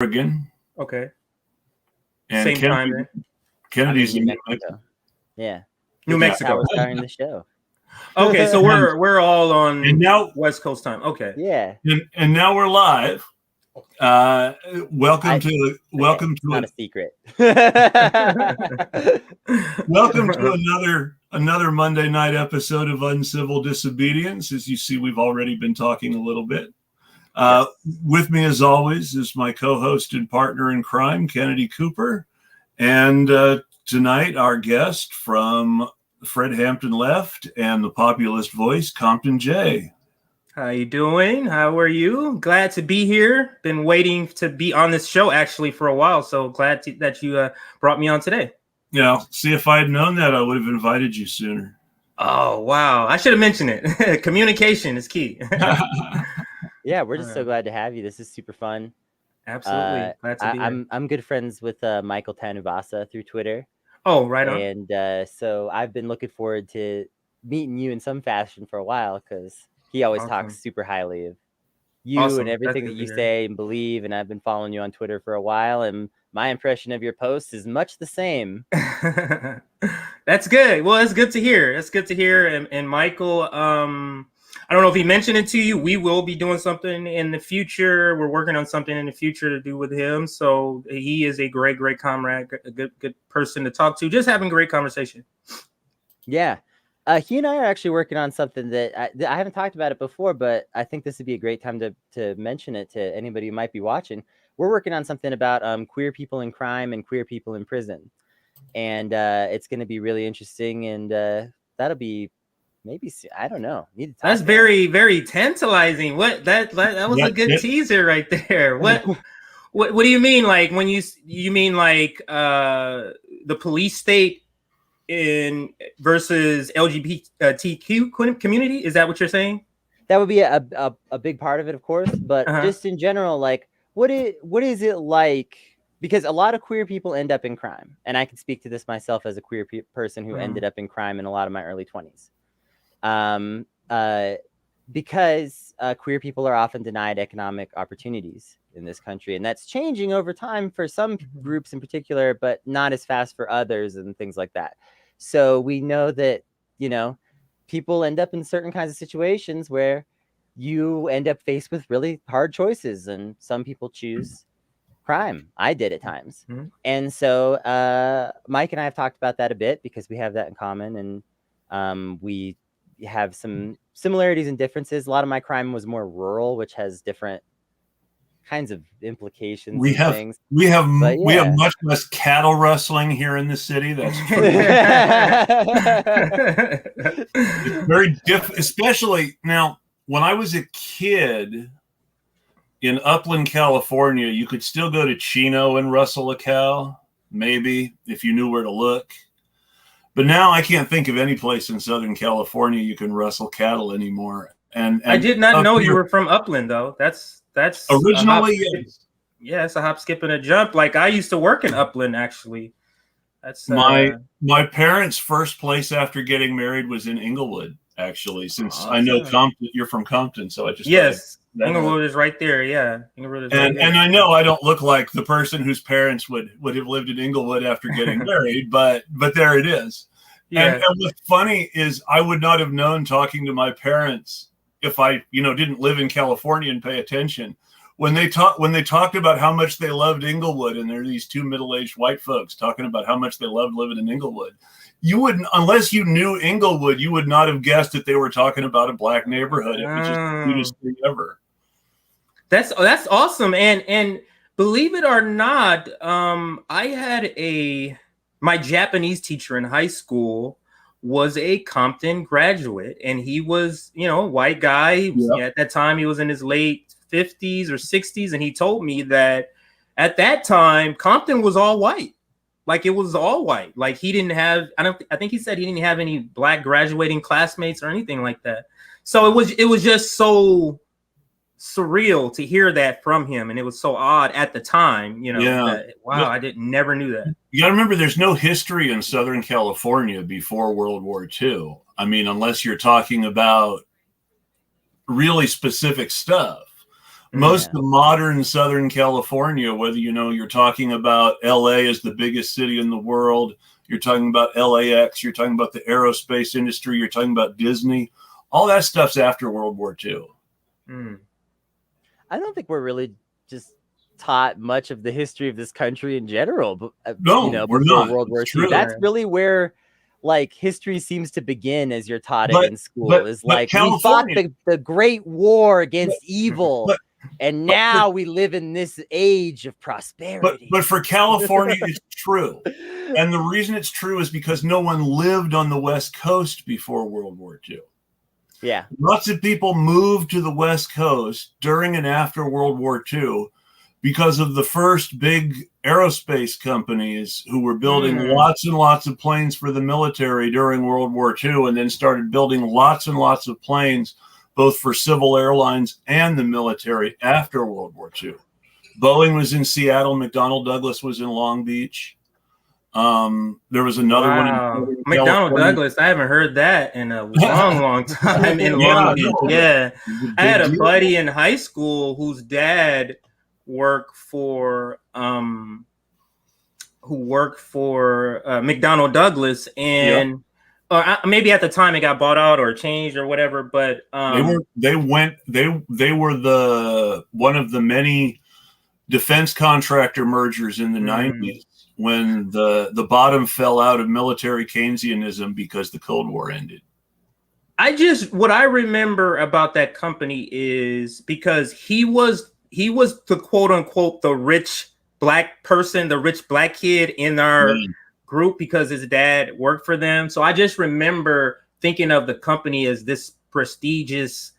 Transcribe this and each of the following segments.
Oregon. Okay. And Same time then. Kennedy's in New Mexico. Yeah. New Mexico. We're starting the show. Okay, so we're all on and now, West Coast time. Okay. Yeah. And now we're live. Welcome to not a secret. Welcome to another Monday night episode of Uncivil Disobedience. As you see, we've already been talking a little bit. Yes. With me, as always, is my co-host and partner in crime, Kennedy Cooper. And tonight, our guest from Fred Hampton Left and the Populist Voice, Compton J. How you doing? How are you? Glad to be here. Been waiting to be on this show actually for a while, so glad that you brought me on today. Yeah, see, if I had known that, I would have invited you sooner. Oh, wow. I should have mentioned it. Communication is key. Yeah, we're just so glad to have you. This is super fun. Absolutely. Glad to be here. I'm good friends with Michael Tanuvasa through Twitter. Oh, right on. And so I've been looking forward to meeting you in some fashion for a while because he always talks super highly of you and everything that you say and believe. And I've been following you on Twitter for a while, and my impression of your posts is much the same. That's good. Well, it's good to hear. That's good to hear. And Michael, I don't know if he mentioned it to you. We will be doing something in the future. We're working on something in the future to do with him. So he is a great comrade, a good person to talk to. Just having great conversation. Yeah. He and I are actually working on something that I haven't talked about it before, but I think this would be a great time to mention it to anybody who might be watching. We're working on something about queer people in crime and queer people in prison. And it's going to be really interesting. And that'll be maybe, I don't know. That's very tantalizing. What that was a good teaser right there. What do you mean? Like when you mean like the police state in versus LGBTQ community? Is that what you're saying? That would be a big part of it, of course. But just in general, like what is it like? Because a lot of queer people end up in crime, and I can speak to this myself as a queer person who ended up in crime in a lot of my early 20s. Because queer people are often denied economic opportunities in this country, and that's changing over time for some groups in particular, but not as fast for others and things like that. So we know that, people end up in certain kinds of situations where you end up faced with really hard choices, and some people choose crime. I did at times. And so Mike and I have talked about that a bit because we have that in common, and we have some similarities and differences. A lot of my crime was more rural, which has different kinds of implications. We have much less cattle rustling here in the city. That's true. It's very different, especially now. When I was a kid in Upland, California, you could still go to Chino and rustle a cow, maybe if you knew where to look. But now I can't think of any place in Southern California you can rustle cattle anymore. And I did not know you were from Upland, though. That's originally, yes. Yeah, it's a hop, skip, and a jump. Like I used to work in Upland, actually. That's my parents' first place after getting married was in Inglewood, actually. Since I know Compton, you're from Compton, so I just Inglewood is right there. Yeah, Inglewood is and I know I don't look like the person whose parents would have lived in Inglewood after getting married, but there it is. Yeah. And what's funny is I would not have known talking to my parents if I, didn't live in California and pay attention. When they talked about how much they loved Inglewood, and there are these two middle-aged white folks talking about how much they loved living in Inglewood, you wouldn't, unless you knew Inglewood, you would not have guessed that they were talking about a black neighborhood. It was just the cutest thing ever. That's awesome. And believe it or not, I had my Japanese teacher in high school was a Compton graduate, and he was, a white guy. At that time, he was in his late 50s or 60s, and he told me that at that time, Compton was all white. Like it was all white. Like he didn't have. I think he said he didn't have any black graduating classmates or anything like that. So it was just so surreal to hear that from him, and it was so odd at the time, I never knew that. You gotta remember there's no history in Southern California before World War II. I mean, unless you're talking about really specific stuff. Most of modern Southern California, whether you're talking about LA as the biggest city in the world, you're talking about LAX, you're talking about the aerospace industry, you're talking about Disney, all that stuff's after World War II. I don't think we're really just taught much of the history of this country in general. But we're not. World War II. That's really where history seems to begin as you're taught it in school. We fought the Great War against evil, and now we live in this age of prosperity. But for California, it's true. And the reason it's true is because no one lived on the West Coast before World War II. Yeah. Lots of people moved to the West Coast during and after World War II because of the first big aerospace companies who were building lots and lots of planes for the military during World War II, and then started building lots and lots of planes, both for civil airlines and the military after World War II. Boeing was in Seattle. McDonnell Douglas was in Long Beach. There was another one in McDonnell Douglas. I haven't heard that in a long time in Long Beach. Yeah. I had a buddy in high school whose dad worked for McDonnell Douglas, and maybe at the time it got bought out or changed or whatever, but they were one of the many defense contractor mergers in the 90s when the bottom fell out of military Keynesianism because the Cold War ended. What I remember about that company is because he was the quote unquote the rich black person, the rich black kid in our group because his dad worked for them. So I just remember thinking of the company as this prestigious,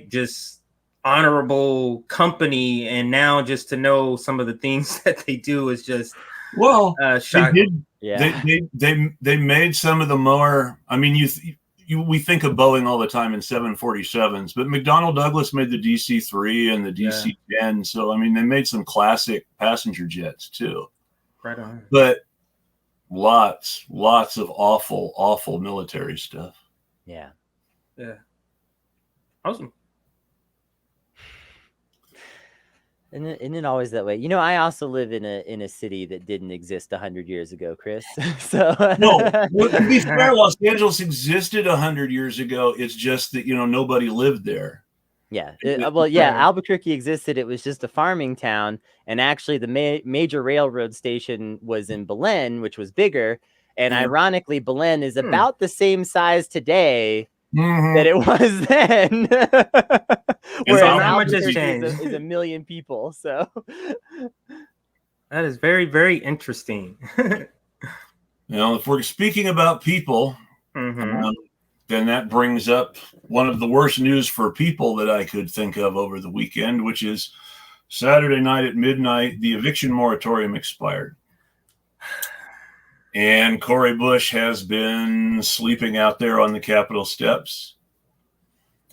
just honorable company, and now just to know some of the things that they do is just shocking. They made some of the more. I mean, we think of Boeing all the time in 747s, but McDonnell Douglas made the DC-3 and the DC-10. So I mean, they made some classic passenger jets too. Right on. But lots of awful military stuff. Yeah. Awesome. Isn't it always that way? I also live in a city that didn't exist 100 years ago, Chris. So no, to be fair, Los Angeles existed 100 years ago. It's just that nobody lived there. Yeah. Albuquerque existed. It was just a farming town, and actually the major railroad station was in Belen, which was bigger. And ironically, Belen is about the same size today that it was then. Whereas how much has changed? Is a million people. So that is very, very interesting. If we're speaking about people, then that brings up one of the worst news for people that I could think of over the weekend, which is Saturday night at midnight, the eviction moratorium expired. And Cori Bush has been sleeping out there on the Capitol steps.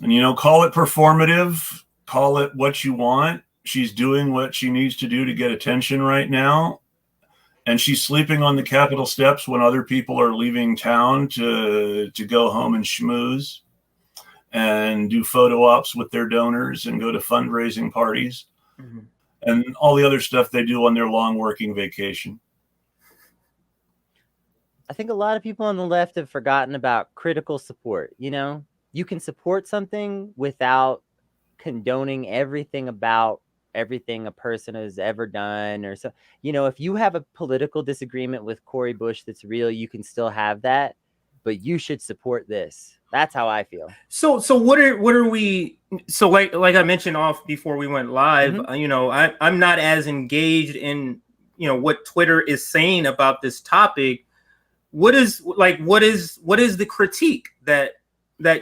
And, call it performative, call it what you want. She's doing what she needs to do to get attention right now. And she's sleeping on the Capitol steps when other people are leaving town to go home and schmooze and do photo ops with their donors and go to fundraising parties and all the other stuff they do on their long working vacation. I think a lot of people on the left have forgotten about critical support. You can support something without condoning everything about everything a person has ever done, or so. If you have a political disagreement with Cori Bush that's real, you can still have that, but you should support this. That's how I feel. So what are we? So like I mentioned off before we went live, I'm not as engaged in what Twitter is saying about this topic. What is the critique that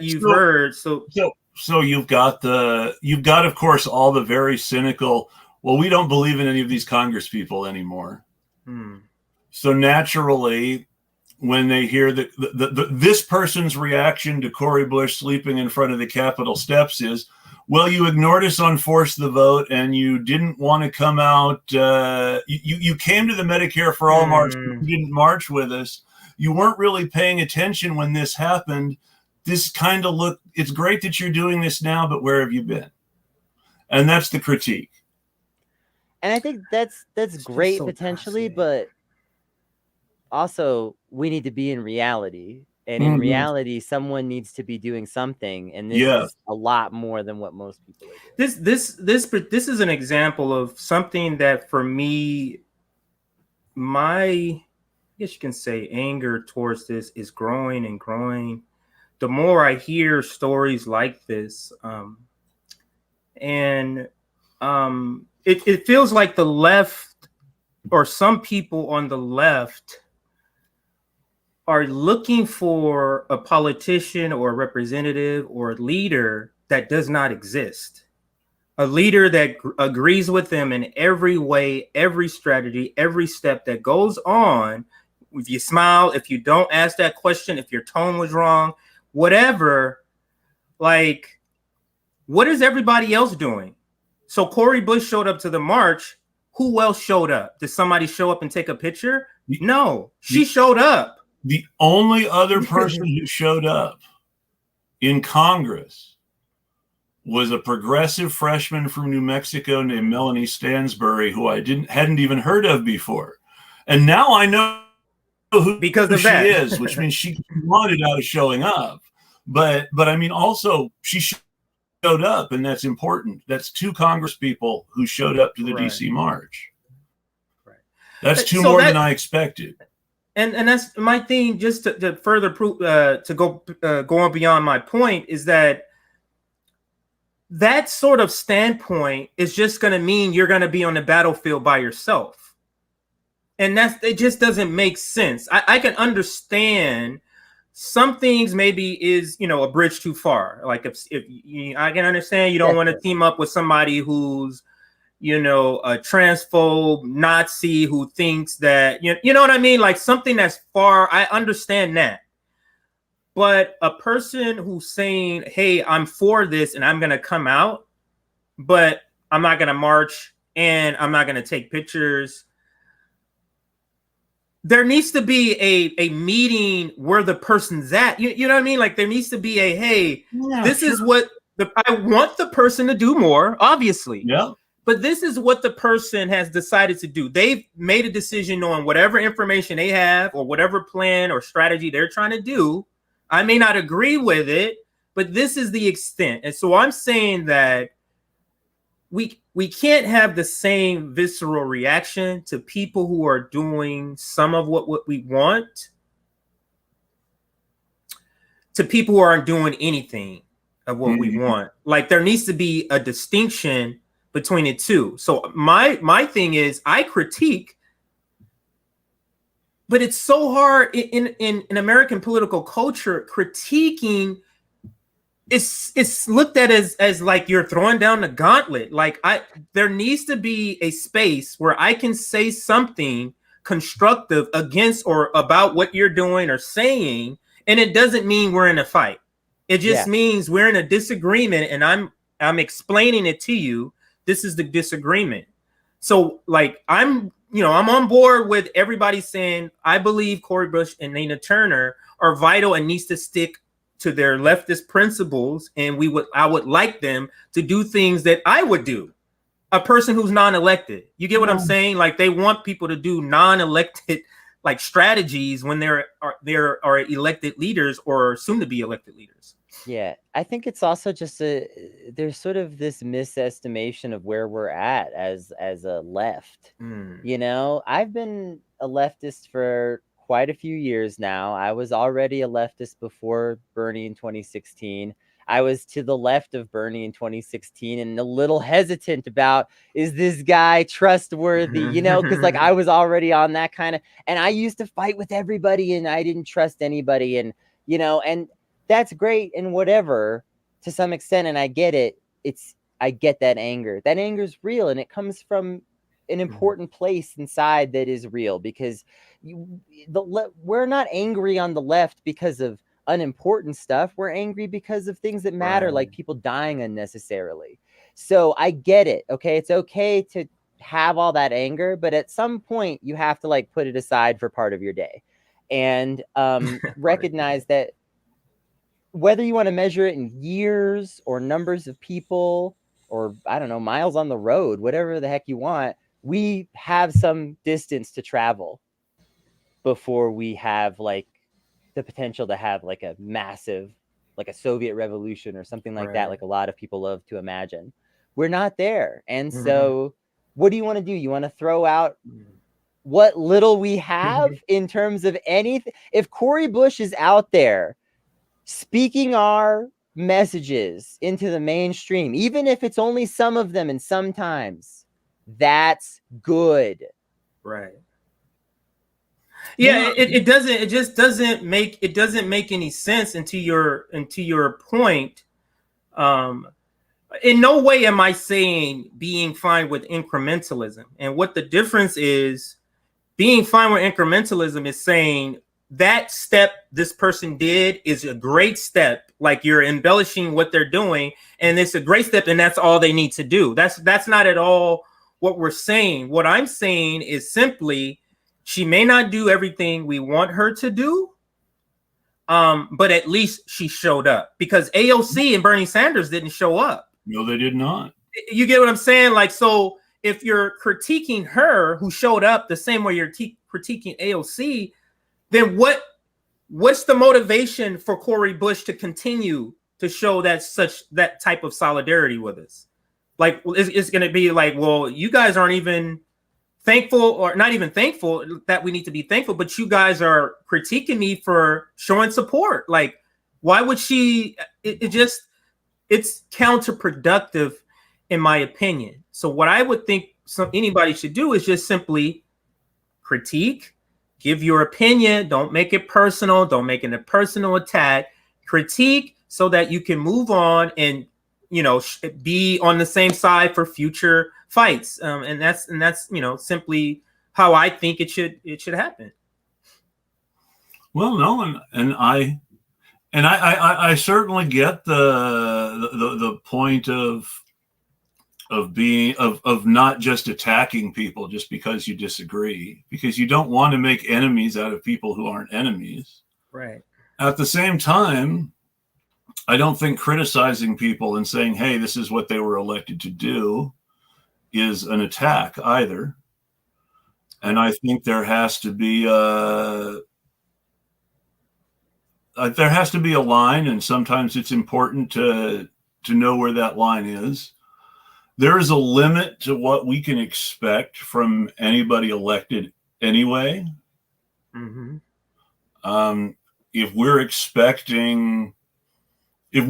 you've heard? So you've got of course all the very cynical, well, we don't believe in any of these Congress people anymore. So naturally, when they hear that this person's reaction to Cori Bush sleeping in front of the Capitol steps is, well, you ignored us on Force the Vote and you didn't want to come out. You came to the Medicare for All march, but you didn't march with us. You weren't really paying attention when this happened. This kind of it's great that you're doing this now, but where have you been? And that's the critique. And I think that's great so potentially, but also we need to be in reality. And in reality, someone needs to be doing something, and this is a lot more than what most people are doing. This is an example of something that, for me, I guess you can say, anger towards this is growing and growing. The more I hear stories like this, it feels like the left, or some people on the left, are looking for a politician or a representative or a leader that does not exist. A leader that agrees with them in every way, every strategy, every step that goes on. If you smile, if you don't ask that question, if your tone was wrong, whatever, like, what is everybody else doing? So Cori Bush showed up to the march. Who else showed up? Did somebody show up and take a picture? No, she showed up. The only other person who showed up in Congress was a progressive freshman from New Mexico named Melanie Stansbury, who I hadn't even heard of before. And now I know who she is, which means she wanted out of showing up. But I mean, also she showed up, and that's important. That's 2 Congress people who showed up to the DC March. Right. That's 2 more than I expected. And that's my thing, just to further prove, to go on beyond my point, is that sort of standpoint is just going to mean you're going to be on the battlefield by yourself. And it just doesn't make sense. I can understand some things maybe is, a bridge too far. Like if I can understand you don't want to team up with somebody who's, a transphobe Nazi who thinks that, you know what I mean? Like something that's far, I understand that. But a person who's saying, hey, I'm for this and I'm going to come out, but I'm not going to march and I'm not going to take pictures. There needs to be a meeting where the person's at. You know what I mean? Like there needs to be this is what I want the person to do more, obviously. Yeah. But this is what the person has decided to do. They've made a decision on whatever information they have or whatever plan or strategy they're trying to do. I may not agree with it, but this is the extent. And so I'm saying that we can't have the same visceral reaction to people who are doing some of what we want to people who aren't doing anything of what we want. Like there needs to be a distinction between the two. So my thing is I critique, but it's so hard in American political culture. Critiquing it's looked at as like you're throwing down the gauntlet. Like there needs to be a space where I can say something constructive against or about what you're doing or saying, and it doesn't mean we're in a fight. It just means we're in a disagreement, and I'm explaining it to you. This is the disagreement. So like I'm on board with everybody saying I believe Cori Bush and Nina Turner are vital and needs to stick to their leftist principles, and I would like them to do things that I would do. A person who's non-elected. You get what I'm saying? Like they want people to do non-elected like strategies when there are elected leaders or soon to be elected leaders. Yeah, I think it's also just there's sort of this misestimation of where we're at as a left. I've been a leftist for quite a few years now. I was already a leftist before Bernie in 2016. I was to the left of Bernie in 2016 and a little hesitant about, is this guy trustworthy? Because like I was already on that kind of, and I used to fight with everybody and I didn't trust anybody. And, and that's great and whatever to some extent. And I get it. I get that anger. That anger is real. And it comes from an important place inside that is real, because we're not angry on the left because of unimportant stuff. We're angry because of things that matter, like people dying unnecessarily. So I get it. Okay. It's okay to have all that anger, but at some point you have to like put it aside for part of your day and recognize that whether you want to measure it in years or numbers of people or I don't know, miles on the road, whatever the heck you want, we have some distance to travel before we have like the potential to have like a massive, like a Soviet revolution or something like that, like a lot of people love to imagine. We're not there. And so what do you want to do? You want to throw out what little we have in terms of anything? If Cori Bush is out there speaking our messages into the mainstream, even if it's only some of them and sometimes, that's good. Right. Yeah, it doesn't make any sense into your point. In no way am I saying being fine with incrementalism. And what the difference is, being fine with incrementalism is saying that step this person did is a great step. Like you're embellishing what they're doing, and it's a great step, and that's all they need to do. That's not at all what we're saying. What I'm saying is simply, she may not do everything we want her to do, but at least she showed up, because AOC and Bernie Sanders didn't show up. No, they did not. You get what I'm saying? Like, so if you're critiquing her, who showed up the same way you're critiquing AOC, then what's the motivation for Cori Bush to continue to show that type of solidarity with us? Like, it's going to be like, well, you guys aren't even thankful, or not even thankful that we need to be thankful, but you guys are critiquing me for showing support. Like, why would she? It's counterproductive, in my opinion. So what I would think anybody should do is just simply critique, give your opinion, don't make it personal, don't make it a personal attack, critique so that you can move on and, you know, be on the same side for future fights. And that's, you know, simply how I think it should happen. Well, no, and I certainly get the point of not just attacking people just because you disagree, because you don't want to make enemies out of people who aren't enemies. Right. At the same time, I don't think criticizing people and saying, hey, this is what they were elected to do is an attack either. And I think there has to be a line, and sometimes it's important to know where that line is. There is a limit to what we can expect from anybody elected anyway. Mm-hmm. If we're expecting, you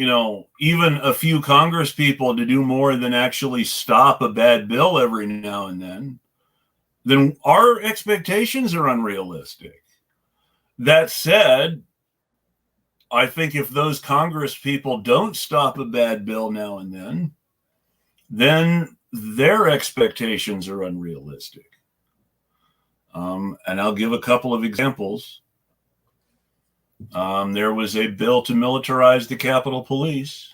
know, even a few Congress people to do more than actually stop a bad bill every now and then our expectations are unrealistic. That said, I think if those Congress people don't stop a bad bill now and then their expectations are unrealistic. And I'll give a couple of examples. There was a bill to militarize the Capitol Police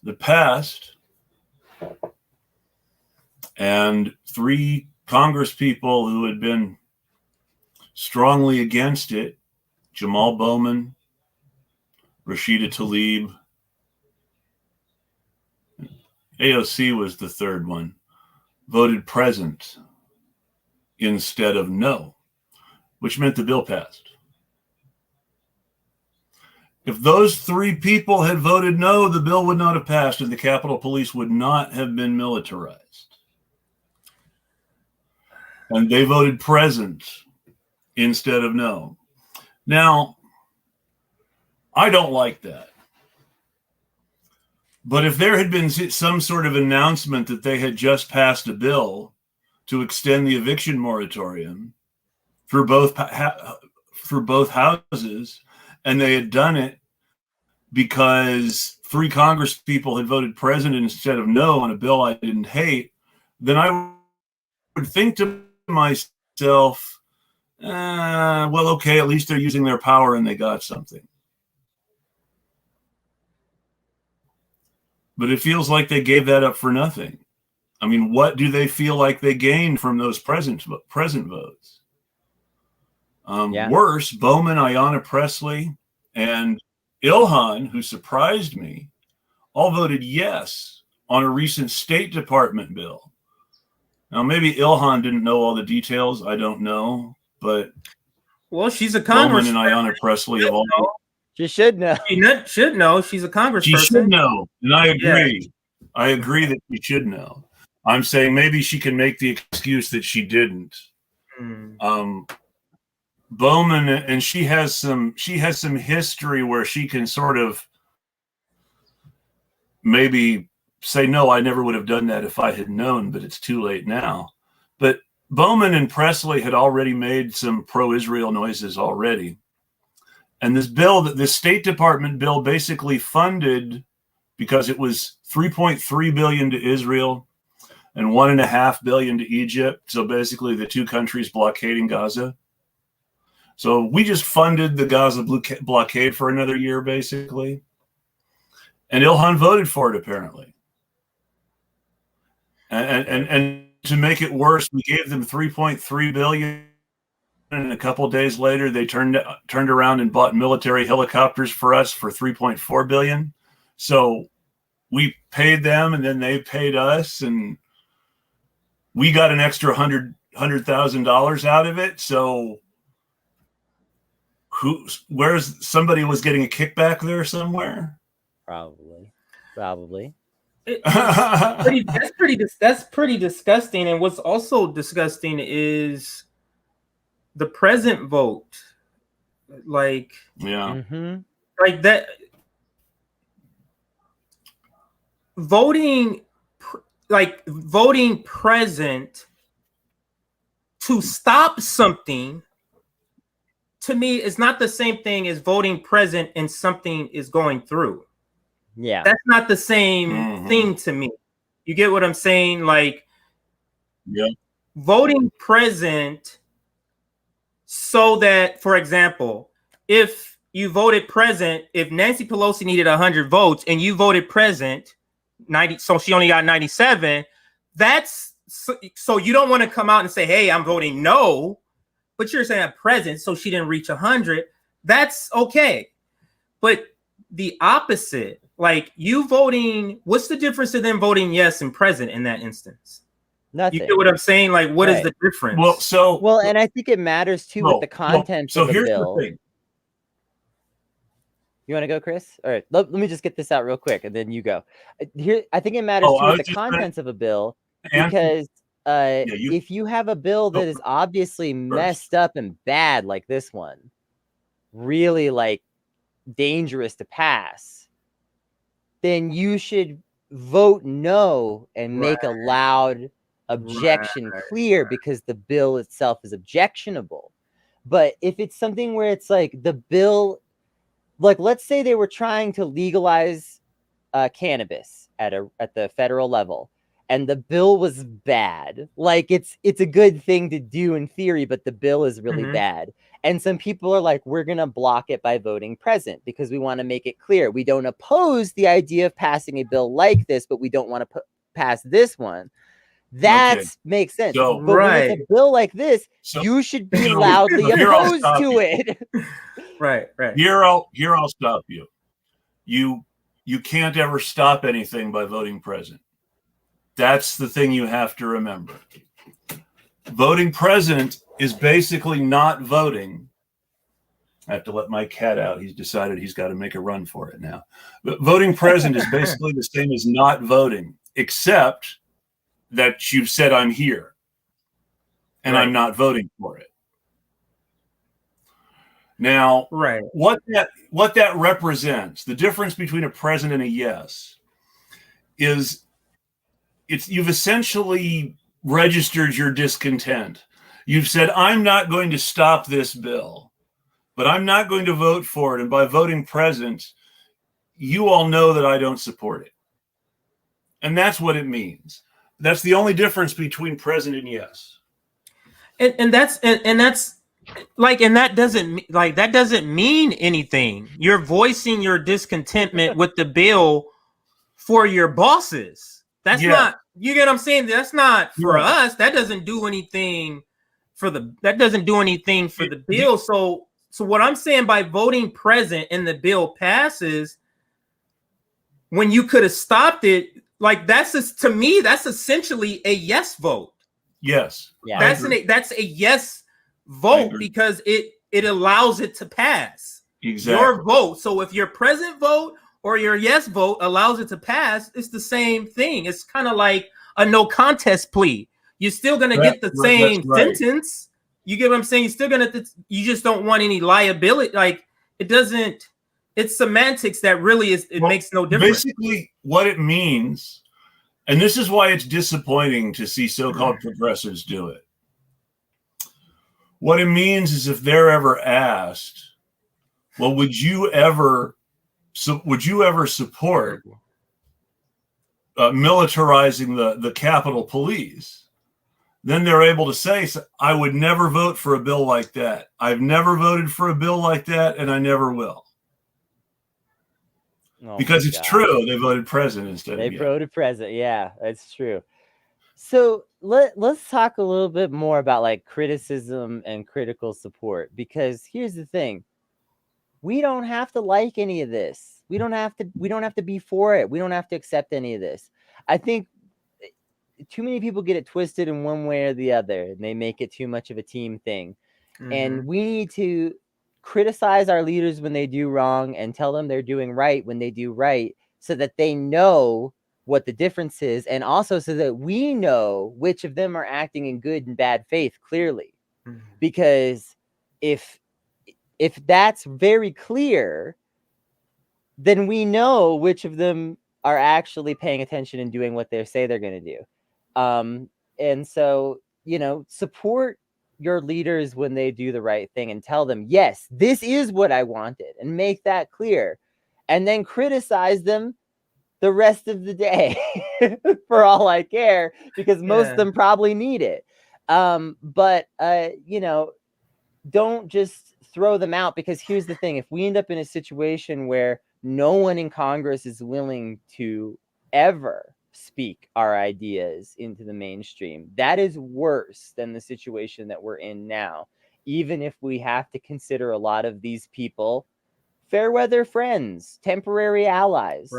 that passed, and 3 Congress people who had been strongly against it, Jamal Bowman, Rashida Tlaib, AOC was the third one, voted present instead of no, which meant the bill passed. If those 3 people had voted no, the bill would not have passed and the Capitol Police would not have been militarized. And they voted present instead of no. Now, I don't like that. But if there had been some sort of announcement that they had just passed a bill to extend the eviction moratorium for both houses, and they had done it because 3 Congress people had voted present instead of no on a bill I didn't hate, then I would think to myself, well, okay, at least they're using their power and they got something. But it feels like they gave that up for nothing. I mean, what do they feel like they gained from those present votes? Worse, Bowman, Ayanna Pressley, and Ilhan, who surprised me, all voted yes on a recent State Department bill. Now, maybe Ilhan didn't know all the details. I don't know, but well, she's a Bowman congressperson. and Ayanna Presley have all. She should know. She should know. She's a congressperson. She should know, and I agree. Yeah. I agree that she should know. I'm saying maybe she can make the excuse that she didn't. Bowman, and she has some history where she can sort of maybe say, no, I never would have done that if I had known, but it's too late now. But Bowman and Presley had already made some pro-Israel noises already. And this bill, this State Department bill, basically funded, because it was $3.3 billion to Israel and $1.5 billion to Egypt. So basically the two countries blockading Gaza. So we just funded the Gaza blockade for another year, basically. And Ilhan voted for it, apparently. And to make it worse, we gave them $3.3 billion. And a couple of days later, they turned around and bought military helicopters for us for $3.4 billion. So we paid them, and then they paid us, and we got an extra $100,000 out of it. So where's somebody was getting a kickback there somewhere? Probably. That's pretty disgusting. And what's also disgusting is the present vote, like like that voting present to stop something, to me, is not the same thing as voting present and something is going through. Yeah, that's not the same thing to me. You get what I'm saying? Like, voting present, so that, for example, if you voted present, if Nancy Pelosi needed 100 votes and you voted present 90, so she only got 97, that's so you don't want to come out and say, hey, I'm voting no, but you're saying present, so she didn't reach 100. That's okay. But the opposite, like you voting, what's the difference to them voting yes and present in that instance? Nothing. You get what I'm saying? Like, what is the difference? Well, and I think it matters too with the content of the bill. The thing. You want to go, Chris? All right, let me just get this out real quick, and then you go. Here, I think it matters too with the contents of a bill, because if you have a bill that is obviously messed up and bad, like this one, really like dangerous to pass, then you should vote no and make a loud objection clear, because the bill itself is objectionable. But if it's something where it's like the bill, like let's say they were trying to legalize cannabis at the federal level, and the bill was bad, like it's a good thing to do in theory, but the bill is really bad, and some people are like, we're gonna block it by voting present because we want to make it clear we don't oppose the idea of passing a bill like this, but we don't want to pass this one. That makes sense. So, but when it's a bill like this, you should be loudly opposed to it. Right. Here I'll stop you. You can't ever stop anything by voting present. That's the thing you have to remember. Voting present is basically not voting. I have to let my cat out. He's decided he's got to make a run for it now. But voting present is basically the same as not voting, except that you've said I'm here and I'm not voting for it. Now, what that represents, the difference between a present and a yes, is you've essentially registered your discontent. You've said, I'm not going to stop this bill, but I'm not going to vote for it. And by voting present, you all know that I don't support it. And that's what it means. That's the only difference between present and yes. And that's like, and that doesn't mean anything. You're voicing your discontentment with the bill for your bosses. That's not, you get what I'm saying? That's not for us. That doesn't do anything for the bill. So So what I'm saying, by voting present and the bill passes, when you could have stopped it, like to me, that's essentially a yes vote. Yes. Yeah. That's a yes vote because it allows it to pass. Exactly. Your vote. So if your present vote or your yes vote allows it to pass, it's the same thing. It's kind of like a no contest plea. You're still going to get the same sentence. You get what I'm saying? You're still going to, you just don't want any liability. Like, it doesn't, it's semantics that really makes no difference. Basically, what it means, and this is why it's disappointing to see so-called progressives do it. What it means is, if they're ever asked, well, would you ever support militarizing the Capitol Police? Then they're able to say, I would never vote for a bill like that. I've never voted for a bill like that, and I never will. Oh, because it's true. They voted present instead. They voted present. Yeah, that's true. So let's talk a little bit more about like criticism and critical support, because here's the thing. We don't have to like any of this. We don't have to be for it. We don't have to accept any of this. I think too many people get it twisted in one way or the other, and they make it too much of a team thing. Mm-hmm. And we need to criticize our leaders when they do wrong and tell them they're doing right when they do right, so that they know what the difference is, and also so that we know which of them are acting in good and bad faith clearly. Mm-hmm. Because if that's very clear, then we know which of them are actually paying attention and doing what they say they're going to do. And so, support your leaders when they do the right thing and tell them, yes, this is what I wanted, and make that clear, and then criticize them the rest of the day for all I care, because most of them probably need it. But don't just throw them out, because here's the thing. If we end up in a situation where no one in Congress is willing to ever speak our ideas into the mainstream, that is worse than the situation that we're in now. Even if we have to consider a lot of these people fair weather friends, temporary allies,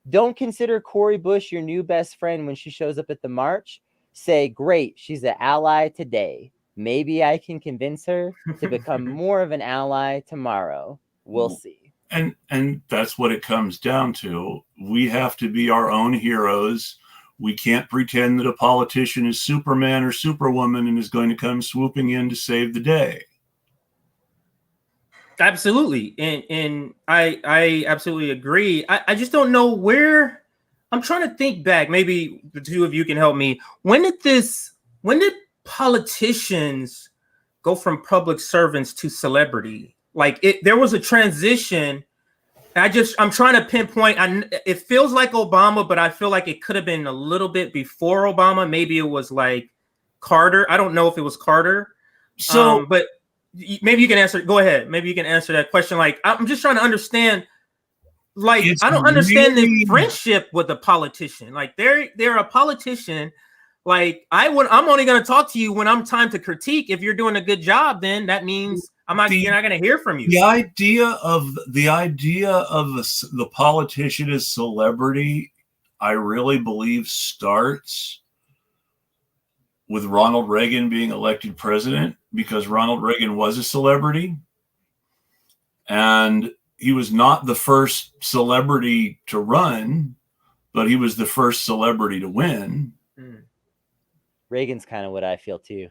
don't consider Cori Bush your new best friend when she shows up at the march. Say, great, she's an ally today. Maybe I can convince her to become more of an ally tomorrow. We'll see. And that's what it comes down to. We have to be our own heroes. We can't pretend that a politician is Superman or Superwoman and is going to come swooping in to save the day. Absolutely. And I absolutely agree. I just don't know where. I'm trying to think back. Maybe the two of you can help me. When did politicians go from public servants to celebrity? Like, there was a transition. I'm trying to pinpoint. It feels like Obama, but I feel like it could have been a little bit before Obama. Maybe it was like Carter. I don't know if it was Carter. So, but maybe you can answer. Go ahead. Maybe you can answer that question. Like, I'm just trying to understand. Like, I don't understand the friendship with a politician. Like, they're a politician. Like, I'm only going to talk to you when I'm time to critique. If you're doing a good job, then that means you're not going to hear from you. The idea of the politician as celebrity, I really believe, starts with Ronald Reagan being elected president, because Ronald Reagan was a celebrity, and he was not the first celebrity to run, but he was the first celebrity to win. Reagan's kind of what I feel too.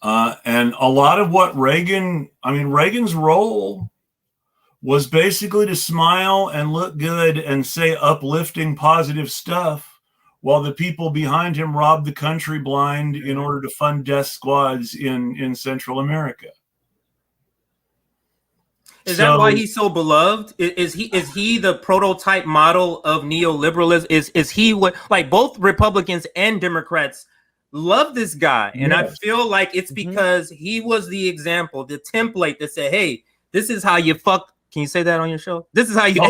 And a lot of what Reagan's role was basically to smile and look good and say uplifting, positive stuff, while the people behind him robbed the country blind in order to fund death squads in Central America. Is that why he's so beloved? Is he the prototype model of neoliberalism? Is he what, like, both Republicans and Democrats love this guy? And yes. I feel like it's because he was the example, the template that said, hey, this is how you fuck. Can you say that on your show? This is how you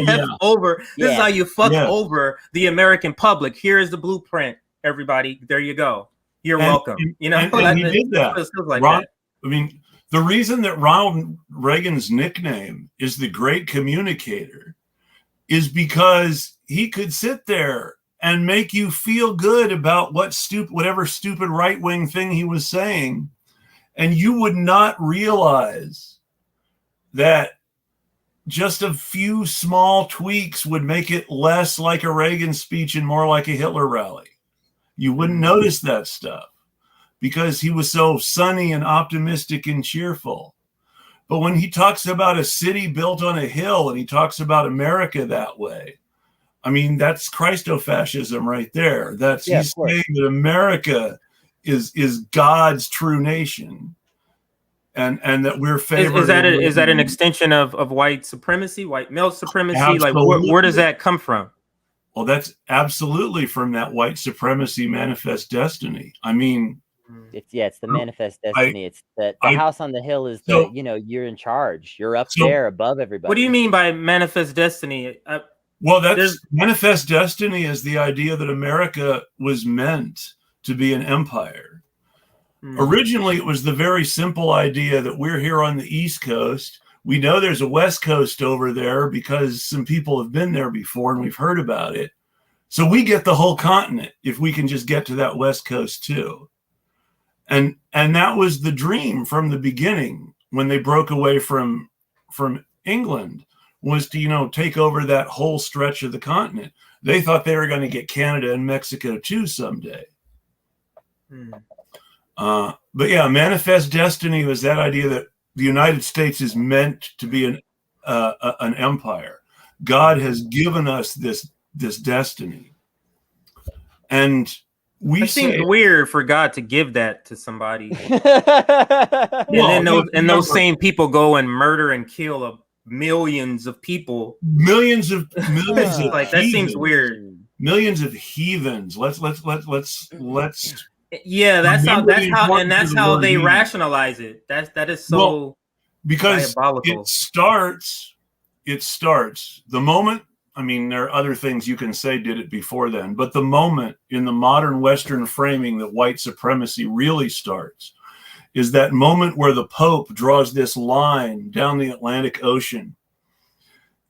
over. This is how you fuck over the American public. Here is the blueprint, everybody. There you go. You're welcome. And he did that. Like that. I mean, The reason that Ronald Reagan's nickname is the Great Communicator is because he could sit there and make you feel good about whatever stupid right-wing thing he was saying, and you would not realize that just a few small tweaks would make it less like a Reagan speech and more like a Hitler rally. You wouldn't notice that stuff because he was so sunny and optimistic and cheerful. But when he talks about a city built on a hill and he talks about America that way, I mean, that's Christofascism right there. He's saying that America is God's true nation. And that we're favored. Is that an extension of white supremacy, white male supremacy? Absolutely. Like where does that come from? Well, that's absolutely from that white supremacy manifest destiny. I mean, it's the manifest destiny. It's the house on the hill is you're in charge. You're up there above everybody. What do you mean by manifest destiny? Manifest destiny is the idea that America was meant to be an empire. Originally, it was the very simple idea that we're here on the East Coast. We know there's a West Coast over there because some people have been there before and we've heard about it. So we get the whole continent if we can just get to that West Coast too. And that was the dream from the beginning when they broke away from England, was to, take over that whole stretch of the continent. They thought they were going to get Canada and Mexico too someday. But yeah, manifest destiny was that idea that the United States is meant to be an empire. God has given us this destiny, and it seems weird for God to give that to somebody, and those same people go and murder and kill millions of people. Millions of like that seems weird. Millions of heathens. Let's. Yeah, that's how they rationalize it. That is so because diabolical. It starts the moment. I mean, there are other things you can say did it before then, but the moment in the modern Western framing that white supremacy really starts is that moment where the Pope draws this line down the Atlantic Ocean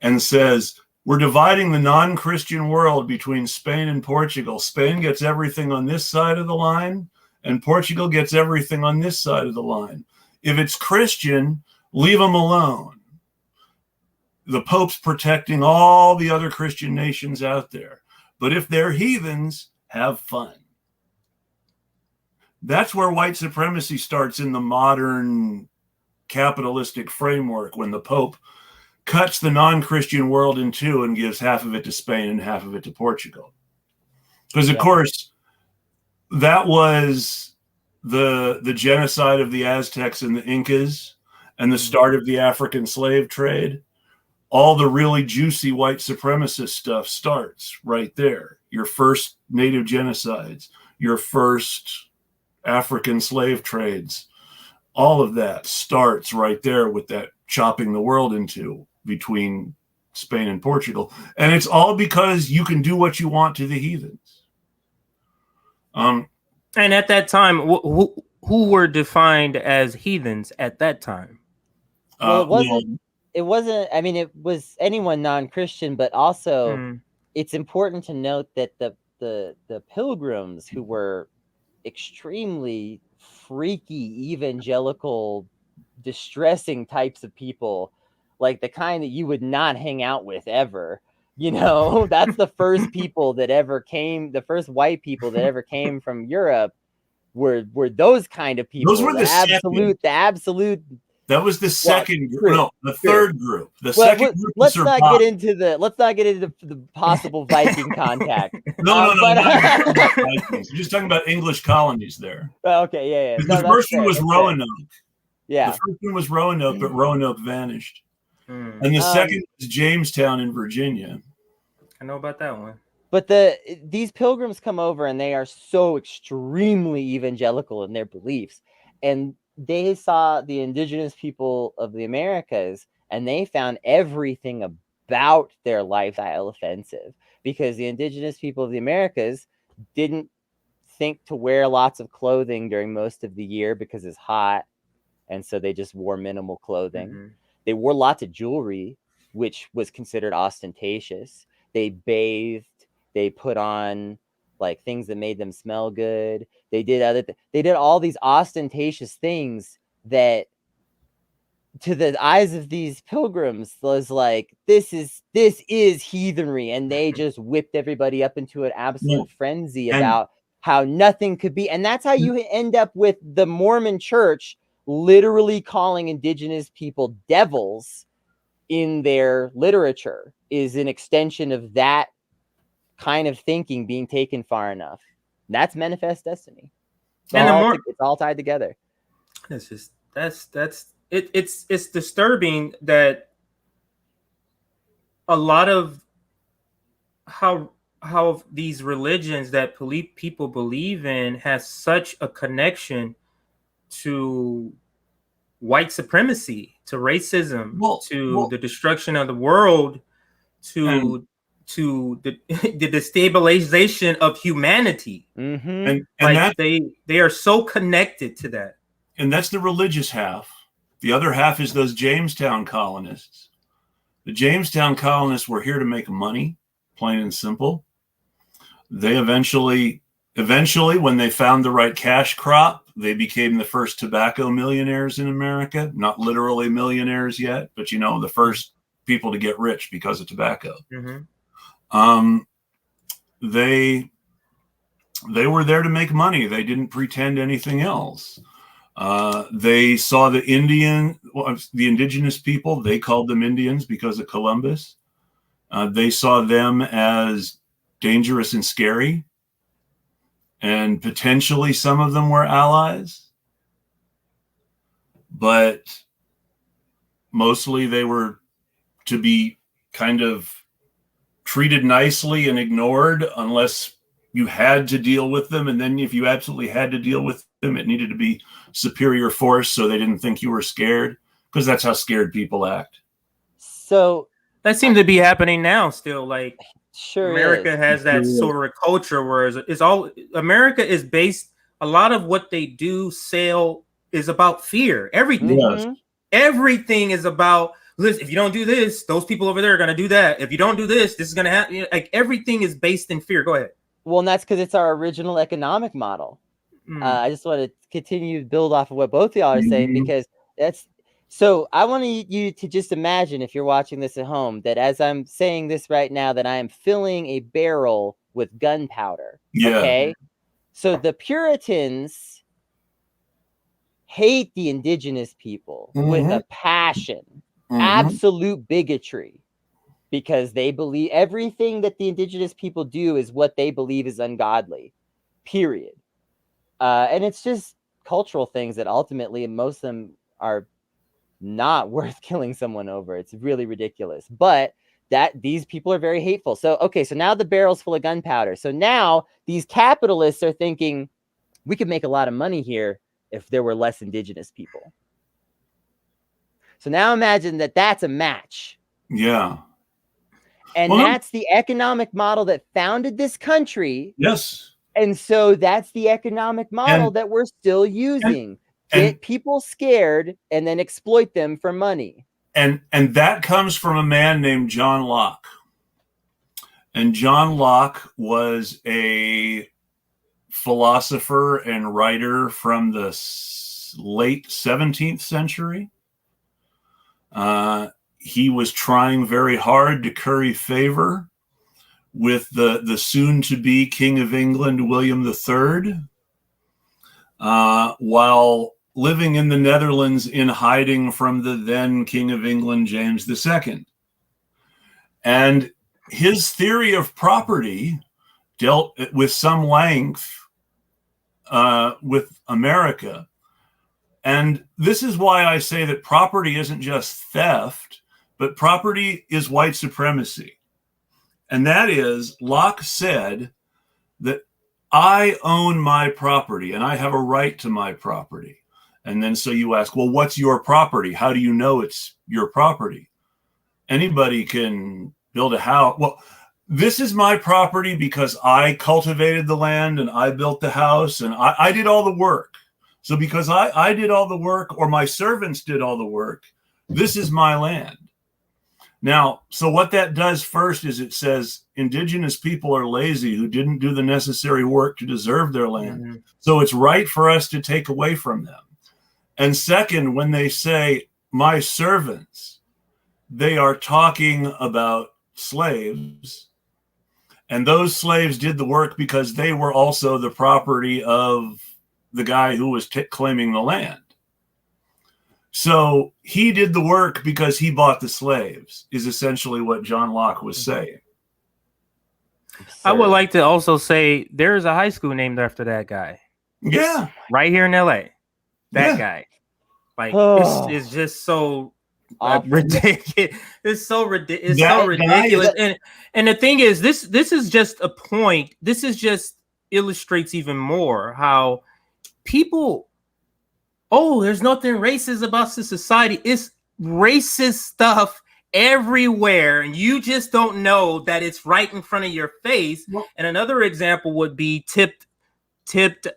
and says, we're dividing the non-Christian world between Spain and Portugal. Spain gets everything on this side of the line, and Portugal gets everything on this side of the line. If it's Christian, leave them alone. The Pope's protecting all the other Christian nations out there. But if they're heathens, have fun. That's where white supremacy starts in the modern capitalistic framework, when the Pope cuts the non-Christian world in two and gives half of it to Spain and half of it to Portugal. Because, of course, that was the genocide of the Aztecs and the Incas and the start of the African slave trade. All the really juicy white supremacist stuff starts right there. Your first native genocides, your first African slave trades, all of that starts right there with that chopping the world in two between Spain and Portugal. And it's all because you can do what you want to the heathens. And at that time, who were defined as heathens at that time? Well, it wasn't, I mean, it was anyone non-Christian, but also it's important to note that the Pilgrims, who were extremely freaky, evangelical, distressing types of people, like the kind that you would not hang out with ever, that's the first people that ever came, the first white people that ever came from Europe were those kind of people. Those were the absolute. That was the second group. No, the third group. The second group. Let's not get into the possible Viking contact. No. You're just talking about English colonies there. Okay, yeah. The first one was Roanoke. Yeah. The first one was Roanoke, but Roanoke vanished. And the second was Jamestown in Virginia. I know about that one. But these Pilgrims come over and they are so extremely evangelical in their beliefs. And they saw the indigenous people of the Americas and they found everything about their lifestyle offensive, because the indigenous people of the Americas didn't think to wear lots of clothing during most of the year because it's hot. and so they just wore minimal clothing. Mm-hmm. They wore lots of jewelry, which was considered ostentatious. They bathed. They put on like things that made them smell good. They did they did all these ostentatious things that, to the eyes of these pilgrims, was like, this is heathenry, and they just whipped everybody up into an absolute frenzy about how nothing could be. And that's how you end up with the Mormon church literally calling indigenous people devils in their literature, is an extension of that kind of thinking being taken far enough. That's manifest destiny. It's all tied together. It's just it's disturbing that a lot of how these religions that people believe in has such a connection to white supremacy, to racism, to the destruction of the world, to the destabilization of humanity. Mm-hmm. And they are so connected to that. And that's the religious half. The other half is those Jamestown colonists. The Jamestown colonists were here to make money, plain and simple. They eventually, when they found the right cash crop, they became the first tobacco millionaires in America. Not literally millionaires yet, but the first people to get rich because of tobacco. Mm-hmm. They were there to make money. They didn't pretend anything else. They saw the indigenous people, they called them Indians because of Columbus. They saw them as dangerous and scary, and potentially some of them were allies, but mostly they were to be kind of treated nicely and ignored unless you had to deal with them. And then if you absolutely had to deal with them, it needed to be superior force so they didn't think you were scared, because that's how scared people act. So that seems to be happening now still. Like, sure, America has that sort of culture where it's all, America is based, a lot of what they do sell is about fear. Everything. Mm-hmm. Everything is about, listen, if you don't do this, those people over there are going to do that. If you don't do this, this is going to happen. Like, everything is based in fear. Go ahead. Well, and that's because it's our original economic model. I just want to continue to build off of what both of y'all are saying, because so I want you to just imagine, if you're watching this at home, that as I'm saying this right now, that I am filling a barrel with gunpowder. Yeah. Okay. So the Puritans hate the indigenous people with a passion, absolute bigotry, because they believe everything that the indigenous people do is what they believe is ungodly, period. And it's just cultural things that ultimately most of them are not worth killing someone over. It's really ridiculous. But these people are very hateful. So, okay, so now the barrel's full of gunpowder. So now these capitalists are thinking, we could make a lot of money here if there were less indigenous people. So now imagine that that's a match. Yeah. And that's the economic model that founded this country. Yes. And so that's the economic model that we're still using. Get people scared and then exploit them for money. And that comes from a man named John Locke. And John Locke was a philosopher and writer from the late 17th century. He was trying very hard to curry favor with the soon-to-be King of England, William III, while living in the Netherlands in hiding from the then King of England, James II. And his theory of property dealt with some length with America. And this is why I say that property isn't just theft, but property is white supremacy. And that is, Locke said that I own my property and I have a right to my property. And then so you ask, well, what's your property? How do you know it's your property? Anybody can build a house. Well, this is my property because I cultivated the land and I built the house and I did all the work. So because I did all the work, or my servants did all the work, this is my land. Now, so what that does first is it says indigenous people are lazy who didn't do the necessary work to deserve their land. Mm-hmm. So it's right for us to take away from them. And second, when they say my servants, they are talking about slaves. And those slaves did the work because they were also the property of the guy who was claiming the land. So he did the work because he bought the slaves, is essentially what John Locke was saying. I would like to also say there's a high school named after that guy. Yeah. Right here in LA. That guy. Like, it's just so ridiculous. It's so ridiculous. It's so ridiculous. And the thing is, this is just a point. This is just illustrates even more how people, there's nothing racist about this society. It's racist stuff everywhere, and you just don't know that it's right in front of your face. And another example would be tipped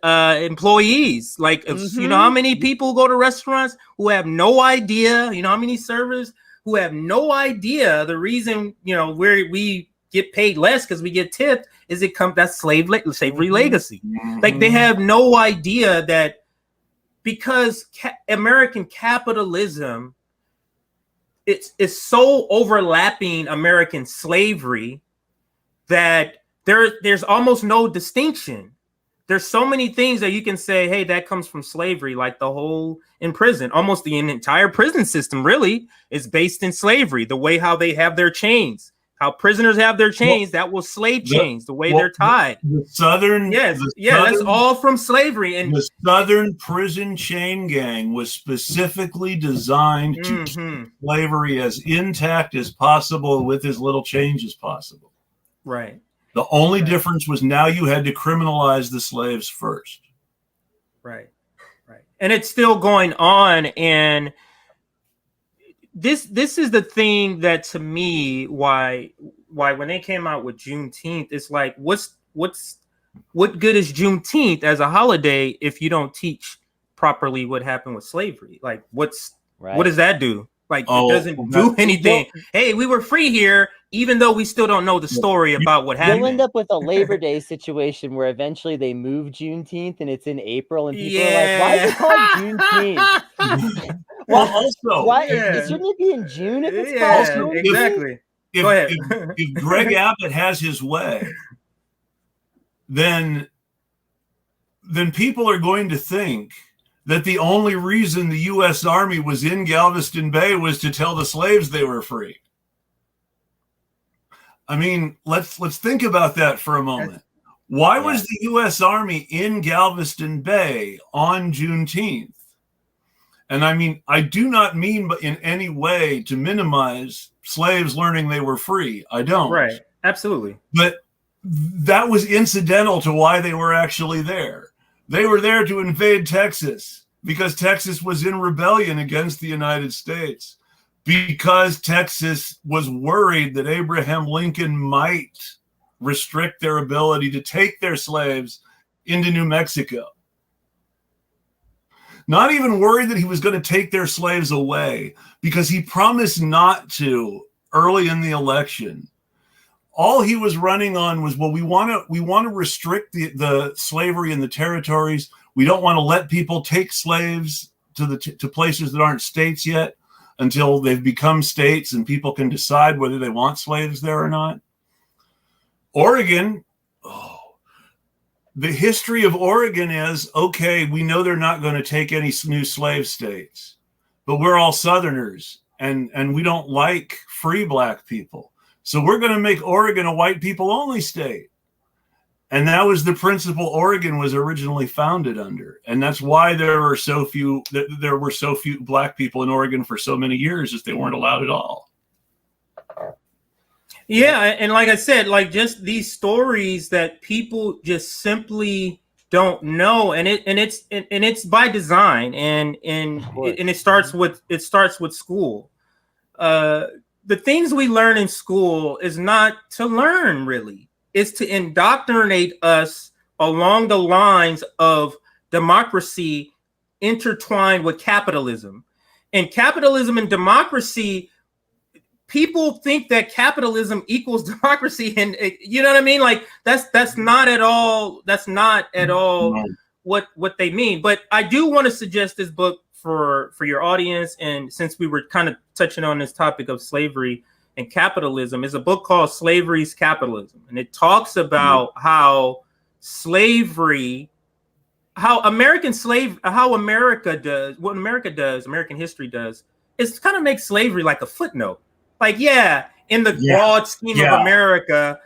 employees. Like, you know how many people go to restaurants who have no idea, you know how many servers who have no idea the reason, you know, where we get paid less because we get tipped is that's slavery legacy. Like, they have no idea that because American capitalism, it's so overlapping American slavery that there's almost no distinction. There's so many things that you can say, hey, that comes from slavery, like the whole in prison. Almost the entire prison system really is based in slavery. The way how they have their chains, how prisoners have their chains, that was slave chains, the way they're tied. The Southern, that's all from slavery. And the Southern prison chain gang was specifically designed to keep slavery as intact as possible with as little change as possible. Right. The only difference was now you had to criminalize the slaves first. Right. And it's still going on. And this is the thing that, to me, why when they came out with Juneteenth, it's like, what good is Juneteenth as a holiday if you don't teach properly what happened with slavery? Like, what does that do? Like, it doesn't do anything. Hey, we were free here, even though we still don't know the story about what happened. You'll end up with a Labor Day situation where eventually they move Juneteenth and it's in April, and people are like, why is it called Juneteenth? Shouldn't it be in June if it's called Juneteenth? Exactly. Go ahead. If Greg Abbott has his way, then people are going to think that the only reason the U.S. Army was in Galveston Bay was to tell the slaves they were free. I mean, let's think about that for a moment. Why was the U.S. Army in Galveston Bay on Juneteenth? And I mean, I do not mean in any way to minimize slaves learning they were free. I don't. Right. Absolutely. But that was incidental to why they were actually there. They were there to invade Texas because Texas was in rebellion against the United States, because Texas was worried that Abraham Lincoln might restrict their ability to take their slaves into New Mexico. Not even worried that he was going to take their slaves away, because he promised not to early in the election. All he was running on was, well, we want to restrict the slavery in the territories. We don't want to let people take slaves to places that aren't states yet until they've become states and people can decide whether they want slaves there or not. Oregon, the history of Oregon is, okay, we know they're not going to take any new slave states, but we're all Southerners and we don't like free black people. So we're going to make Oregon a white people only state. And that was the principle Oregon was originally founded under. And that's why there were so few black people in Oregon for so many years, is they weren't allowed at all. Yeah. And like I said, like, just these stories that people just simply don't know. And it's by design. And it starts with school. The things we learn in school is not to learn, really. It's to indoctrinate us along the lines of democracy intertwined with capitalism. And capitalism and democracy, people think that capitalism equals democracy, and you know what I mean? Like that's not at all what they mean. But I do want to suggest this book for your audience, and since we were kind of touching on this topic of slavery and capitalism, is a book called Slavery's Capitalism, and it talks about how slavery, American history does is kind of make slavery like a footnote. Like, in the broad scheme of America,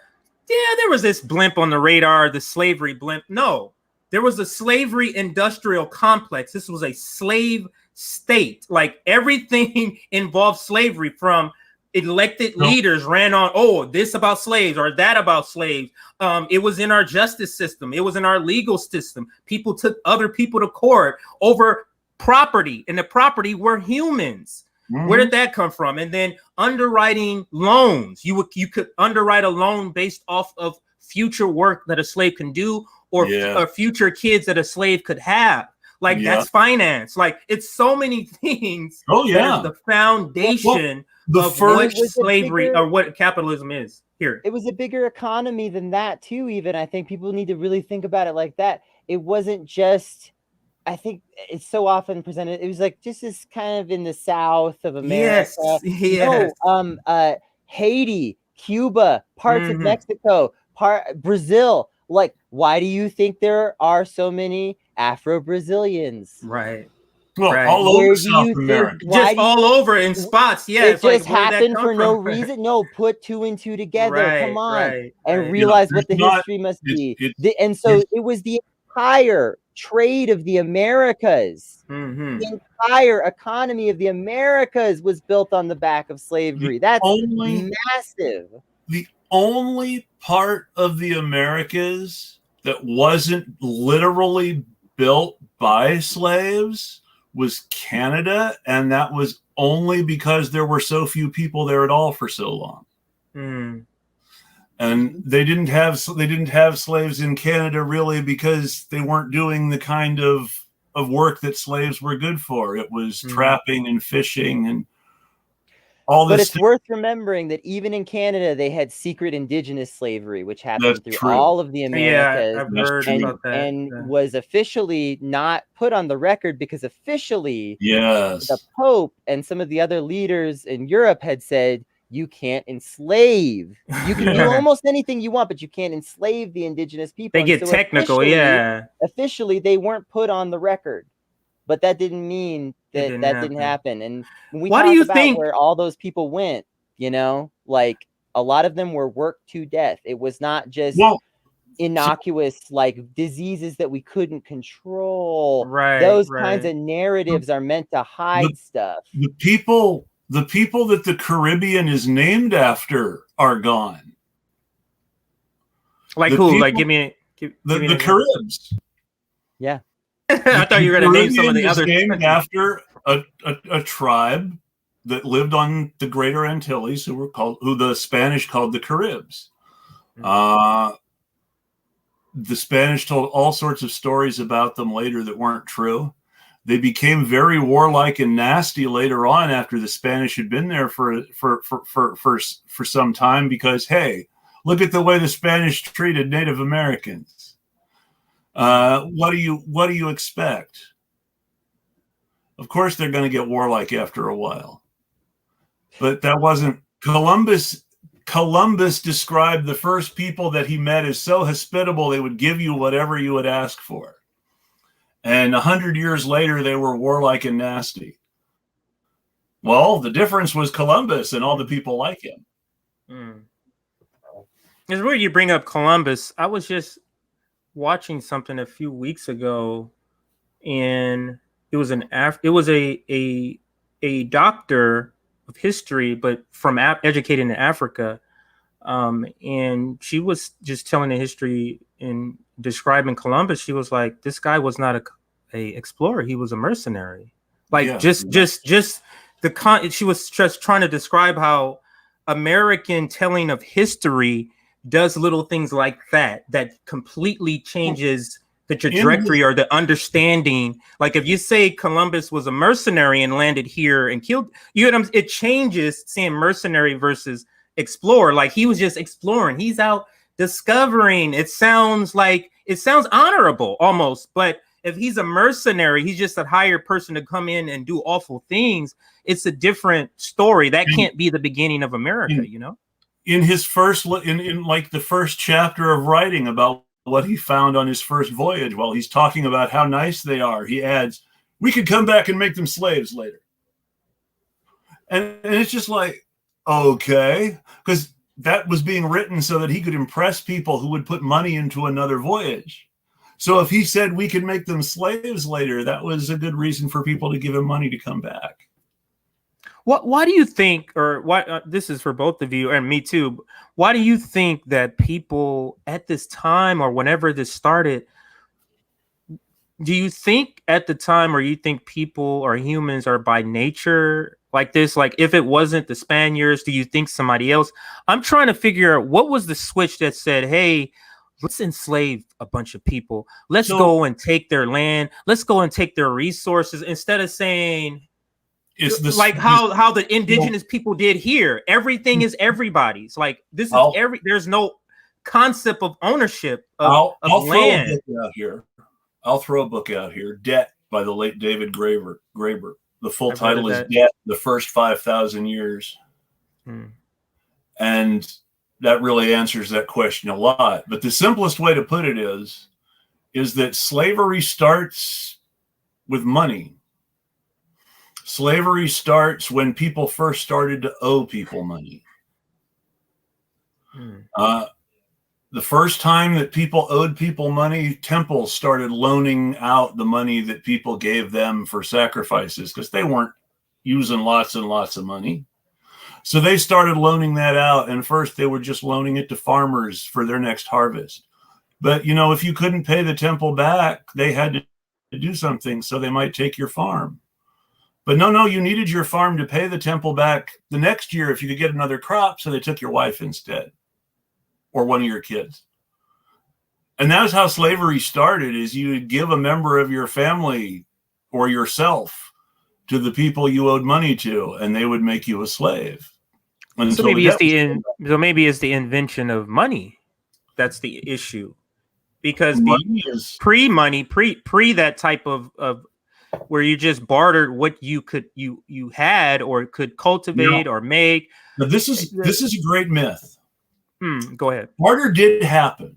there was this blimp on the radar, the slavery blimp. No, there was a slavery industrial complex. This was a slave state. Like, everything involved slavery, from elected leaders ran on, this about slaves or that about slaves. It was in our justice system. It was in our legal system. People took other people to court over property, and the property were humans. Mm-hmm. Where did that come from? And then underwriting loans. You could underwrite a loan based off of future work that a slave can do, or future kids that a slave could have. Like, that's finance. Like, it's so many things. That is the foundation of what slavery or what capitalism is here. It was a bigger economy than that too. Even I think people need to really think about it like that. It wasn't just, I think it's so often presented, it was like just this kind of in the South of America. Yes. No, Haiti, Cuba, parts of Mexico, Brazil. Like, why do you think there are so many Afro-Brazilians? Right. Well, all over South America. Just all over in spots. Yeah. It just happened for no reason. No, put two and two together. Come on. And realize what the history must be. And so it was the entire trade of the Americas. The entire economy of the Americas was built on the back of slavery. That's massive. The only part of the Americas that wasn't literally built by slaves was Canada, and that was only because there were so few people there at all for so long. And they didn't have slaves in Canada really because they weren't doing the kind of work that slaves were good for. It was trapping and fishing and all this. But it's worth remembering that even in Canada, they had secret indigenous slavery, which happened through all of the Americas. I've heard about that. And was officially not put on the record because officially the Pope and some of the other leaders in Europe had said, you can't enslave. You can do almost anything you want, but you can't enslave the indigenous people. They get technical, Officially, they weren't put on the record. But that didn't mean that didn't happen. And when we talk about where all those people went, like a lot of them were worked to death. It was not just innocuous, like diseases that we couldn't control. Those kinds of narratives are meant to hide stuff. The people that the Caribbean is named after are gone. Like who? Like give me the Caribs. Yeah. I thought you were going to name some of the others. Named after a tribe that lived on the Greater Antilles, who the Spanish called the Caribs. The Spanish told all sorts of stories about them later that weren't true. They became very warlike and nasty later on after the Spanish had been there for some time because, hey, look at the way the Spanish treated Native Americans. What do you expect? Of course, they're going to get warlike after a while. But that wasn't Columbus. Columbus described the first people that he met as so hospitable they would give you whatever you would ask for. And 100 years later, they were warlike and nasty. Well, the difference was Columbus and all the people like him. It's weird you bring up Columbus. I was just watching something a few weeks ago, and it was a doctor of history, but from educated in Africa, and she was just telling the history and describing Columbus. She was like, this guy was not a explorer; he was a mercenary. Like she was just trying to describe how American telling of history does little things like that completely changes the trajectory or the understanding. Like if you say Columbus was a mercenary and landed here and killed, it changes saying mercenary versus explorer. Like he was just exploring. He's out discovering. It sounds honorable almost, but if he's a mercenary, he's just a hired person to come in and do awful things. It's a different story. That can't be the beginning of America, In his first, in like the first chapter of writing about what he found on his first voyage, while he's talking about how nice they are, he adds, "We could come back and make them slaves later." And it's just like, okay, because that was being written so that he could impress people who would put money into another voyage. So if he said we could make them slaves later, that was a good reason for people to give him money to come back. Why do you think, or why this is for both of you and me too, why do you think that people at this time or whenever this started, do you think at the time, or you think people or humans are by nature like this? Like if it wasn't the Spaniards, do you think somebody else? I'm trying to figure out what was the switch that said, hey, let's enslave a bunch of people. Let's go and take their land. Let's go and take their resources, instead of saying, it's like how the indigenous people did here. Everything is everybody's. Like this is there's no concept of ownership of land. I'll throw a book out here. Debt by the late David Graeber. The full title is Debt: The First 5,000 Years. And that really answers that question a lot. But the simplest way to put it is that slavery starts with money. Slavery starts when people first started to owe people money. The first time that people owed people money, temples started loaning out the money that people gave them for sacrifices because they weren't using lots and lots of money. So they started loaning that out. And first they were just loaning it to farmers for their next harvest. But, if you couldn't pay the temple back, they had to do something. So they might take your farm. But no, you needed your farm to pay the temple back the next year if you could get another crop. So they took your wife instead, or one of your kids. And that's how slavery started, is you would give a member of your family or yourself to the people you owed money to, and they would make you a slave. So maybe it's the invention of money. That's the issue. Because pre-money, pre that type of where you just bartered what you had or could cultivate or make. But this is a great myth. Go ahead. Barter did happen.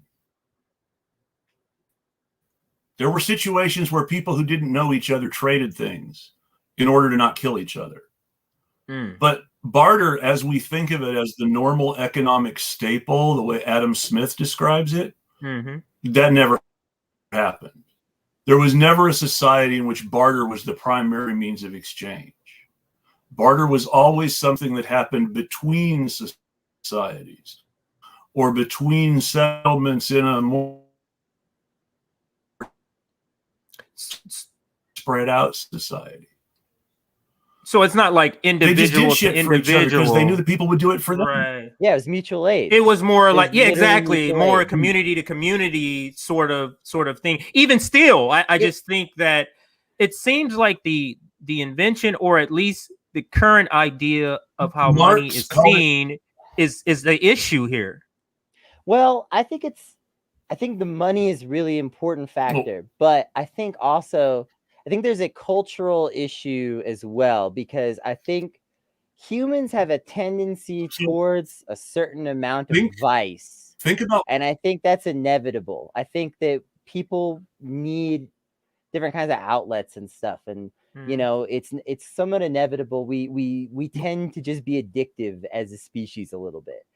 There were situations where people who didn't know each other traded things in order to not kill each other. But barter, as we think of it as the normal economic staple, the way Adam Smith describes it, that never happened. There was never a society in which barter was the primary means of exchange. Barter was always something that happened between societies or between settlements in a more spread out society. So it's not like individual to individual, because they knew the people would do it for them. Right. Yeah, it was mutual aid. It was more like, exactly, more community to community sort of thing. Even still, I just think that it seems like the invention, or at least the current idea of how money is seen, is the issue here. Well, I think the money is really important factor, but I think there's a cultural issue as well, because I think humans have a tendency towards a certain amount of vice. And I think that's inevitable. I think that people need different kinds of outlets and stuff. And, it's somewhat inevitable. We tend to just be addictive as a species a little bit.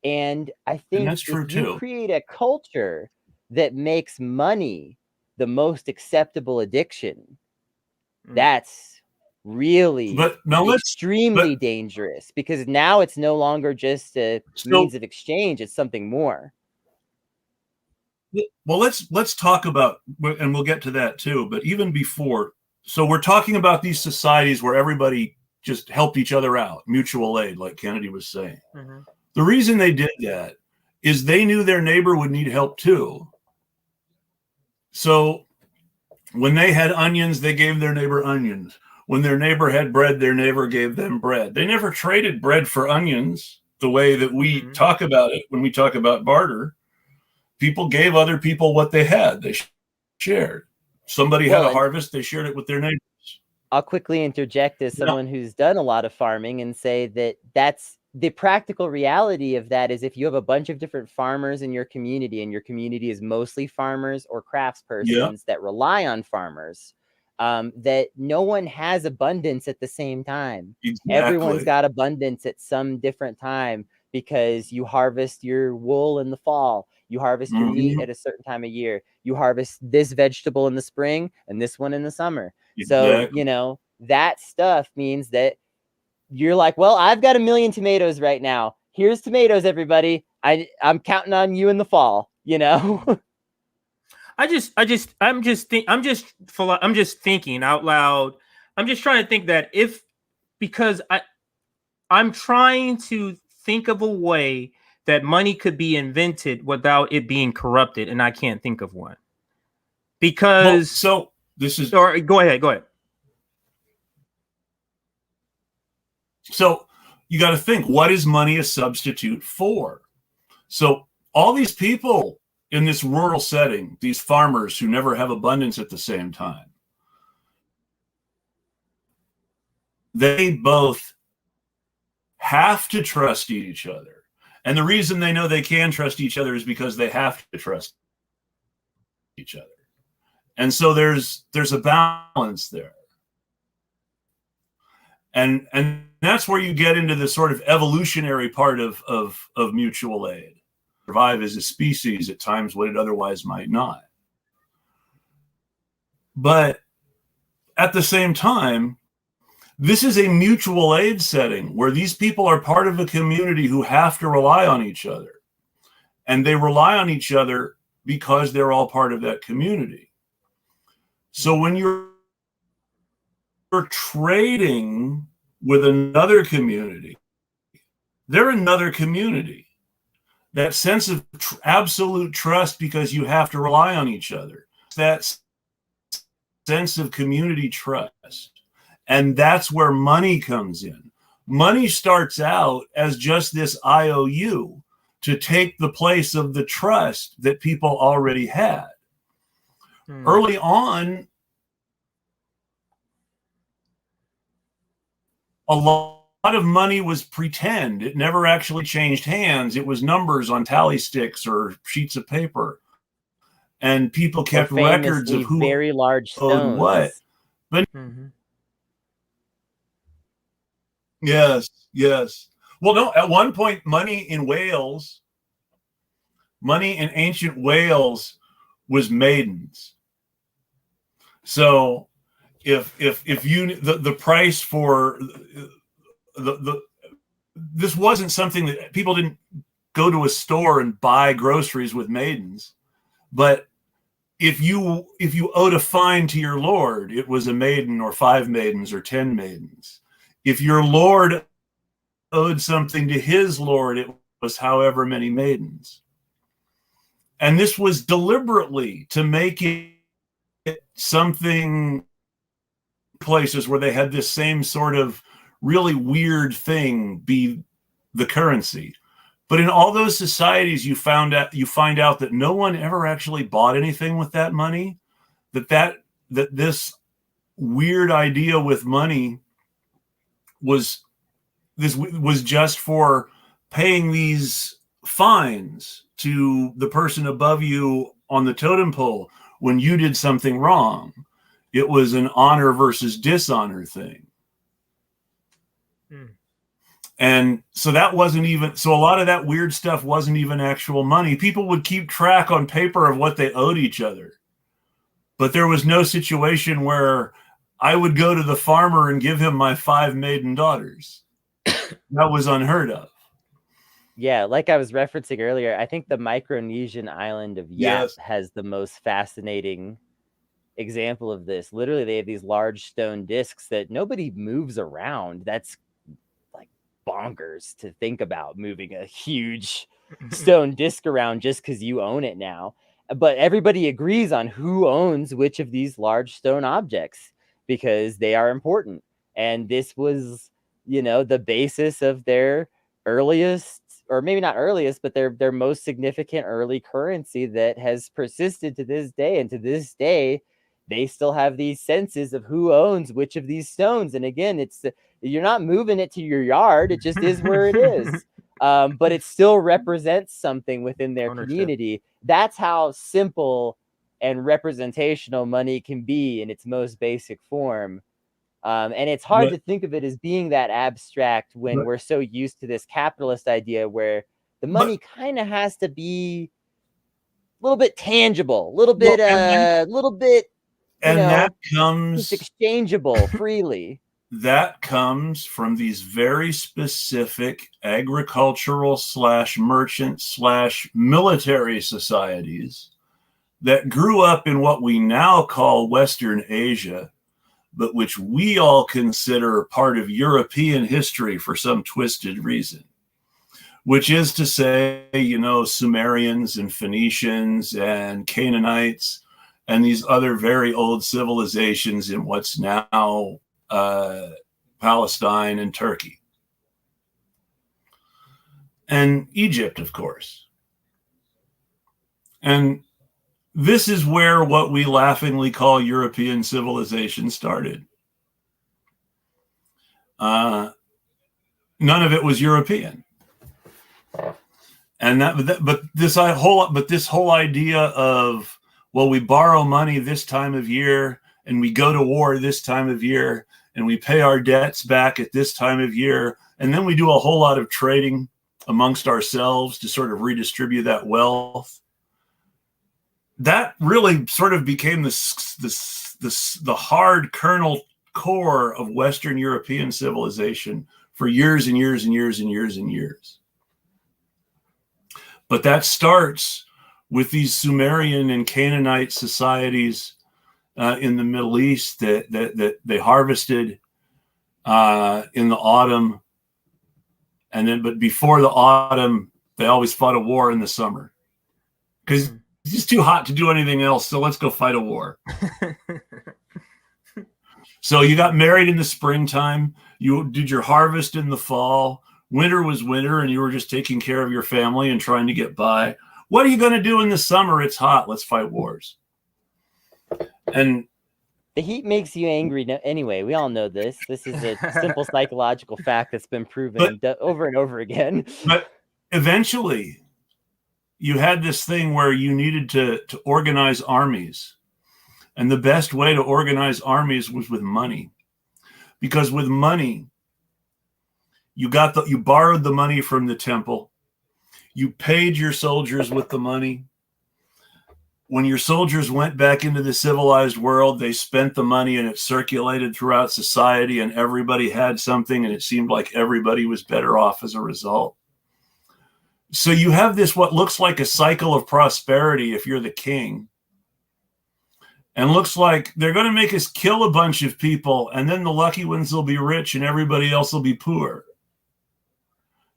And I think if you create a culture that makes money the most acceptable addiction, that's really extremely dangerous, because now it's no longer just a means of exchange, it's something more. Well, let's talk about, and we'll get to that too, but even before, so we're talking about these societies where everybody just helped each other out, mutual aid, like Kennedy was saying. The reason they did that is they knew their neighbor would need help too. So when they had onions, they gave their neighbor onions. When their neighbor had bread, their neighbor gave them bread. They never traded bread for onions the way that we talk about it when we talk about barter. People gave other people what they had. They shared. Somebody had a harvest, they shared it with their neighbors. I'll quickly interject as someone who's done a lot of farming and say that that's the practical reality of that is if you have a bunch of different farmers in your community and your community is mostly farmers or craftspersons that rely on farmers, that no one has abundance at the same time. Exactly. Everyone's got abundance at some different time because you harvest your wool in the fall. You harvest your meat at a certain time of year. You harvest this vegetable in the spring and this one in the summer. Exactly. So, you know, that stuff means that you're like, well, I've got 1 million tomatoes right now. Here's tomatoes, everybody. I'm counting on you in the fall, you know? I'm just thinking out loud. I'm just trying to think that because I'm trying to think of a way that money could be invented without it being corrupted, and I can't think of one. Because go ahead. So you got to think, what is money a substitute for? So all these people in this rural setting, these farmers who never have abundance at the same time, they both have to trust each other. And the reason they know they can trust each other is because they have to trust each other. And so there's a balance there. And that's where you get into the sort of evolutionary part of mutual aid. Survive as a species at times when it otherwise might not. But at the same time, this is a mutual aid setting where these people are part of a community who have to rely on each other. And they rely on each other because they're all part of that community. So when you're trading with another community, they're another community. That sense of absolute trust because you have to rely on each other. That sense of community trust. And that's where money comes in. Money starts out as just this IOU to take the place of the trust that people already had. Early on, a lot of money was pretend. It never actually changed hands. It was numbers on tally sticks or sheets of paper. And people kept records of who very large stones. owed what. But Yes. Well, no, at one point, money in ancient Wales was maidens. So if you the price for this wasn't something that people didn't go to a store and buy groceries with maidens, but if you owed a fine to your lord, it was a maiden or 5 maidens or 10 maidens. If your lord owed something to his lord, it was however many maidens. And this was deliberately to make it something places where they had this same sort of really weird thing be the currency. But in all those societies, you find out that no one ever actually bought anything with that money, that this weird idea with money was just for paying these fines to the person above you on the totem pole when you did something wrong. It was an honor versus dishonor thing. And so that wasn't even, so a lot of that weird stuff wasn't even actual money. People would keep track on paper of what they owed each other. But there was no situation where I would go to the farmer and give him my 5 maiden daughters. That was unheard of. Yeah, like I was referencing earlier, I think the Micronesian island of Yap has the most fascinating example of this. Literally, they have these large stone discs that nobody moves around. That's like bonkers to think about, moving a huge stone disc around just because you own it now. but everybody agrees on who owns which of these large stone objects because they are important. And this was, the basis of their earliest, or maybe not earliest, but their most significant early currency that has persisted to this day. And to this day, they still have these senses of who owns which of these stones. And again, you're not moving it to your yard. It just is where it is. But it still represents something within their community. That's how simple and representational money can be in its most basic form. And it's hard to think of it as being that abstract when we're so used to this capitalist idea where the money kind of has to be a little bit tangible, a little bit, that comes exchangeable freely. That comes from these very specific agricultural / merchant / military societies that grew up in what we now call Western Asia, but which we all consider part of European history for some twisted reason, which is to say, Sumerians and Phoenicians and Canaanites and these other very old civilizations in what's now Palestine and Turkey. And Egypt, of course. And this is where what we laughingly call European civilization started. None of it was European. And this whole idea of, well, we borrow money this time of year and we go to war this time of year and we pay our debts back at this time of year. And then we do a whole lot of trading amongst ourselves to sort of redistribute that wealth. That really sort of became the hard kernel core of Western European civilization for years and years and years and years and years. But that starts with these Sumerian and Canaanite societies in the Middle East that they harvested in the autumn. But before the autumn, they always fought a war in the summer because it's just too hot to do anything else. So let's go fight a war. So you got married in the springtime. You did your harvest in the fall. Winter was winter, and you were just taking care of your family and trying to get by. What are you going to do in the summer? It's hot. Let's fight wars. And the heat makes you angry. Anyway, we all know this. This is a simple psychological fact that's been proven over and over again. But eventually, you had this thing where you needed to organize armies. And the best way to organize armies was with money. Because with money, you borrowed the money from the temple. You paid your soldiers with the money. When your soldiers went back into the civilized world, they spent the money and it circulated throughout society and everybody had something and it seemed like everybody was better off as a result. So you have this, what looks like a cycle of prosperity if you're the king. And looks like they're going to make us kill a bunch of people and then the lucky ones will be rich and everybody else will be poor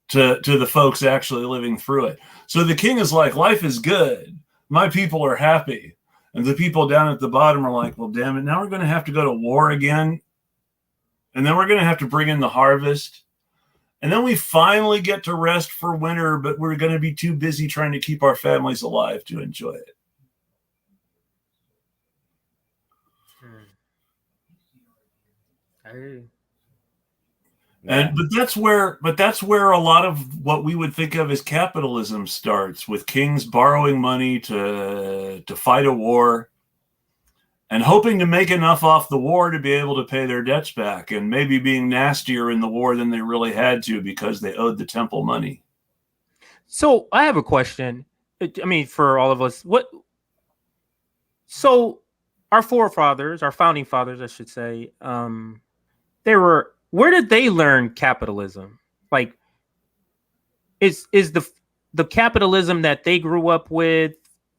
to the folks actually living through it. So the king is like, life is good. My people are happy. And the people down at the bottom are like, well, damn it. Now we're going to have to go to war again. And then we're going to have to bring in the harvest. And then we finally get to rest for winter, but we're going to be too busy trying to keep our families alive to enjoy it. But that's where a lot of what we would think of as capitalism starts, with kings borrowing money to fight a war and hoping to make enough off the war to be able to pay their debts back, and maybe being nastier in the war than they really had to because they owed the temple money. So I have a question. I mean, for all of us, so our forefathers, our founding fathers, I should say, where did they learn capitalism? Like, is the capitalism that they grew up with,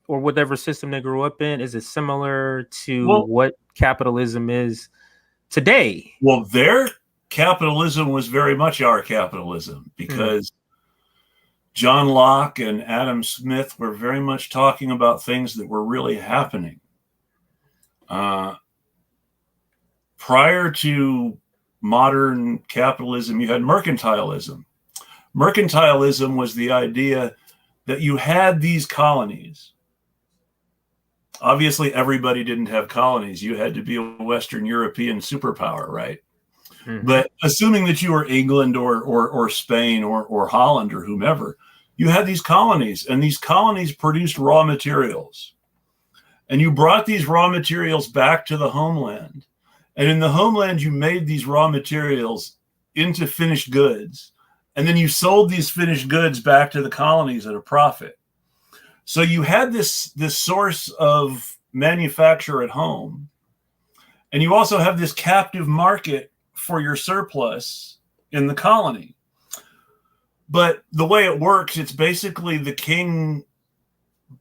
or whatever system they grew up in, is it similar to what capitalism is today? Well, their capitalism was very much our capitalism, because John Locke and Adam Smith were very much talking about things that were really happening. Prior to modern capitalism, you had mercantilism. Mercantilism was the idea that you had these colonies. Obviously, everybody didn't have colonies. You had to be a Western European superpower, right? Mm-hmm. But assuming that you were England or Spain or Holland or whomever, you had these colonies, and these colonies produced raw materials. And you brought these raw materials back to the homeland. And in the homeland, you made these raw materials into finished goods. And then you sold these finished goods back to the colonies at a profit. So you had this source of manufacture at home. And you also have this captive market for your surplus in the colony. But the way it works, it's basically the king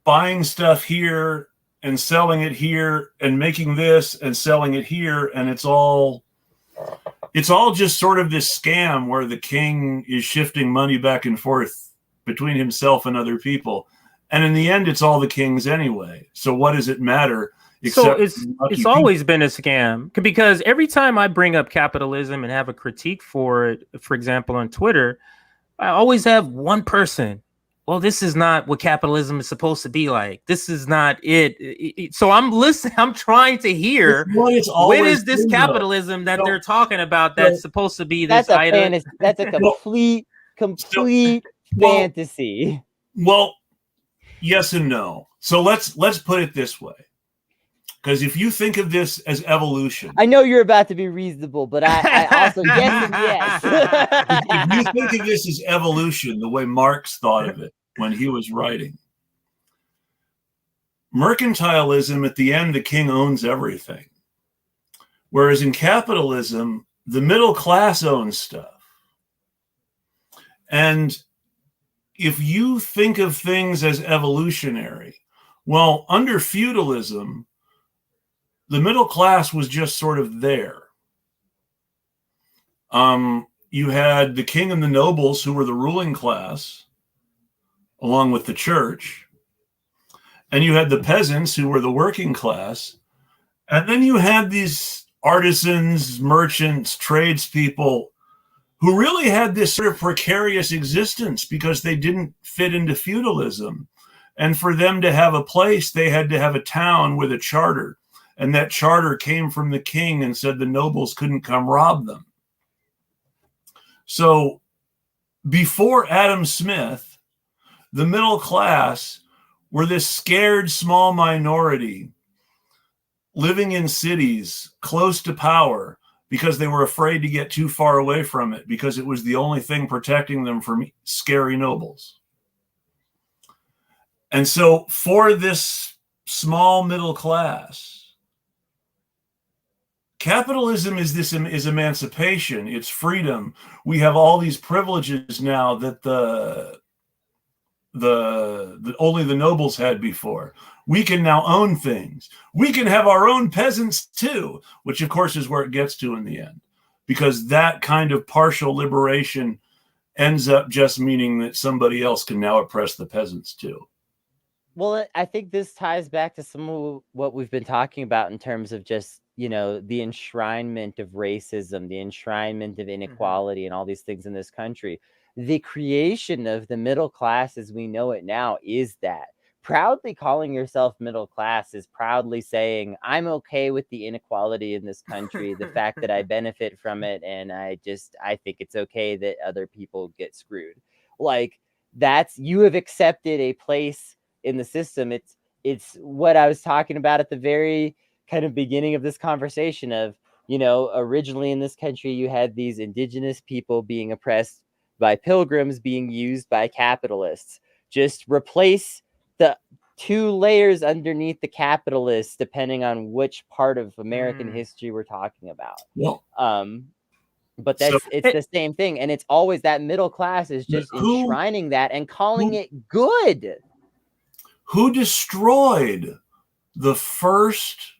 buying stuff here and selling it here and making this and selling it here. And it's all just sort of this scam where the king is shifting money back and forth between himself and other people. And in the end, it's all the king's anyway. So what does it matter? So it's always been a scam, because every time I bring up capitalism and have a critique for it, for example, on Twitter, I always have one person. Well, this is not what capitalism is supposed to be like. This is not it. So I'm listening. I'm trying to hear what is this capitalism that they're talking about that's supposed to be this item. That's a complete fantasy. Well, yes and no. So let's put it this way. Because if you think of this as evolution, I know you're about to be reasonable, but I also yes and yes. If you think of this as evolution, the way Marx thought of it when he was writing, mercantilism, at the end, the king owns everything. Whereas in capitalism, the middle class owns stuff. And if you think of things as evolutionary, well, under feudalism, the middle class was just sort of there. You had the king and the nobles, who were the ruling class, along with the church. And you had the peasants, who were the working class. And then you had these artisans, merchants, tradespeople, who really had this sort of precarious existence because they didn't fit into feudalism. And for them to have a place, they had to have a town with a charter. And that charter came from the king and said the nobles couldn't come rob them. So before Adam Smith, the middle class were this scared small minority living in cities close to power because they were afraid to get too far away from it, because it was the only thing protecting them from scary nobles. And so for this small middle class, capitalism is emancipation. It's freedom. We have all these privileges now that the only the nobles had before. We can now own things. We can have our own peasants too, which of course is where it gets to in the end, because that kind of partial liberation ends up just meaning that somebody else can now oppress the peasants too. Well, I think this ties back to some of what we've been talking about in terms of just, the enshrinement of racism, the enshrinement of inequality, and all these things in this country. The creation of the middle class as we know it now is that. Proudly calling yourself middle class is proudly saying, I'm okay with the inequality in this country, the fact that I benefit from it, and I think it's okay that other people get screwed. Like, you have accepted a place in the system. It's what I was talking about at the very kind of beginning of this conversation of, originally in this country, you had these indigenous people being oppressed by pilgrims, being used by capitalists. Just replace the two layers underneath the capitalists, depending on which part of American history we're talking about. Well, but it's the same thing. And it's always that middle class is just enshrining that and calling it good. Who destroyed the first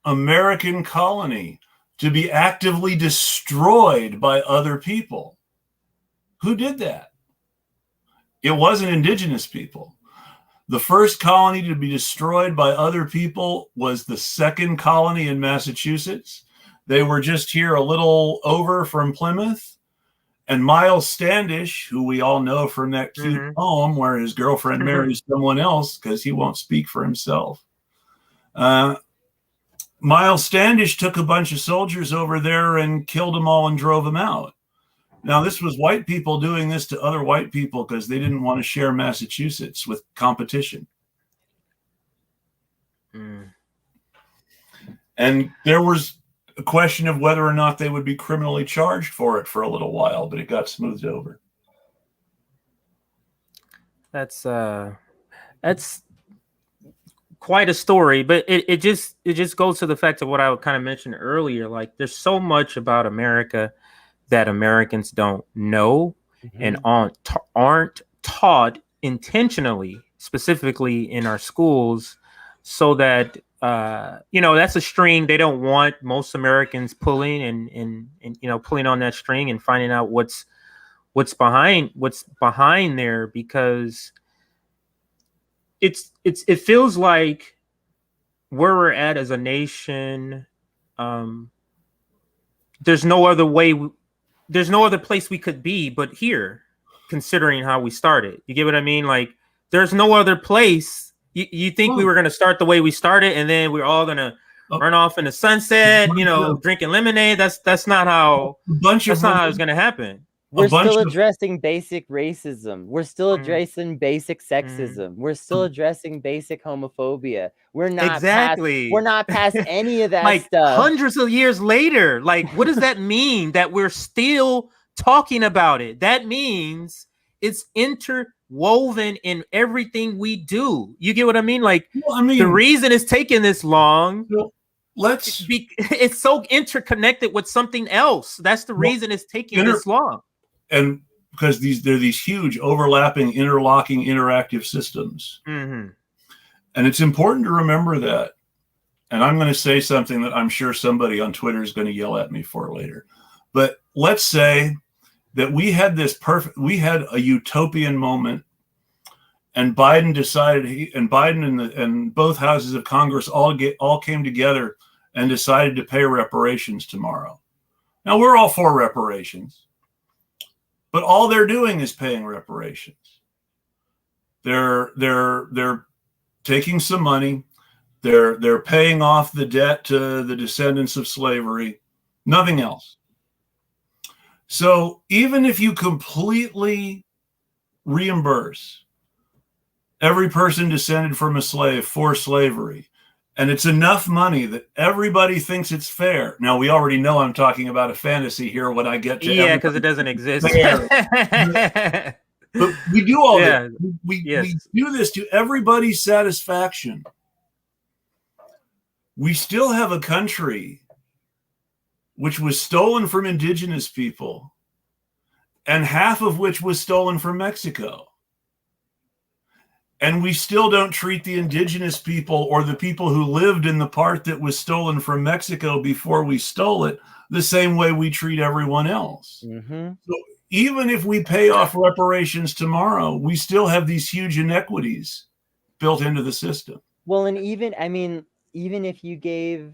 American colony to be actively destroyed by other people? Who did that? It wasn't indigenous people. The first colony to be destroyed by other people was the second colony in Massachusetts. They were just here a little over from Plymouth. And Miles Standish, who we all know from that cute poem where his girlfriend marries someone else because he won't speak for himself. Miles Standish took a bunch of soldiers over there and killed them all and drove them out. Now, this was white people doing this to other white people because they didn't want to share Massachusetts with competition. And there was a question of whether or not they would be criminally charged for it for a little while, but it got smoothed over. That's quite a story, but it just goes to the fact of what I kind of mentioned earlier. Like, there's so much about America that Americans don't know and aren't taught intentionally, specifically in our schools, so that that's a string they don't want most Americans pulling and pulling on that string and finding out what's behind there, because it feels like where we're at as a nation, there's no other place we could be but here, considering how we started. You get what I mean? Like, there's no other place. You think we were going to start the way we started, and then we're all going to run off in the sunset, drinking lemonade? That's not how it's going to happen. We're still addressing basic racism. We're still addressing basic sexism. We're still addressing basic homophobia. We're not past any of that stuff. Hundreds of years later, like, what does that mean that we're still talking about it? That means it's interwoven in everything we do. You get what I mean? Like, the reason it's taking this long, it's so interconnected with something else. That's the reason it's taking this long. And because they're these huge overlapping, interlocking, interactive systems. And it's important to remember that. And I'm going to say something that I'm sure somebody on Twitter is going to yell at me for later. But let's say that we had a utopian moment, and Biden decided and both houses of Congress all came together and decided to pay reparations tomorrow. Now, we're all for reparations. But all they're doing is paying reparations. They're taking some money. They're paying off the debt to the descendants of slavery. Nothing else. So even if you completely reimburse every person descended from a slave for slavery, and it's enough money that everybody thinks it's fair. Now, we already know I'm talking about a fantasy here when I get to because it doesn't exist. But we do all that. We do this to everybody's satisfaction. We still have a country which was stolen from indigenous people, and half of which was stolen from Mexico. And we still don't treat the indigenous people or the people who lived in the part that was stolen from Mexico before we stole it the same way we treat everyone else. So even if we pay off reparations tomorrow, we still have these huge inequities built into the system. Well, and even if you gave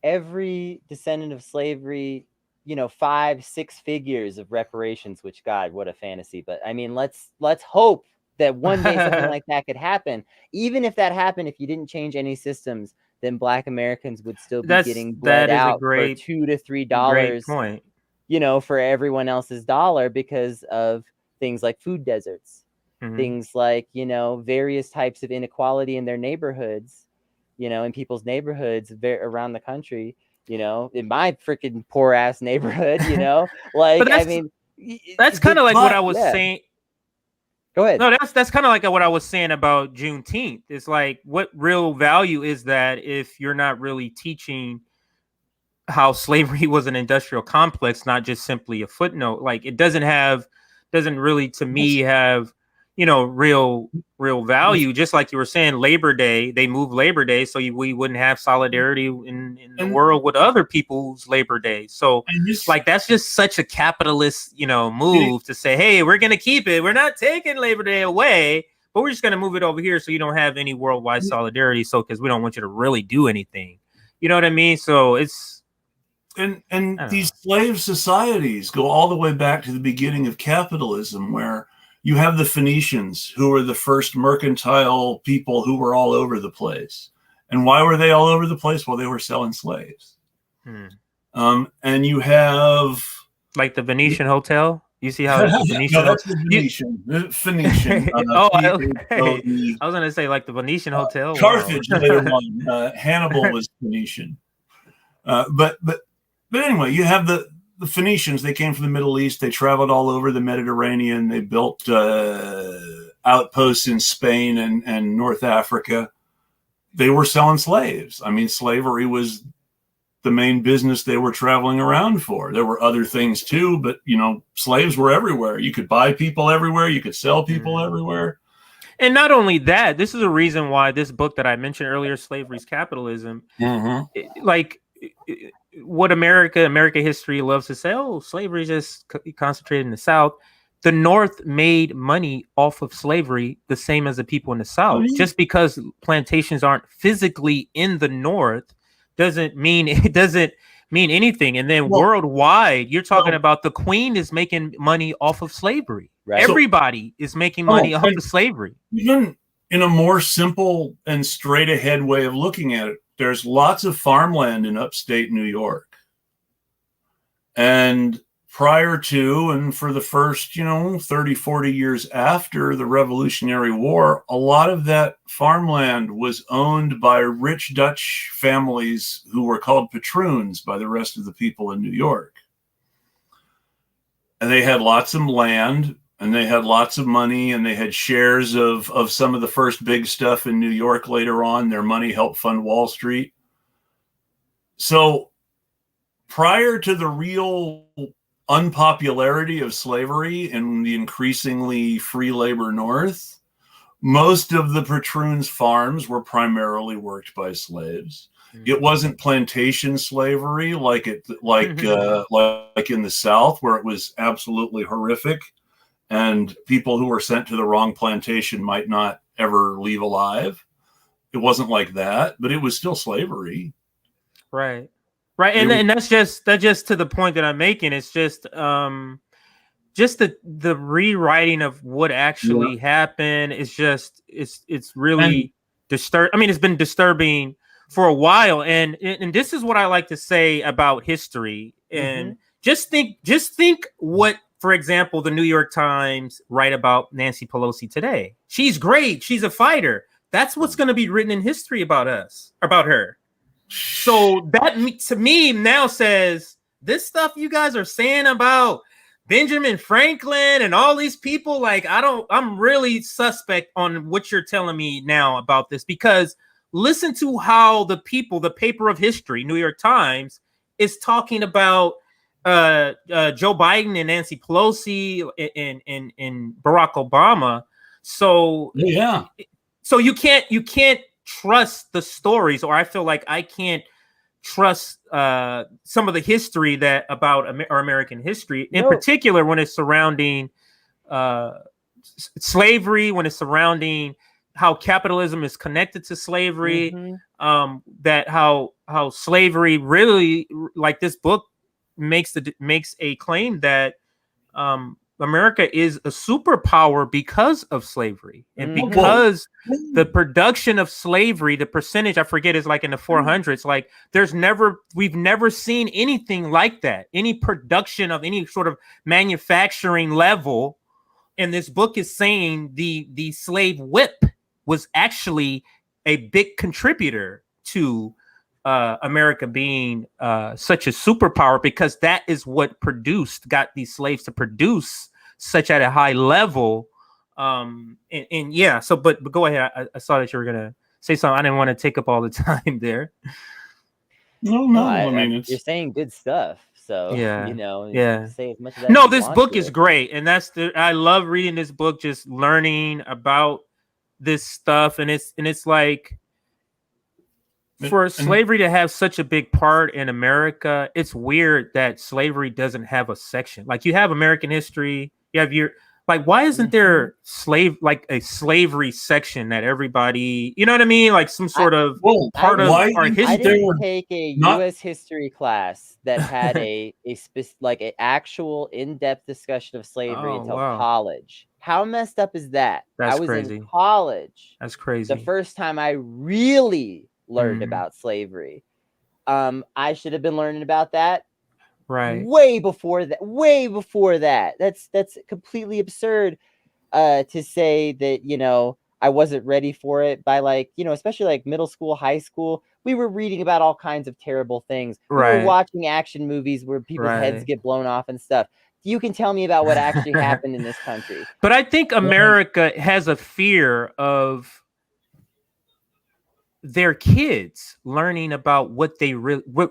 every descendant of slavery, 5-6 figures of reparations, which, God, what a fantasy. But I mean, let's hope that one day something like that could happen. Even if that happened, if you didn't change any systems, then Black Americans would still be getting bled out for $2 to $3, for everyone else's dollar, because of things like food deserts, things like, various types of inequality in their neighborhoods, in people's neighborhoods around the country, in my freaking poor ass neighborhood, like, that's kind of like what I was saying. Go ahead. No, that's kind of like what I was saying about Juneteenth. It's like, what real value is that if you're not really teaching how slavery was an industrial complex, not just simply a footnote? Like, it doesn't really, to me, have real value. Just like you were saying, Labor Day, they moved Labor Day so we wouldn't have solidarity in the world with other people's Labor Day. So like that's just such a capitalist move to say, hey, we're gonna keep it, we're not taking Labor Day away, but we're just gonna move it over here so you don't have any worldwide solidarity, so because we don't want you to really do anything, you know what I mean? So it's and these slave societies go all the way back to the beginning of capitalism, where you have the Phoenicians, who were the first mercantile people who were all over the place. And why were they all over the place? Well, they were selling slaves. And you have... like the Venetian Hotel? You see how the Venetian... No, that's the Venetian. Phoenician. Okay. I was going to say like the Venetian Hotel. Carthage later on. Hannibal was Phoenician. But anyway, you have the Phoenicians. They came from the Middle East. They traveled all over the Mediterranean. They built outposts in Spain and North Africa. They were selling slaves. I mean, slavery was the main business they were traveling around for. There were other things too, but slaves were everywhere. You could buy people everywhere. You could sell people everywhere. And not only that, this is a reason why this book that I mentioned earlier, Slavery's Capitalism, what America history loves to say, slavery is just concentrated in the South. The North made money off of slavery the same as the people in the South. Just because plantations aren't physically in the North doesn't mean anything. And then worldwide, you're talking about the Queen is making money off of slavery. Right. Everybody is making money off of slavery. Even in a more simple and straight ahead way of looking at it, there's lots of farmland in upstate New York. And prior to and for the first, 30, 40 years after the Revolutionary War, a lot of that farmland was owned by rich Dutch families who were called patroons by the rest of the people in New York. And they had lots of land, and they had lots of money, and they had shares of some of the first big stuff in New York later on. Their money helped fund Wall Street. So prior to the real unpopularity of slavery in the increasingly free labor North, most of the patroons' farms were primarily worked by slaves. It wasn't plantation slavery like in the South, where it was absolutely horrific. And people who were sent to the wrong plantation might not ever leave alive. It wasn't like that, but it was still slavery. Right. And that's just to the point that I'm making. It's just the rewriting of what actually happened. It's really disturbing. I mean, it's been disturbing for a while. And this is what I like to say about history. And just think what, for example, the New York Times write about Nancy Pelosi today. She's great. She's a fighter. That's what's going to be written in history about her. So that to me now says this stuff you guys are saying about Benjamin Franklin and all these people, like I'm really suspect on what you're telling me now about this, because listen to how the paper of history, New York Times, is talking about Joe Biden and Nancy Pelosi and Barack Obama. So so you can't trust the stories, or I feel like I can't trust some of the history that about our American history, in particular when it's surrounding slavery, when it's surrounding how capitalism is connected to slavery, that how slavery really, like this book makes a claim that America is a superpower because of slavery, and because the production of slavery, the percentage I forget is like in the 400s. Like we've never seen anything like that, any production of any sort of manufacturing level. And this book is saying the slave whip was actually a big contributor to America being such a superpower, because that is what got these slaves to produce such at a high level. But go ahead. I saw that you were gonna say something. I didn't want to take up all the time there. No. I mean, you're saying good stuff. So, Yeah. you Yeah. can say as much of that No, as you this want book to is it. great. And I love reading this book, just learning about this stuff. And it's like, for slavery to have such a big part in America, it's weird that slavery doesn't have a section. Like, you have American history, you have like, why isn't there a slavery section that everybody, you know what I mean? Like some sort of part of our history. I didn't take a U.S. history class that had a actual in-depth discussion of slavery until college. How messed up is that? That's I was crazy. in college. That's crazy. The first time I really learned about slavery. I should have been learning about that way before that. That's completely absurd to say that, I wasn't ready for it by especially like middle school, high school. We were reading about all kinds of terrible things. We were watching action movies where people's heads get blown off and stuff. You can tell me about what actually happened in this country. But I think America has a fear of their kids learning about what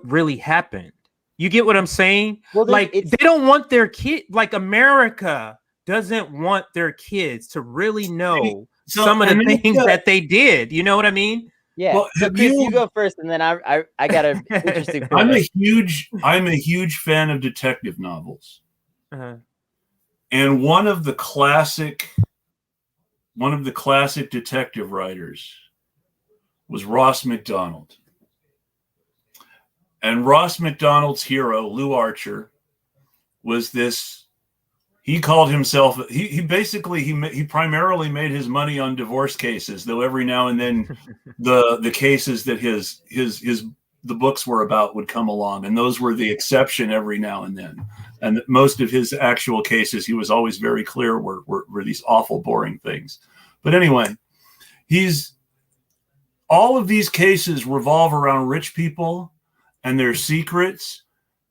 really happened. You get what I'm saying? Well, like, they don't want their kid, like, America doesn't want their kids to really know some of the things that they did. You know what I mean? Yeah. Well, so Chris, you go first, and then I got an interesting point. I'm a huge fan of detective novels. And one of the classic detective writers was Ross MacDonald. And Ross MacDonald's hero, Lou Archer, was this. He called himself. He primarily made his money on divorce cases, though every now and then the cases that the books were about would come along, and those were the exception every now and then. And most of his actual cases, he was always very clear were these awful, boring things. But anyway, all of these cases revolve around rich people and their secrets,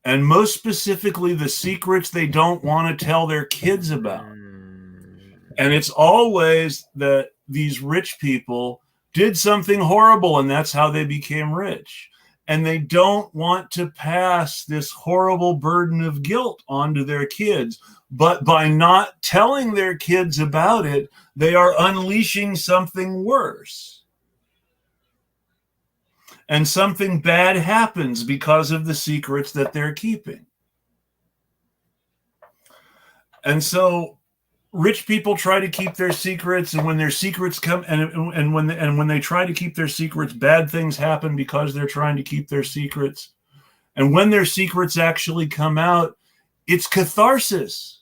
and most specifically the secrets they don't want to tell their kids about. And it's always that these rich people did something horrible, and that's how they became rich. And they don't want to pass this horrible burden of guilt onto their kids. But by not telling their kids about it, they are unleashing something worse. And something bad happens because of the secrets that they're keeping. And so rich people try to keep their secrets, and when their secrets come, and when they try to keep their secrets, bad things happen because they're trying to keep their secrets. And when their secrets actually come out, it's catharsis.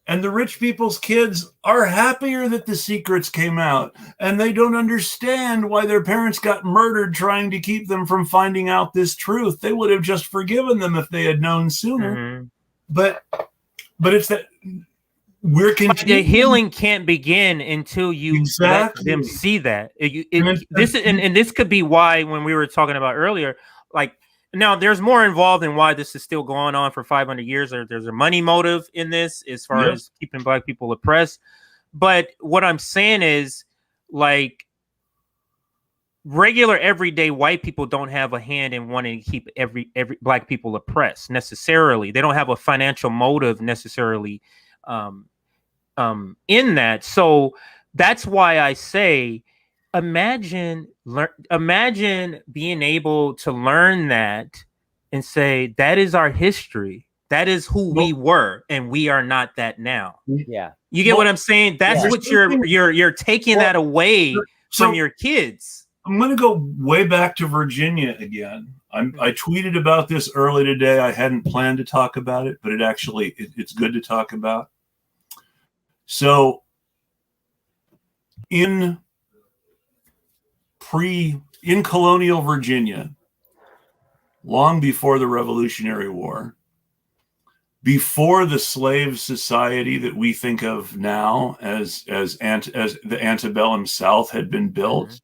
And the rich people's kids are happier that the secrets came out, and they don't understand why their parents got murdered trying to keep them from finding out this truth. They would have just forgiven them if they had known sooner. But it's that we're continuing. The healing can't begin until you let them see that. This could be why, when we were talking about earlier, like, now, there's more involved in why this is still going on for 500 years. There's a money motive in this as far as keeping Black people oppressed. But what I'm saying is, like, regular everyday white people don't have a hand in wanting to keep every Black people oppressed necessarily. They don't have a financial motive necessarily in that. So that's why I say, imagine being able to learn that and say, that is our history. That is who we were, and we are not that now. Yeah. You get what I'm saying? That's what you're taking that away from your kids. I'm going to go way back to Virginia again. I tweeted about this early today. I hadn't planned to talk about it, but it's good to talk about. So in colonial Virginia, long before the Revolutionary War, before the slave society that we think of now as the antebellum South had been built,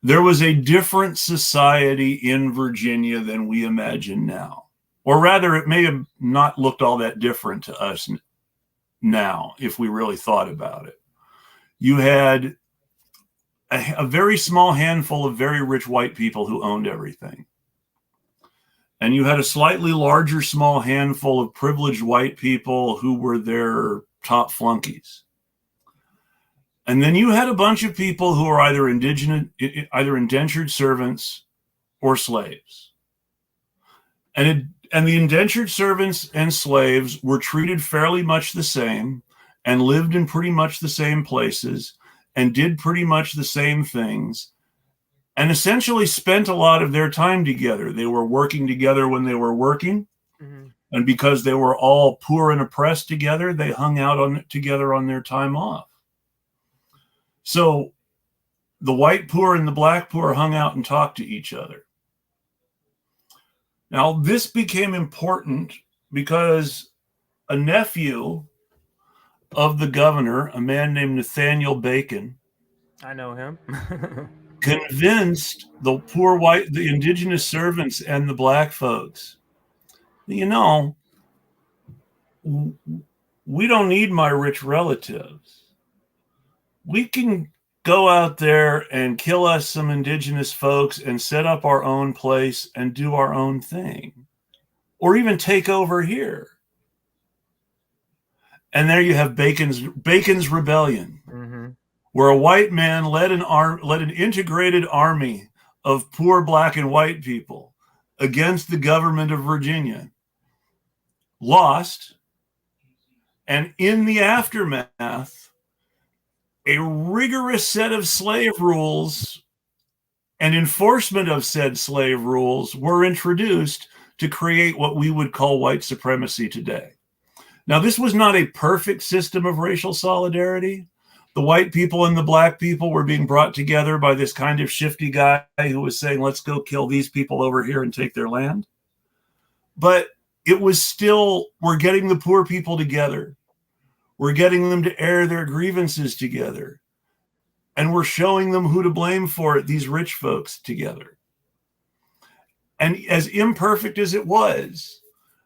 there was a different society in Virginia than we imagine now. Or rather, it may have not looked all that different to us now, if we really thought about it. You had a very small handful of very rich white people who owned everything. And you had a slightly larger, small handful of privileged white people who were their top flunkies. And then you had a bunch of people who were either indentured servants or slaves. And the indentured servants and slaves were treated fairly much the same and lived in pretty much the same places and did pretty much the same things, and essentially spent a lot of their time together. They were working together when they were working. Mm-hmm. And because they were all poor and oppressed together, they hung out together on their time off. So the white poor and the black poor hung out and talked to each other. Now, this became important because a nephew of the governor, a man named Nathaniel Bacon, I know him, convinced the indigenous servants and the black folks, you know, we don't need my rich relatives. We can go out there and kill us some indigenous folks and set up our own place and do our own thing, or even take over here. And there you have Bacon's Rebellion, mm-hmm. where a white man led an integrated army of poor black and white people against the government of Virginia, lost, and in the aftermath, a rigorous set of slave rules and enforcement of said slave rules were introduced to create what we would call white supremacy today. Now, this was not a perfect system of racial solidarity. The white people and the black people were being brought together by this kind of shifty guy who was saying, let's go kill these people over here and take their land. But it was still, we're getting the poor people together. We're getting them to air their grievances together. And we're showing them who to blame for it, these rich folks together. And as imperfect as it was,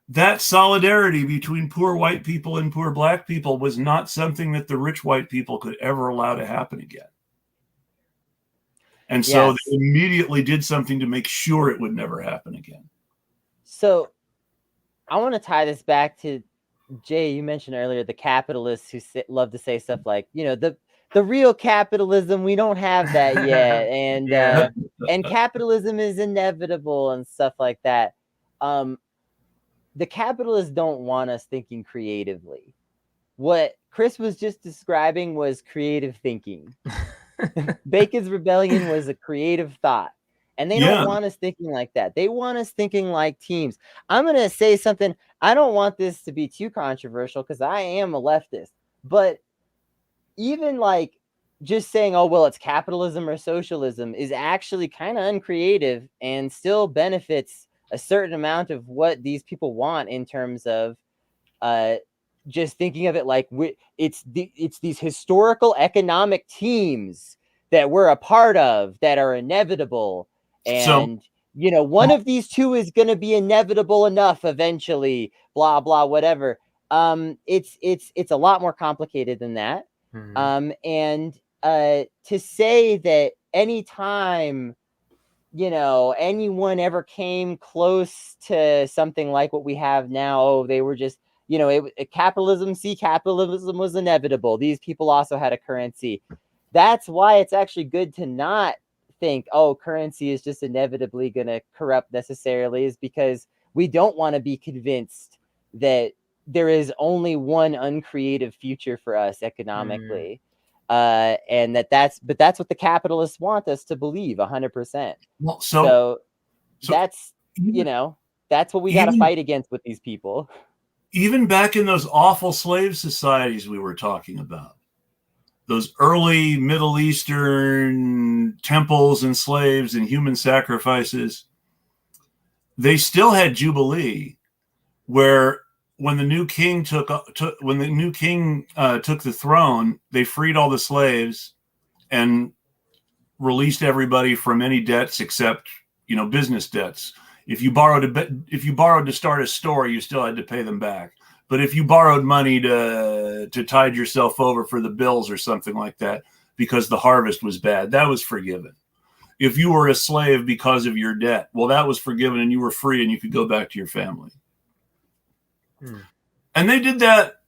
that solidarity between poor white people and poor black people was not something that the rich white people could ever allow to happen again. And so yes, they immediately did something to make sure it would never happen again. So I want to tie this back to, Jay, you mentioned earlier the capitalists who love to say stuff like, you know, the real capitalism, we don't have that yet. And and capitalism is inevitable and stuff like that. The capitalists don't want us thinking creatively. What Chris was just describing was creative thinking. Bacon's Rebellion was a creative thought. And they don't want us thinking like that. They want us thinking like teams. I'm going to say something. I don't want this to be too controversial because I am a leftist. But even like just saying, oh, well, it's capitalism or socialism is actually kind of uncreative and still benefits a certain amount of what these people want in terms of just thinking of it like it's these historical economic teams that we're a part of that are inevitable. And, you know, one of these two is going to be inevitable enough eventually, blah, blah, whatever. It's a lot more complicated than that. Mm-hmm. And to say that anytime, you know, anyone ever came close to something like what we have now, oh, they were just, you know, capitalism was inevitable. These people also had a currency. That's why it's actually good to not think, oh, currency is just inevitably going to corrupt necessarily, is because we don't want to be convinced that there is only one uncreative future for us economically. And that's what the capitalists want us to believe 100%. Well, so that's, you know, that's what we got to fight against with these people. Even back in those awful slave societies we were talking about, those early Middle Eastern temples and slaves and human sacrifices, they still had Jubilee, where when the new king took the throne, they freed all the slaves and released everybody from any debts except, you know, business debts. If you borrowed to start a store, you still had to pay them back. But if you borrowed money to tide yourself over for the bills or something like that because the harvest was bad, that was forgiven. if you were a slave because of your debt. Well, that was forgiven and you were free and you could go back to your family. And they did that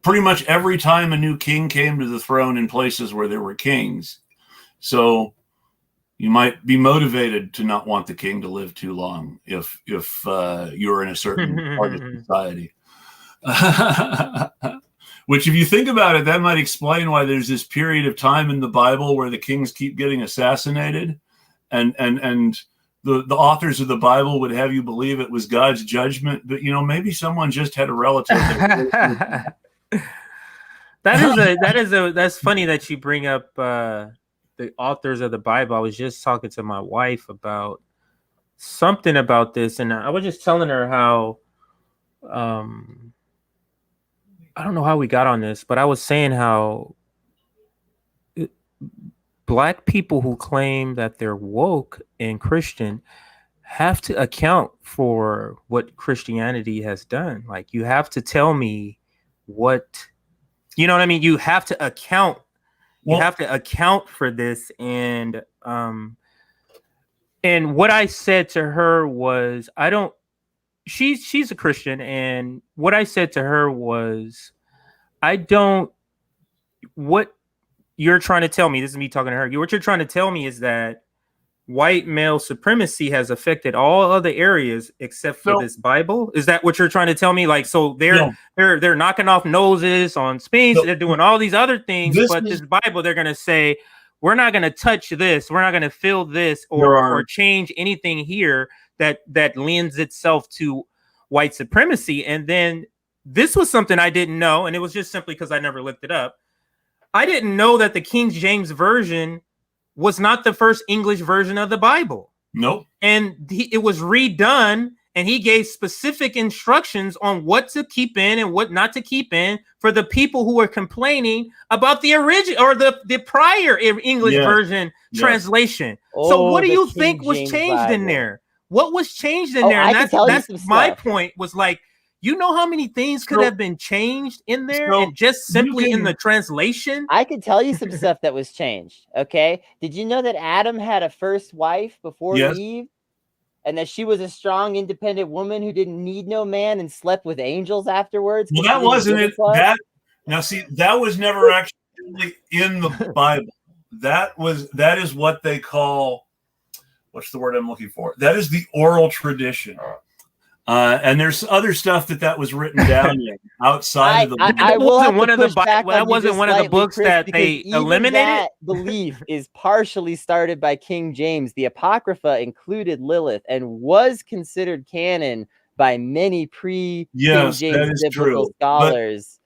pretty much every time a new king came to the throne in places where there were kings. So you might be motivated to not want the king to live too long if you're in a certain part of society. Which, if you think about it, that might explain why there's this period of time in the Bible where the kings keep getting assassinated, and the authors of the Bible would have you believe it was God's judgment, but maybe someone just had a relative. That's funny that you bring up the authors of the Bible. I was just talking to my wife about something about this, and I was just telling her how I don't know how we got on this, but I was saying how Black people who claim that they're woke and Christian have to account for what Christianity has done. Like, you have to tell me what, you know what I mean? You have to account. You have to account for this. And what I said to her was, she's a Christian, and what I said to her was, what you're trying to tell me, this is me talking to her, what you're trying to tell me is that white male supremacy has affected all other areas except for this Bible. Is that what you're trying to tell me? Like, so they're knocking off noses on Spain, they're doing all these other things, but this Bible, they're going to say, we're not going to touch this, we're not going to fill this or change anything here that lends itself to white supremacy. And then this was something I didn't know, and it was just simply because I never looked it up. I didn't know that the King James Version was not the first English version of the Bible. Nope. And it was redone, and he gave specific instructions on what to keep in and what not to keep in for the people who were complaining about the original or the prior English version translation. So what do you think was changed in there? What was changed in there? And that's my point, was like, you know how many things could have been changed in there and just simply in the translation? I could tell you some stuff that was changed. Okay. Did you know that Adam had a first wife before Eve? And that she was a strong, independent woman who didn't need no man and slept with angels afterwards? Well, that wasn't it. That was never actually in the Bible. That is what they call, what's the word I'm looking for? That is the oral tradition. And there's other stuff that was written down outside of the Bible. That wasn't one of the books that they eliminated. That belief is partially started by King James. The Apocrypha included Lilith and was considered canon by many pre-King James biblical scholars.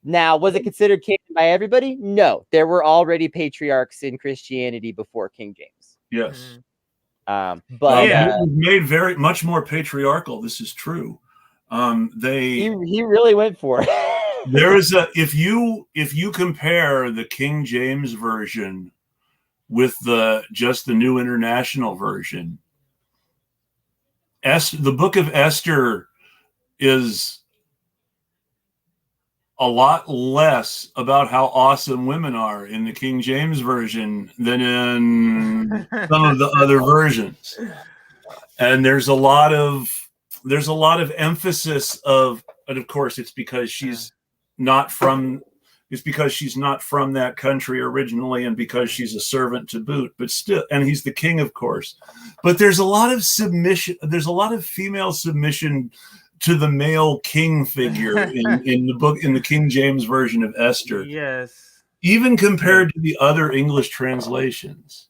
Now, was it considered canon by everybody? No. There were already patriarchs in Christianity before King James. Yes. Mm-hmm. But it was made very much more patriarchal. This is true. He really went for it. There is if you compare the King James version with just the New International Version, the book of Esther is a lot less about how awesome women are in the King James Version than in some of the other versions. And there's a lot of emphasis and of course it's because she's not from that country originally, and because she's a servant to boot, but still, and he's the king, of course. But there's a lot of submission, there's a lot of female submission to the male king figure in the King James Version of Esther. Yes. Even compared to the other English translations.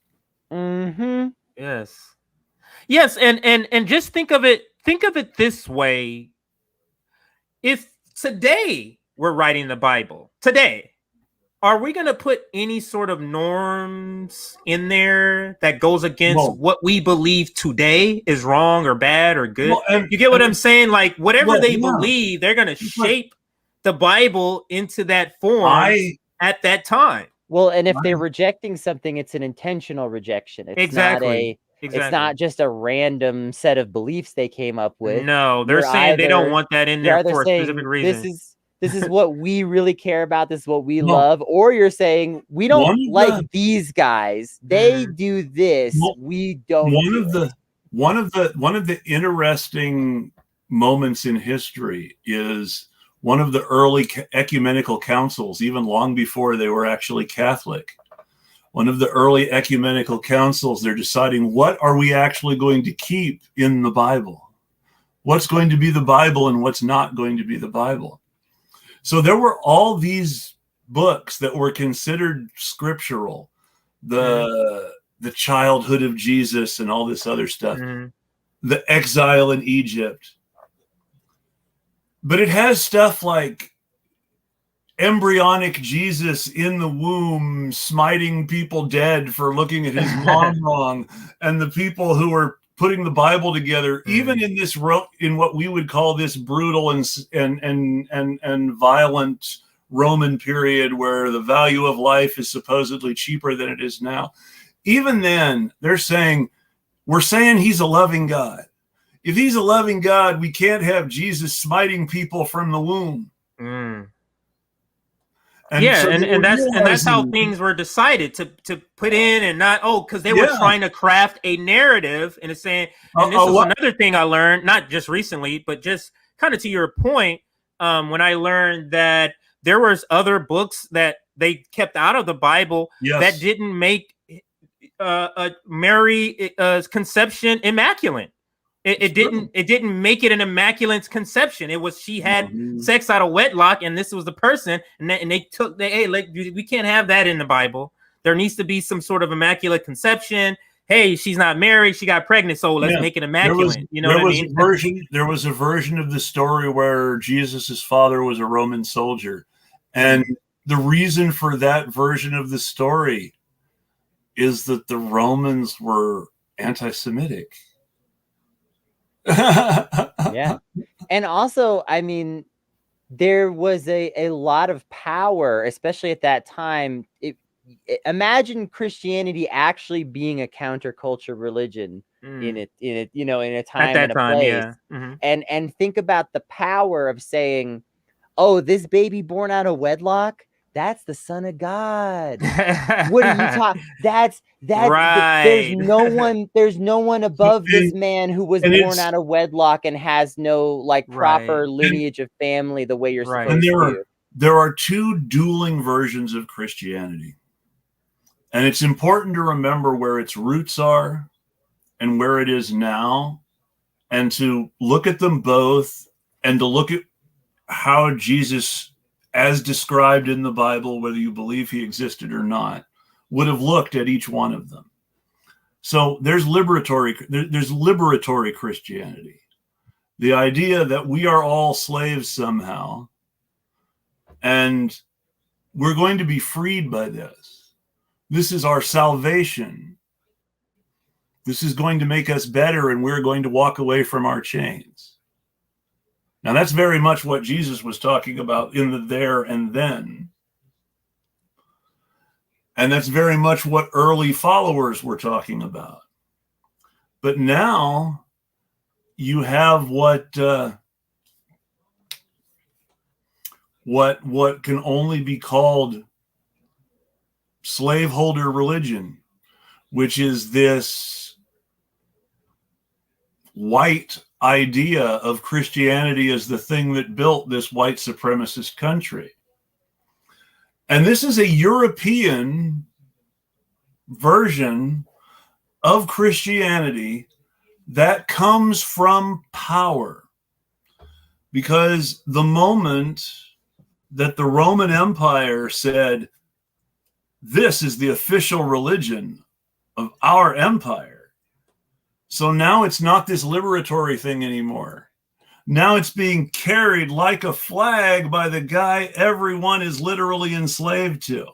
Mm-hmm. Yes. Yes, and just think of it this way. If today we're writing the Bible, today, are we going to put any sort of norms in there that goes against what we believe today is wrong or bad or good? Well, you get what I'm saying? Like, whatever they believe, they're going to shape the Bible into that form at that time. Well, and if they're rejecting something, it's an intentional rejection. It's exactly. It's not just a random set of beliefs they came up with. No, they're saying they don't want that in there for a specific reason. this is what we really care about, this is what we love, or you're saying we don't like these guys, they do this, we don't. One of the interesting moments in history is one of the early ecumenical councils, even long before they were actually Catholic. One of the early ecumenical councils, they're deciding, what are we actually going to keep in the Bible? What's going to be the Bible and what's not going to be the Bible? So there were all these books that were considered scriptural, the childhood of Jesus and all this other stuff, the exile in Egypt. But it has stuff like embryonic Jesus in the womb smiting people dead for looking at his mom wrong, and the people who are putting the Bible together, even in this in what we would call this brutal and violent Roman period where the value of life is supposedly cheaper than it is now. Even then, we're saying he's a loving God. If he's a loving God, we can't have Jesus smiting people from the womb. And so that's how things were decided to put in, and not because they were trying to craft a narrative and saying. And this is another thing I learned, not just recently, but just kind of to your point, when I learned that there was other books that they kept out of the Bible that didn't make Mary's conception immaculate. It didn't make it an immaculate conception. It was she had sex out of wedlock, and this was the person, and we can't have that in the Bible. There needs to be some sort of immaculate conception. Hey, she's not married, she got pregnant, so let's make it immaculate. There was a version of the story where Jesus's father was a Roman soldier, and the reason for that version of the story is that the Romans were anti-Semitic. And also, I mean, there was a lot of power, especially at that time. Imagine Christianity actually being a counterculture religion in a time and a place. And think about the power of saying, oh, this baby born out of wedlock, that's the Son of God. What are you talking? That's right. There's no one above this man who was born out of wedlock and has no proper lineage of family the way you're supposed to. There are two dueling versions of Christianity. And it's important to remember where its roots are and where it is now, and to look at them both, and to look at how Jesus, as described in the Bible, whether you believe he existed or not, would have looked at each one of them. So there's liberatory Christianity. The idea that we are all slaves somehow, and we're going to be freed by this. This is our salvation. This is going to make us better, and we're going to walk away from our chains. Now, that's very much what Jesus was talking about in the there and then. And that's very much what early followers were talking about. But now you have what can only be called slaveholder religion, which is this white idea of Christianity as the thing that built this white supremacist country. And this is a European version of Christianity that comes from power. Because the moment that the Roman Empire said, this is the official religion of our empire, so now it's not this liberatory thing anymore. Now it's being carried like a flag by the guy everyone is literally enslaved to.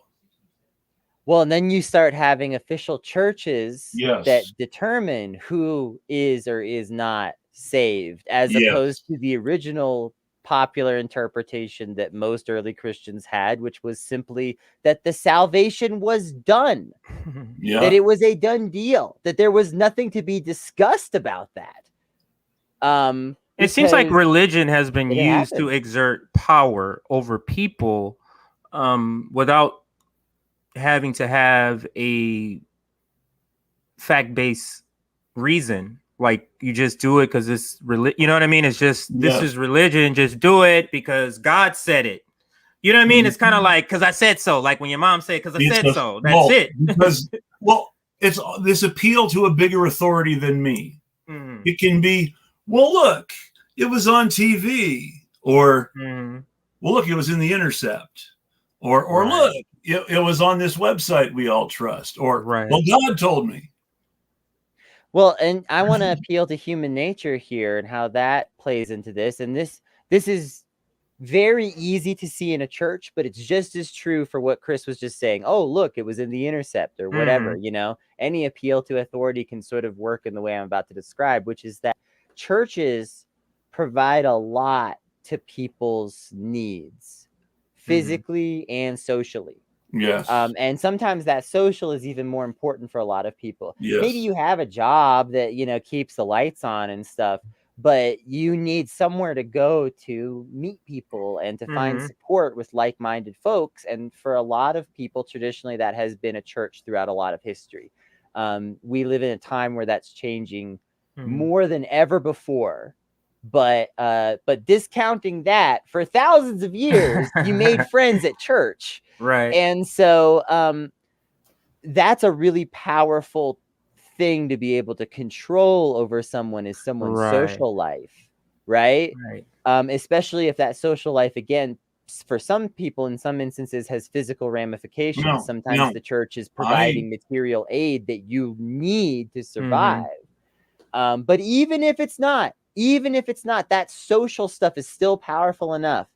Well, and then you start having official churches that determine who is or is not saved, as opposed to the original popular interpretation that most early Christians had, which was simply that the salvation was done, that it was a done deal, that there was nothing to be discussed about that. It seems like because religion has been it used to happens. exert power over people without having to have a fact-based reason. Like you just do it because it's you know what I mean? It's just this is religion. Just do it because God said it. You know what I mean? It's kind of like because I said so. Like when your mom said because I said so. That's it. Because it's this appeal to a bigger authority than me. Mm-hmm. It can be, well, look, it was on TV, or well, look, it was in the Intercept, or look, it was on this website we all trust, or well, God told me. Well, and I want to appeal to human nature here and how that plays into this. And this is very easy to see in a church, but it's just as true for what Chris was just saying. Oh, look, it was in the Intercept or whatever, you know, any appeal to authority can sort of work in the way I'm about to describe, which is that churches provide a lot to people's needs, physically and socially. Yes. And sometimes that social is even more important for a lot of people. Yes. Maybe you have a job that, you know, keeps the lights on and stuff, but you need somewhere to go to meet people and to find support with like-minded folks. And for a lot of people, traditionally, that has been a church throughout a lot of history. We live in a time where that's changing more than ever before. But discounting that, for thousands of years, you made friends at church. Right. And so that's a really powerful thing to be able to control over someone, is someone's social life, right? Especially if that social life, again, for some people in some instances has physical ramifications. Sometimes the church is providing material aid that you need to survive. But even if it's not, that social stuff is still powerful enough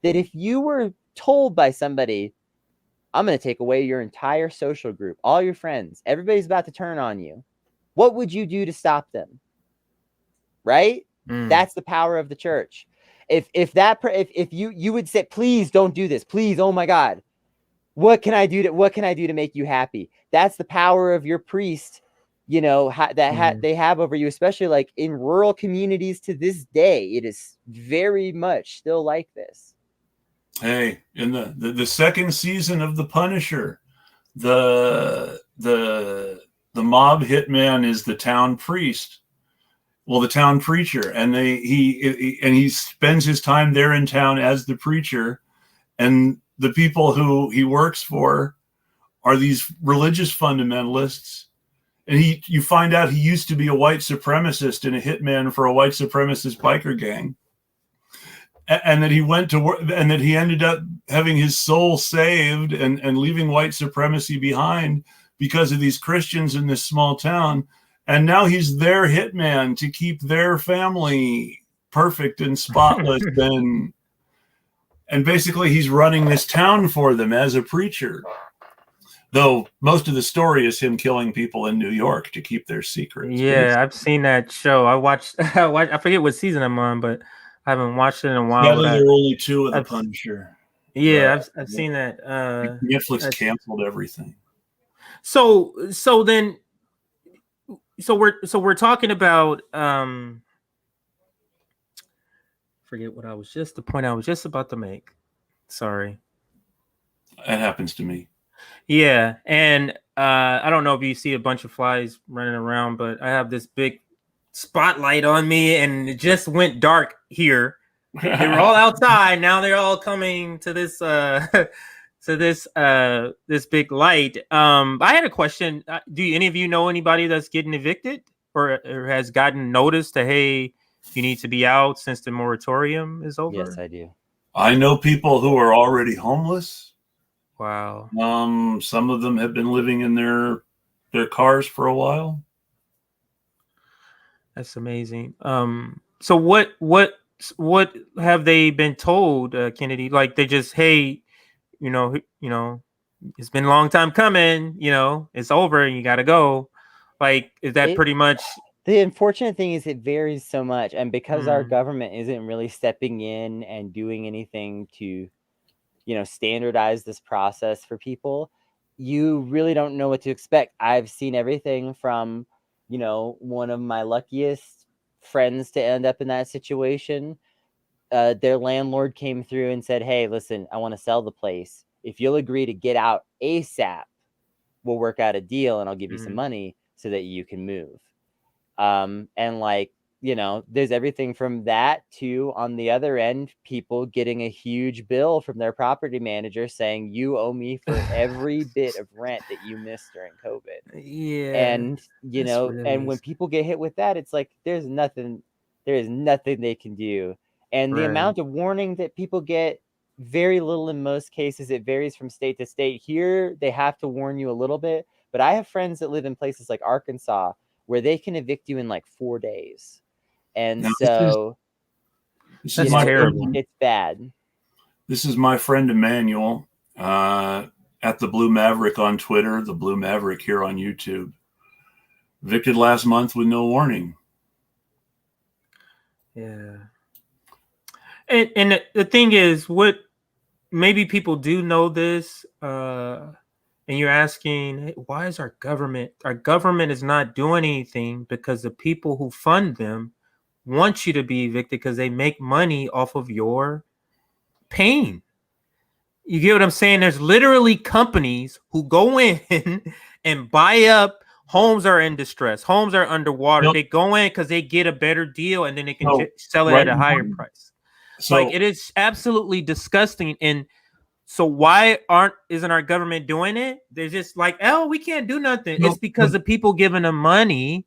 that if you were told by somebody, I'm going to take away your entire social group, all your friends, everybody's about to turn on you, what would you do to stop them? Right? That's the power of the church. If you would say, please don't do this, please, oh my God, what can I do to make you happy? That's the power of your priest, you know, they have over you, especially like in rural communities to this day. It is very much still like this. Hey, in the second season of The Punisher, the mob hitman is the town priest. Well, the town preacher, and he spends his time there in town as the preacher, and the people who he works for are these religious fundamentalists. And you find out he used to be a white supremacist and a hitman for a white supremacist biker gang. And that he went to work, and that he ended up having his soul saved and leaving white supremacy behind because of these Christians in this small town. And now he's their hitman to keep their family perfect and spotless. And basically he's running this town for them as a preacher. Though most of the story is him killing people in New York to keep their secrets. Yeah, I've seen that show. I forget what season I'm on, but I haven't watched it in a while. Sadly, there are only two of The Punisher. Yeah, I've seen that. Netflix canceled everything. So we're talking about forget what the point I was just about to make. Sorry. That happens to me. Yeah, and I don't know if you see a bunch of flies running around, but I have this big spotlight on me, and it just went dark here. They were all outside. Now they're all coming to this this big light. I had a question. Do any of you know anybody that's getting evicted or has gotten notice that, hey, you need to be out since the moratorium is over? Yes, I do. I know people who are already homeless. Wow. Some of them have been living in their cars for a while. That's amazing. So what have they been told, Kennedy? Like they just, hey, you know, it's been a long time coming, you know, it's over and you got to go. Like, is that pretty much? The unfortunate thing is it varies so much. And because our government isn't really stepping in and doing anything to, you know, standardize this process for people, you really don't know what to expect. I've seen everything from, you know, one of my luckiest friends to end up in that situation. Their landlord came through and said, "Hey, listen, I want to sell the place. If you'll agree to get out ASAP, we'll work out a deal and I'll give you some money so that you can move." And like, you know, there's everything from that to, on the other end, people getting a huge bill from their property manager saying, "You owe me for every bit of rent that you missed during COVID." Yeah. And, you know, and when people get hit with that, it's like, there is nothing they can do. And the amount of warning that people get, very little in most cases. It varies from state to state. Here, they have to warn you a little bit. But I have friends that live in places like Arkansas where they can evict you in like 4 days. And now, so this is terrible. It's bad. This is my friend Emmanuel at the Blue Maverick on Twitter, the Blue Maverick here on YouTube. Evicted last month with no warning. Yeah. And the thing is, what maybe people do know this, and you're asking, hey, why is our government is not doing anything? Because the people who fund them want you to be evicted because they make money off of your pain. You get what I'm saying? There's literally companies who go in and buy up homes are in distress, homes are underwater. Nope. They go in because they get a better deal and then they can sell it at a higher price. So, like, it is absolutely disgusting. And so why isn't our government doing it? They're just like, oh, we can't do nothing. It's because the people giving them money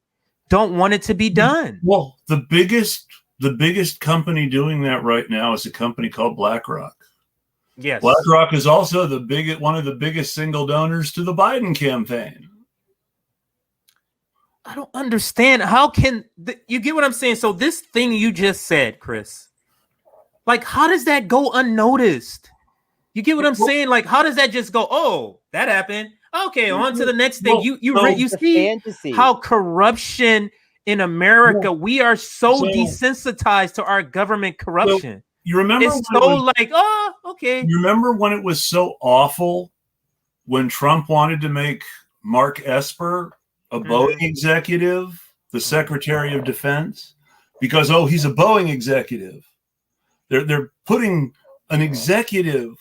don't want it to be done. Well, the biggest company doing that right now is a company called BlackRock. Yes. BlackRock is also one of the biggest single donors to the Biden campaign. I don't understand. How can you get what I'm saying? So this thing you just said, Chris, like, how does that go unnoticed? You get what I'm saying? Like, how does that just go? Oh, that happened. Okay, on to the next thing. You see fantasy. How corruption in America, we are so desensitized to our government corruption. You remember it's so okay. You remember when it was so awful when Trump wanted to make Mark Esper a Boeing executive, the Secretary of Defense, because he's a Boeing executive. They're putting an executive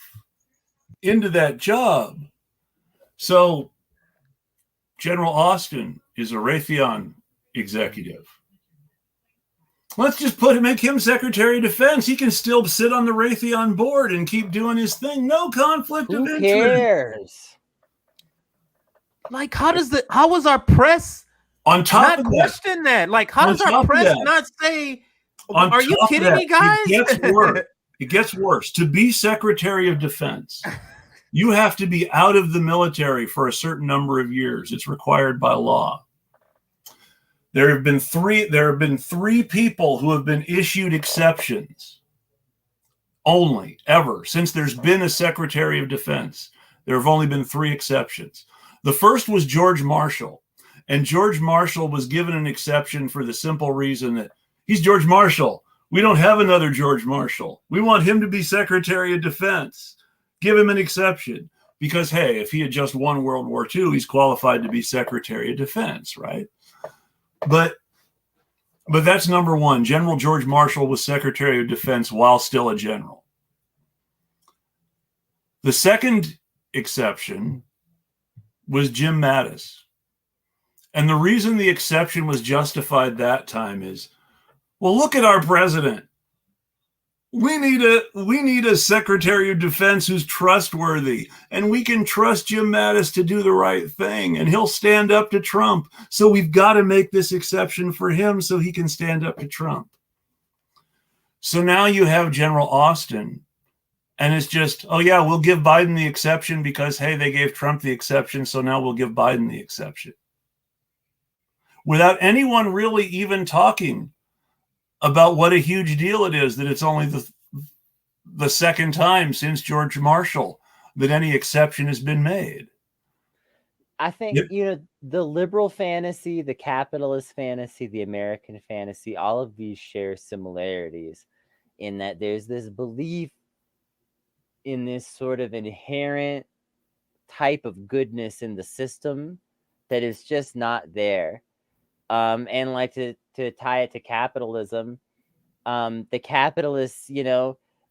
into that job. So General Austin is a Raytheon executive. Let's just make him Secretary of Defense. He can still sit on the Raytheon board and keep doing his thing. No conflict of interest. Who cares? Like, how was our press on top not question that? Like, how does our press not say, are you kidding me, guys? It gets worse. To be Secretary of Defense, you have to be out of the military for a certain number of years. It's required by law. There have been three people who have been issued exceptions only ever since there's been a Secretary of Defense. There have only been 3 exceptions. The first was George Marshall, and George Marshall was given an exception for the simple reason that he's George Marshall. We don't have another George Marshall. We want him to be Secretary of Defense. Give him an exception because, hey, if he had just won World War II, he's qualified to be Secretary of Defense, right? But that's number one. General George Marshall was Secretary of Defense while still a general. The second exception was Jim Mattis. And the reason the exception was justified that time is, well, look at our president. We need a Secretary of Defense who's trustworthy, and we can trust Jim Mattis to do the right thing, and he'll stand up to Trump. So we've got to make this exception for him so he can stand up to Trump. So now you have General Austin, and it's just, we'll give Biden the exception because, hey, they gave Trump the exception, so now we'll give Biden the exception. Without anyone really even talking about what a huge deal it is that it's only the second time since George Marshall that any exception has been made. I think, the liberal fantasy, the capitalist fantasy, the American fantasy, all of these share similarities in that there's this belief in this sort of inherent type of goodness in the system that is just not there. And like to tie it to capitalism, the capitalists,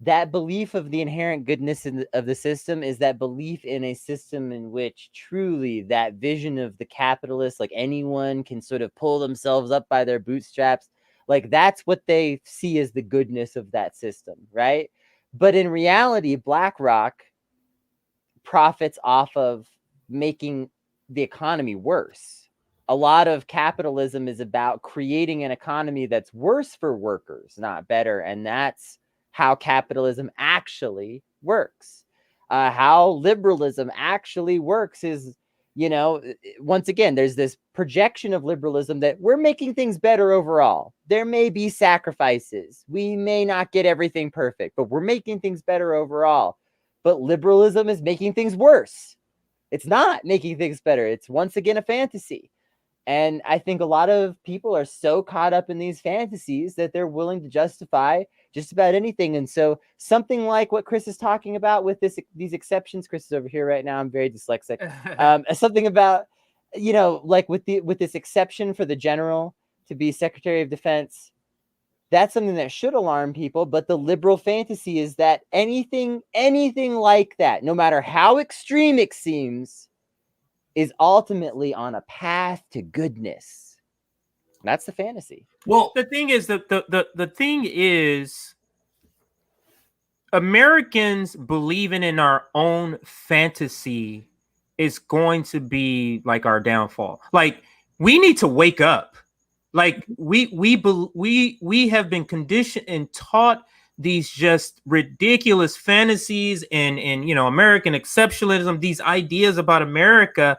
that belief of the inherent goodness of the system is that belief in a system in which truly that vision of the capitalist, like anyone can sort of pull themselves up by their bootstraps. Like that's what they see as the goodness of that system, right? But in reality, BlackRock profits off of making the economy worse. A lot of capitalism is about creating an economy that's worse for workers, not better. And that's how capitalism actually works. How liberalism actually works is, once again, there's this projection of liberalism that we're making things better overall. There may be sacrifices. We may not get everything perfect, but we're making things better overall. But liberalism is making things worse. It's not making things better. It's once again a fantasy. And I think a lot of people are so caught up in these fantasies that they're willing to justify just about anything. And so something like what Chris is talking about with these exceptions, Chris is over here right now, I'm very dyslexic. Something about, like with this exception for the general to be Secretary of Defense, that's something that should alarm people. But the liberal fantasy is that anything like that, no matter how extreme it seems, is ultimately on a path to goodness. That's the fantasy. Well, the thing is that the thing is, Americans believing in our own fantasy is going to be like our downfall. Like we need to wake up. Like we have been conditioned and taught these just ridiculous fantasies and American exceptionalism, these ideas about America,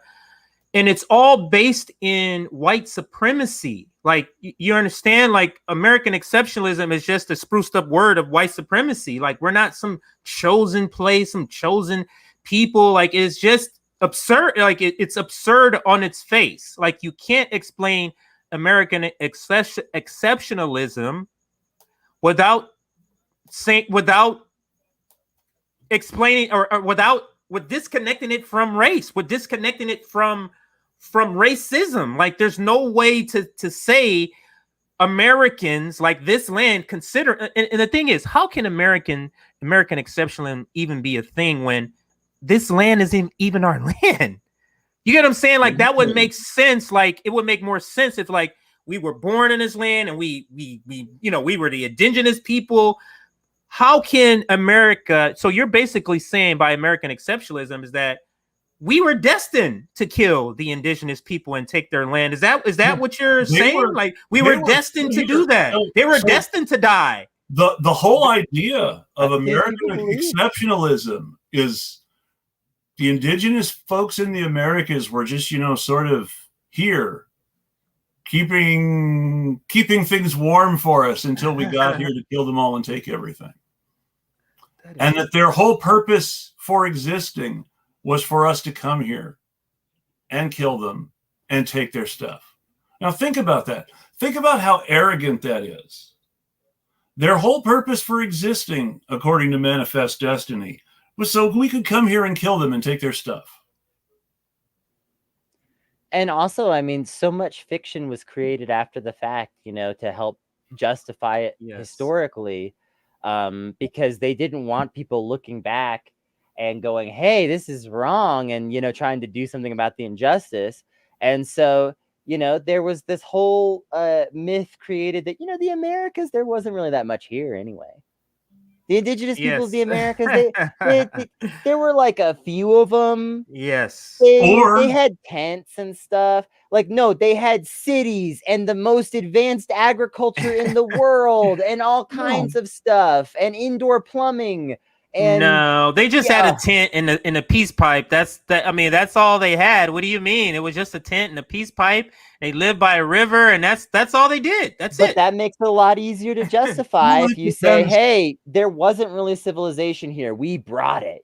and it's all based in white supremacy. Like you understand, like American exceptionalism is just a spruced up word of white supremacy. Like we're not some chosen place, some chosen people. Like it's just absurd. Like it's absurd on its face. Like you can't explain American exceptionalism without explaining or without disconnecting it from race, with disconnecting it from racism. Like there's no way to say Americans, like this land, consider. And the thing is, how can American exceptionalism even be a thing when this land isn't even our land? You get what I'm saying? Like that would make sense. Like it would make more sense if like we were born in this land and we were the indigenous people. How can America? So you're basically saying by American exceptionalism is that we were destined to kill the indigenous people and take their land. Is that what you're saying? Like we were destined to do that. They were destined to die. The whole idea of American exceptionalism is the indigenous folks in the Americas were just, sort of here, keeping things warm for us until we got here to kill them all and take everything. And that their whole purpose for existing was for us to come here and kill them and take their stuff. Now think about that. Think about how arrogant that is. Their whole purpose for existing, according to Manifest Destiny, was so we could come here and kill them and take their stuff. And also, I mean, so much fiction was created after the fact, to help justify it historically, because they didn't want people looking back and going, hey, this is wrong, and, trying to do something about the injustice. And so, there was this whole myth created that, the Americas, there wasn't really that much here anyway. The indigenous people of the Americas, there were like a few of them. Yes. They had tents and stuff. Like, no, they had cities and the most advanced agriculture in the world and all kinds of stuff and indoor plumbing. And no, they just had a tent in a peace pipe. That's all they had. What do you mean? It was just a tent and a peace pipe. They lived by a river, and that's all they did. But that makes it a lot easier to justify if you say, hey, there wasn't really civilization here. We brought it,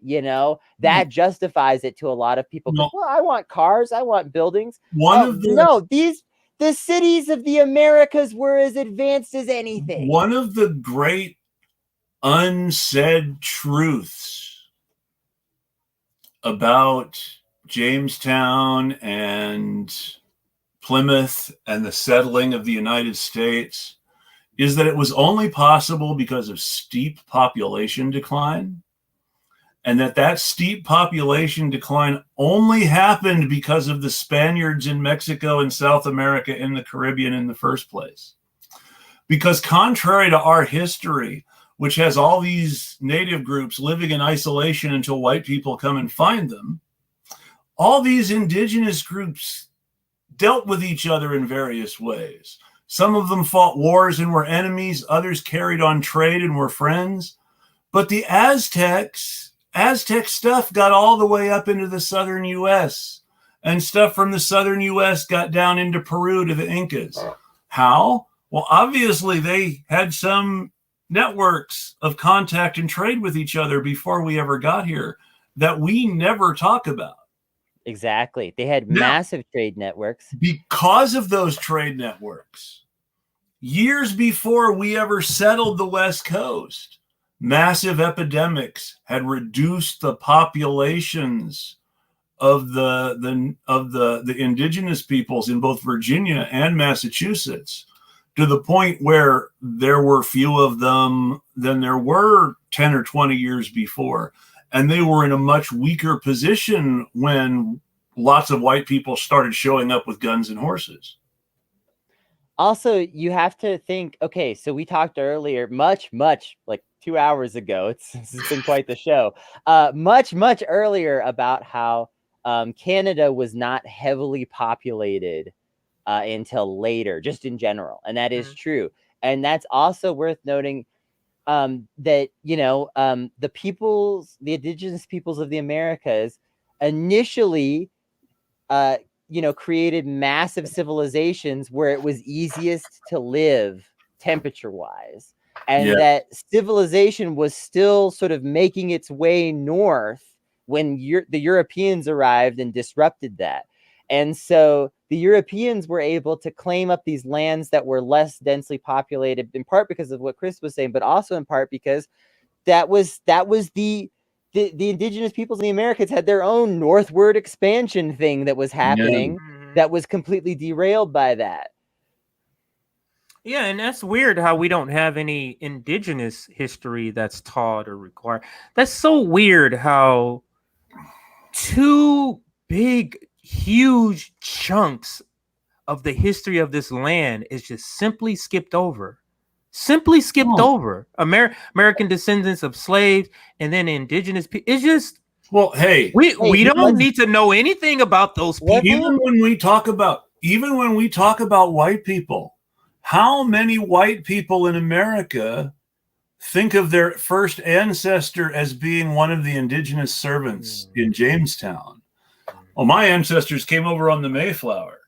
that justifies it to a lot of people. No. Well, I want cars. I want buildings. The cities of the Americas were as advanced as anything. One of the great unsaid truths about Jamestown and Plymouth and the settling of the United States is that it was only possible because of steep population decline, and that steep population decline only happened because of the Spaniards in Mexico and South America and the Caribbean in the first place. Because contrary to our history, which has all these native groups living in isolation until white people come and find them, all these indigenous groups dealt with each other in various ways. Some of them fought wars and were enemies. Others carried on trade and were friends. But the Aztec stuff got all the way up into the southern U.S. and stuff from the southern U.S. got down into Peru to the Incas. How? Well, obviously they had some networks of contact and trade with each other before we ever got here that we never talk about. Exactly. They had massive trade networks. Because of those trade networks, years before we ever settled the West Coast, massive epidemics had reduced the populations of the indigenous peoples in both Virginia and Massachusetts to the point where there were fewer of them than there were 10 or 20 years before. And they were in a much weaker position when lots of white people started showing up with guns and horses. Also, you have to think, okay, so we talked earlier, much, like 2 hours ago, it's been quite the show, much earlier about how Canada was not heavily populated until later, just in general. And that is true. And that's also worth noting that, you know, the indigenous peoples of the Americas initially, you know, created massive civilizations where it was easiest to live temperature-wise. And that civilization was still sort of making its way north when the Europeans arrived and disrupted that. And so the Europeans were able to claim up these lands that were less densely populated, in part because of what Chris was saying, but also in part because that was the indigenous peoples in the Americas had their own northward expansion thing that was happening that was completely derailed by that. Yeah, and that's weird how we don't have any indigenous history that's taught or required. That's so weird how two big, huge chunks of the history of this land is just simply skipped over. American descendants of slaves and then indigenous people. It's just, well, hey, we don't need to know anything about those people. Even when we talk about white people, how many white people in America think of their first ancestor as being one of the indigenous servants in Jamestown? Well, my ancestors came over on the Mayflower.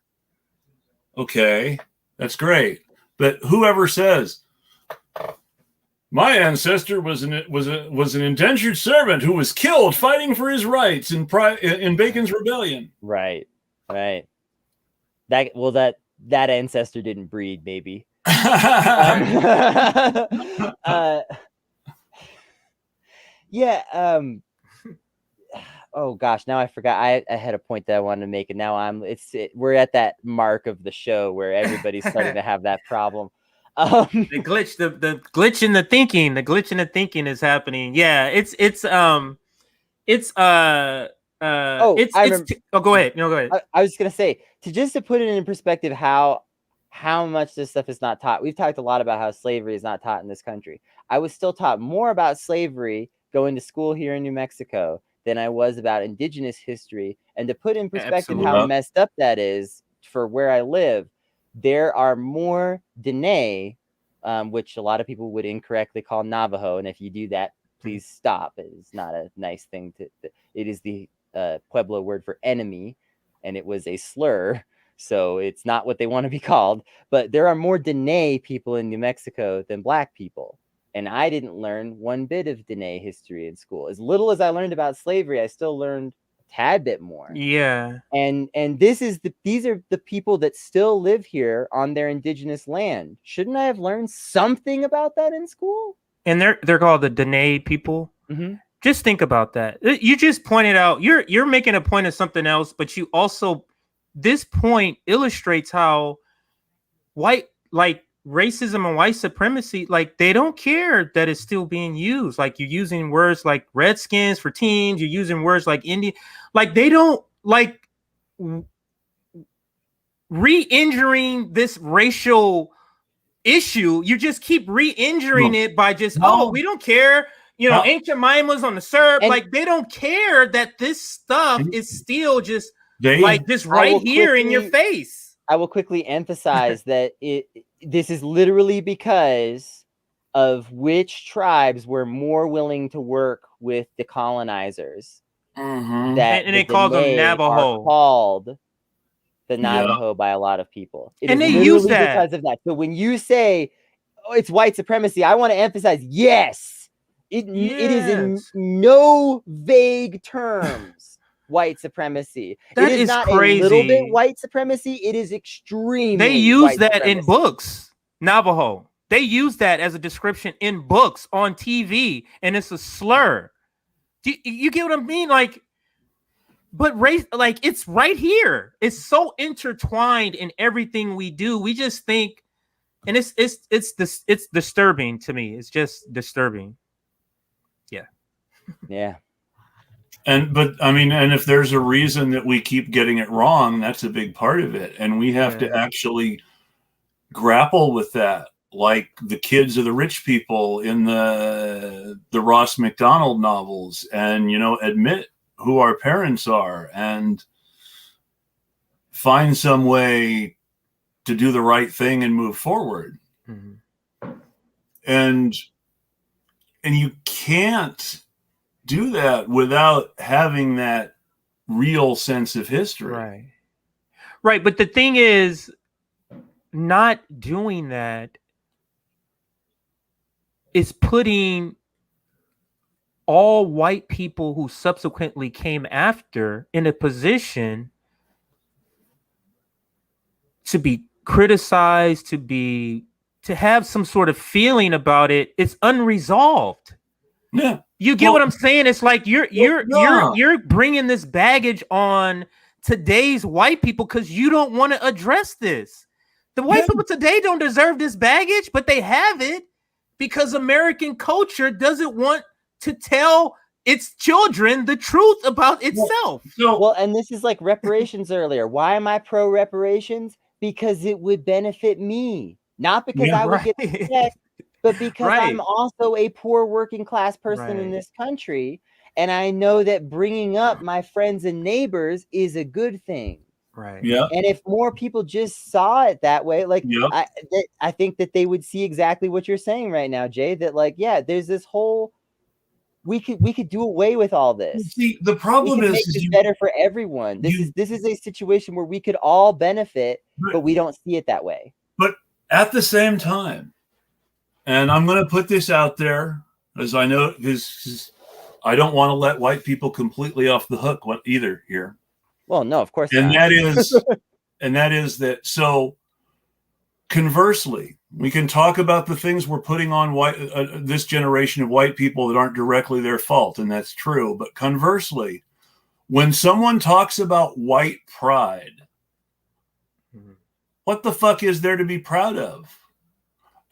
Okay, that's great. But whoever says my ancestor was an indentured servant who was killed fighting for his rights in Bacon's Rebellion. Right. That ancestor didn't breed, maybe. Oh gosh, now I forgot. I had a point that I wanted to make, and now we're at that mark of the show where everybody's starting to have that problem. The glitch in the thinking is happening. Yeah, go ahead. No, go ahead. I was gonna say to put it in perspective how much this stuff is not taught. We've talked a lot about how slavery is not taught in this country. I was still taught more about slavery going to school here in New Mexico than I was about indigenous history. And to put in perspective how messed up that is for where I live, there are more Dene, which a lot of people would incorrectly call Navajo. And if you do that, please stop. It is not a nice thing it is the Pueblo word for enemy, and it was a slur. So it's not what they want to be called. But there are more Dene people in New Mexico than Black people. And I didn't learn one bit of Dene history in school. As little as I learned about slavery, I still learned a tad bit more. Yeah. And these are the people that still live here on their indigenous land. Shouldn't I have learned something about that in school? And they're called the Dene people. Mm-hmm. Just think about that. You just pointed out you're making a point of something else, but you also this point illustrates how white, like racism and white supremacy, like they don't care that it's still being used. Like you're using words like Redskins for teams, you're using words like Indian, like they don't like re-injuring this racial issue. You just keep re-injuring it by just, we don't care. You know, ancient Mayan was on the syrup. Like they don't care that this stuff is still just right here in your face. I will quickly emphasize that this is literally because of which tribes were more willing to work with the colonizers. Mm-hmm. And they called them Navajo. Are called the Navajo by a lot of people. And they use that because of that. So when you say, oh, it's white supremacy, I want to emphasize, yes. It is in no vague terms white supremacy. That it is not crazy. A little bit white supremacy. It is extreme. They use that in books. Navajo. They use that as a description in books, on TV, and it's a slur. You get what I mean? Like, but race, like it's right here. It's so intertwined in everything we do. We just think, and it's disturbing to me. It's just disturbing. Yeah. But I mean, and if there's a reason that we keep getting it wrong, that's a big part of it. And we have to actually grapple with that. Like the kids of the rich people in the Ross McDonald novels, and, you know, admit who our parents are and find some way to do the right thing and move forward. Mm-hmm. And you can't do that without having that real sense of history. Right. But the thing is, not doing that is putting all white people who subsequently came after in a position to be criticized, to have some sort of feeling about it. It's unresolved. Yeah. You get what I'm saying? It's like you're bringing this baggage on today's white people because you don't want to address this. The white people today don't deserve this baggage, but they have it because American culture doesn't want to tell its children the truth about itself. Well, and this is like reparations earlier. Why am I pro reparations? Because it would benefit me, not because I would get upset. But because I'm also a poor working class person in this country, and I know that bringing up my friends and neighbors is a good thing. Right. Yeah. And if more people just saw it that way, like I think that they would see exactly what you're saying right now, Jay. That like, there's this whole we could do away with all this. See, the problem is make this better for everyone. This is a situation where we could all benefit, but we don't see it that way. But at the same time. And I'm going to put this out there, as I know, because I don't want to let white people completely off the hook either here. Well, no, of course not. And that is that. So conversely, we can talk about the things we're putting on this generation of white people that aren't directly their fault, and that's true. But conversely, when someone talks about white pride, what the fuck is there to be proud of?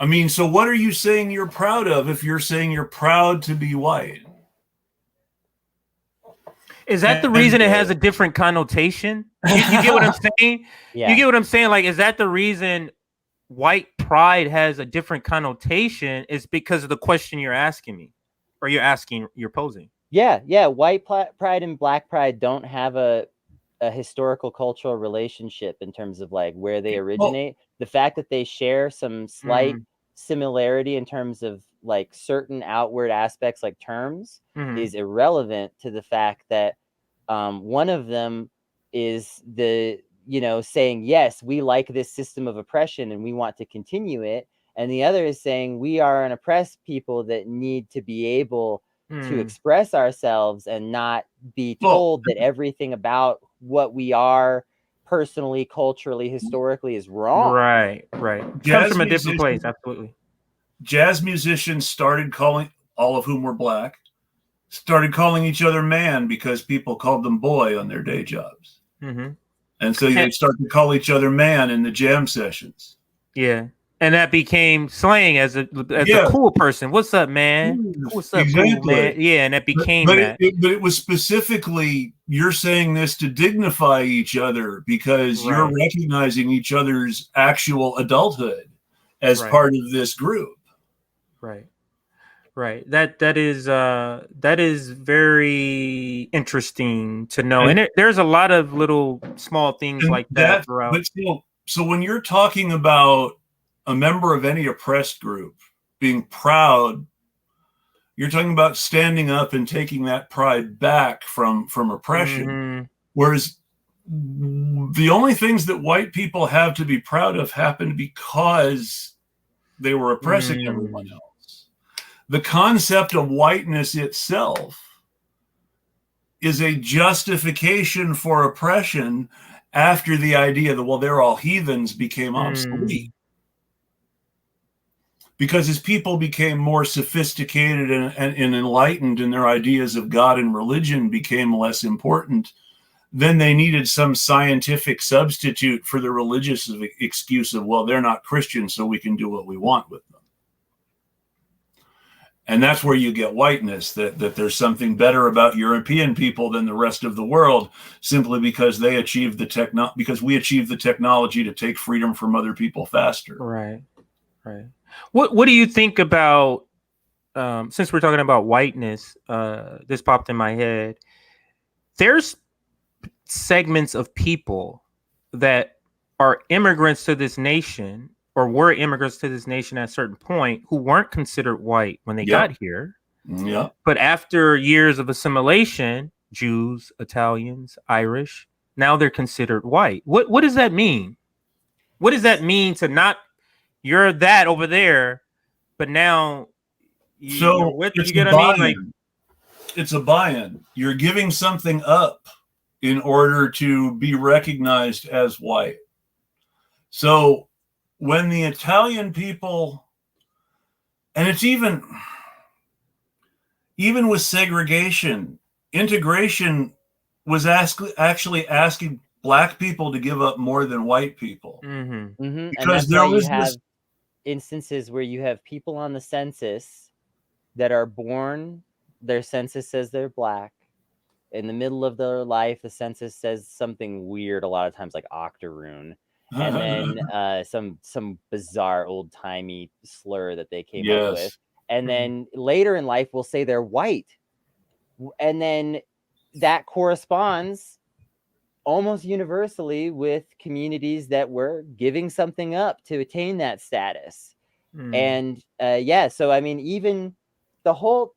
I mean, so what are you saying you're proud of if you're saying you're proud to be white? Is that the reason it has a different connotation? You get what I'm saying? Yeah. You get what I'm saying? Like, is that the reason white pride has a different connotation? Is because of the question you're asking me, or you're posing? Yeah. White pride and black pride don't have a historical cultural relationship in terms of like where they originate. The fact that they share some slight similarity in terms of like certain outward aspects like terms is irrelevant to the fact that one of them is saying, yes, we like this system of oppression and we want to continue it, and the other is saying we are an oppressed people that need to be able to express ourselves and not be told that everything about what we are personally, culturally, historically is wrong. Right. Comes from a different place, absolutely. Jazz musicians started calling, all of whom were black, started calling each other man because people called them boy on their day jobs. Mm-hmm. And so they start to call each other man in the jam sessions. Yeah. And that became slang as a cool person. What's up, man? What's up, cool, man? Yeah, and that became that. But it was specifically, you're saying this to dignify each other because you're recognizing each other's actual adulthood as part of this group. Right. Right. That is very interesting to know. And there's a lot of little small things like that throughout. But still, so when you're talking about a member of any oppressed group being proud, you're talking about standing up and taking that pride back from oppression. Mm-hmm. Whereas the only things that white people have to be proud of happened because they were oppressing everyone else. The concept of whiteness itself is a justification for oppression after the idea that, well, they're all heathens became obsolete. Because as people became more sophisticated and enlightened and their ideas of God and religion became less important, then they needed some scientific substitute for the religious excuse of, well, they're not Christians, so we can do what we want with them. And that's where you get whiteness, that there's something better about European people than the rest of the world, simply because they achieved because we achieved the technology to take freedom from other people faster. Right. What do you think about, since we're talking about whiteness, this popped in my head. There's segments of people that are immigrants to this nation or were immigrants to this nation at a certain point who weren't considered white when they got here. Yeah. But after years of assimilation, Jews, Italians, Irish, now they're considered white. What does that mean? What does that mean to not, you're that over there, but now you get what I mean? Like, it's a buy-in. You're giving something up in order to be recognized as white. So when the Italian people, and it's even with segregation, integration was actually asking Black people to give up more than white people. Mm-hmm. Mm-hmm. Because there was this instances where you have people on the census that are born, their census says they're Black. In the middle of their life, the census says something weird, a lot of times like octoroon. And then some bizarre old-timey slur that they came up with. And then later in life, we'll say they're white. And then that corresponds almost universally with communities that were giving something up to attain that status. And so I mean, even the whole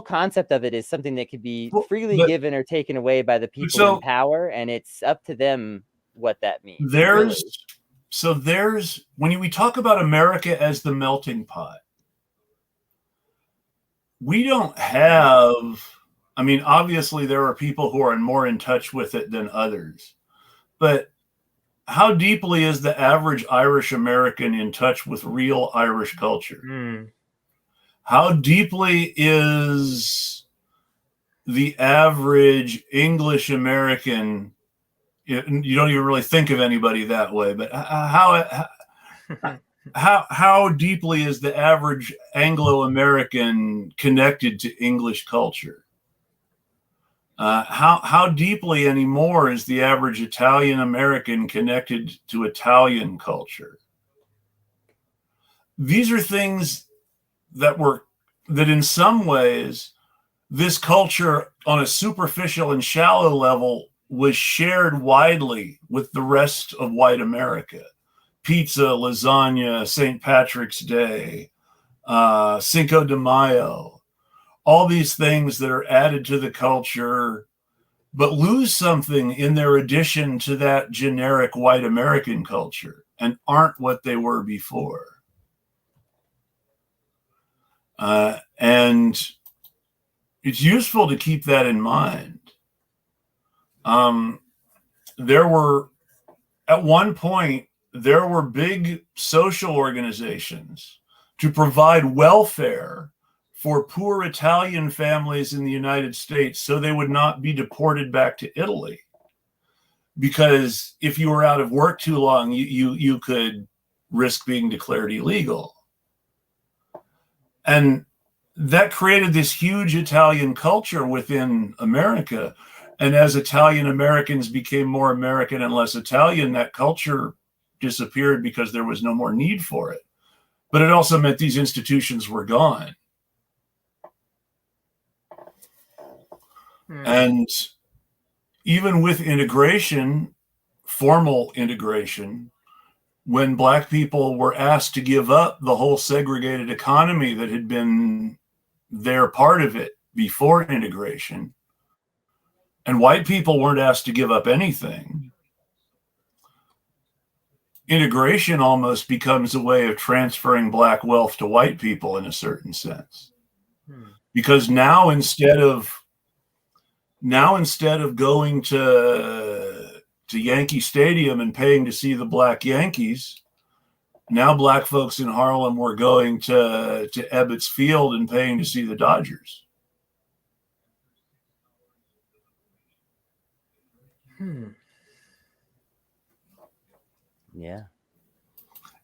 concept of it is something that could be freely given or taken away by the people in power, and it's up to them what that means. When we talk about America as the melting pot, we don't have, I mean, obviously there are people who are more in touch with it than others, but how deeply is the average Irish American in touch with real Irish culture? How deeply is the average English American? You don't even really think of anybody that way, but how deeply is the average Anglo-American connected to English culture? How deeply anymore is the average Italian American connected to Italian culture? These are things that in some ways, this culture on a superficial and shallow level was shared widely with the rest of white America. Pizza, lasagna, St. Patrick's Day, Cinco de Mayo, all these things that are added to the culture, but lose something in their addition to that generic white American culture and aren't what they were before. And it's useful to keep that in mind. At one point, there were big social organizations to provide welfare for poor Italian families in the United States so they would not be deported back to Italy. because if you were out of work too long, you could risk being declared illegal. And that created this huge Italian culture within America. And as Italian Americans became more American and less Italian, that culture disappeared because there was no more need for it. But it also meant these institutions were gone. And even with integration, formal integration, when Black people were asked to give up the whole segregated economy that had been their part of it before integration, and white people weren't asked to give up anything, integration almost becomes a way of transferring Black wealth to white people in a certain sense. Because now instead of going to Yankee Stadium and paying to see the Black Yankees, now Black folks in Harlem were going to Ebbets Field and paying to see the Dodgers. Yeah.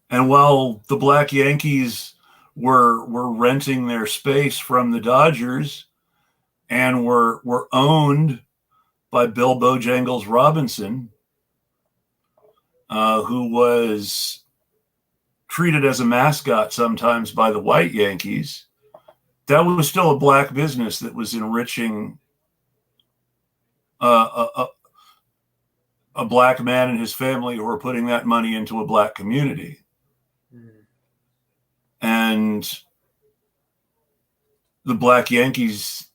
And while the Black Yankees were renting their space from the Dodgers and were owned by Bill Bojangles Robinson, who was treated as a mascot sometimes by the white Yankees, that was still a Black business that was enriching a Black man and his family who were putting that money into a Black community. And the Black Yankees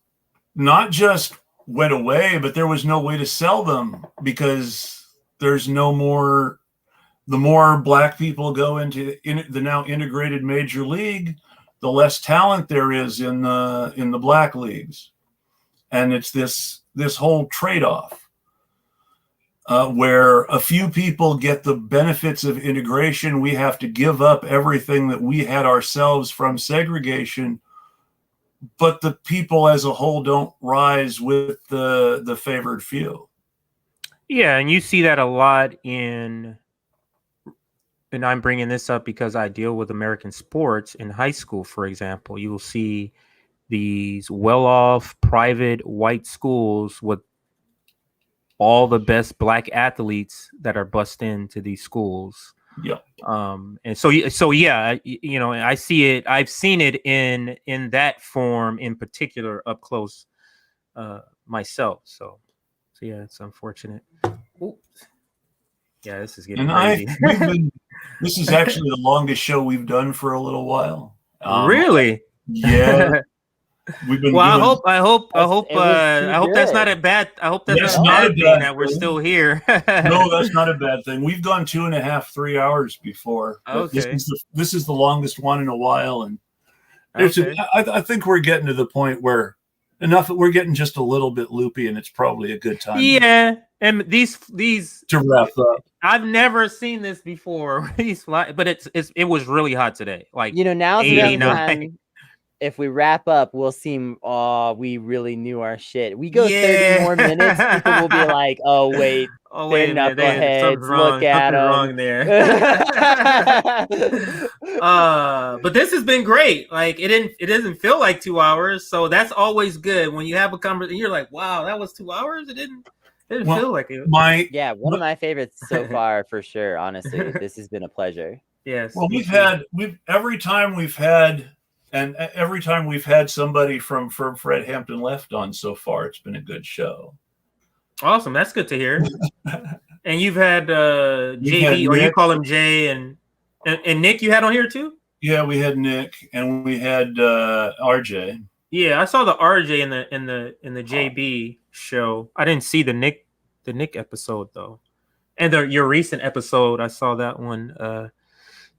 not just went away, but there was no way to sell them because there's no more. The more Black people go into the now integrated major league, the less talent there is in the Black leagues, and it's this whole trade-off where a few people get the benefits of integration. We have to give up everything that we had ourselves from segregation, but the people as a whole don't rise with the favored few. Yeah, and you see that a lot in, and I'm bringing this up because I deal with American sports in high school, for example. You will see these well-off private white schools with all the best Black athletes that are bussed into these schools. Yeah. And so yeah, you know, I see it. I've seen it in that form in particular up close myself. So yeah, it's unfortunate. Ooh. Yeah, this is getting crazy. This is actually the longest show we've done for a little while. Really? Yeah. We've been. Well, I hope that's not a bad. I hope that's not a bad thing that we're still here. No, that's not a bad thing. We've gone 2.5, 3 hours before. Okay. This is the longest one in a while, and I think we're getting to the point where we're getting just a little bit loopy, and it's probably a good time. Yeah, and these to wrap up. I've never seen this before. But it was really hot today. Like, you know, now's the 89. time. If we wrap up, we'll seem, we really knew our shit. We go 30 more minutes, people will be like, oh, wait, they're knuckleheads, look at them. Wrong there. But this has been great. Like, it doesn't feel like 2 hours, so that's always good. When you have a conversation, you're like, wow, that was 2 hours? It didn't feel like it. One of my favorites so far, for sure, honestly. This has been a pleasure. Yes. Well, every time we've had somebody from Fred Hampton Left on so far, it's been a good show. Awesome. That's good to hear. And you've had JB, or you call him Jay, and Nick you had on here too? Yeah, we had Nick and we had RJ. Yeah, I saw the RJ in the JB show. I didn't see the Nick episode though. And your recent episode, I saw that one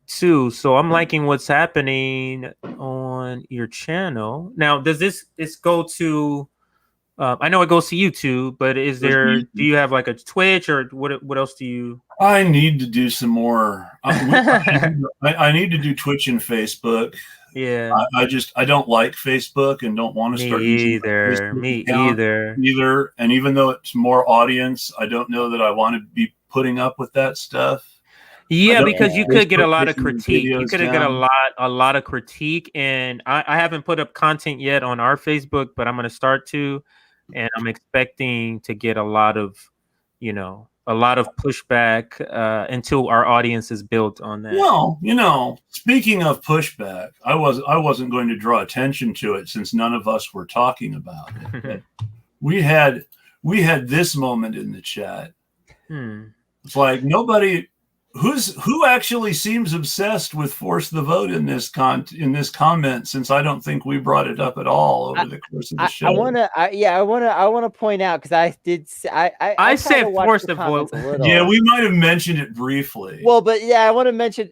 too. So I'm liking what's happening on your channel. Now, does this go to I know it goes to YouTube, but do you have like a Twitch, or what else do you? I need to do some more. I need to do Twitch and Facebook. Yeah. I don't like Facebook and don't want to start using Me either. And even though it's more audience, I don't know that I want to be putting up with that stuff. Yeah, because you could get a lot of critique. You videos could get a lot of critique, and I haven't put up content yet on our Facebook, but I'm going to start to, and I'm expecting to get a lot of pushback until our audience is built on that. Well, speaking of pushback, I wasn't going to draw attention to it since none of us were talking about it. we had this moment in the chat. It's like nobody. Who actually seems obsessed with force the vote in this comment, since I don't think we brought it up at all over the course of the show. I want to point out, because I said force the vote. Yeah, we might have mentioned it briefly. Well, but yeah, I want to mention,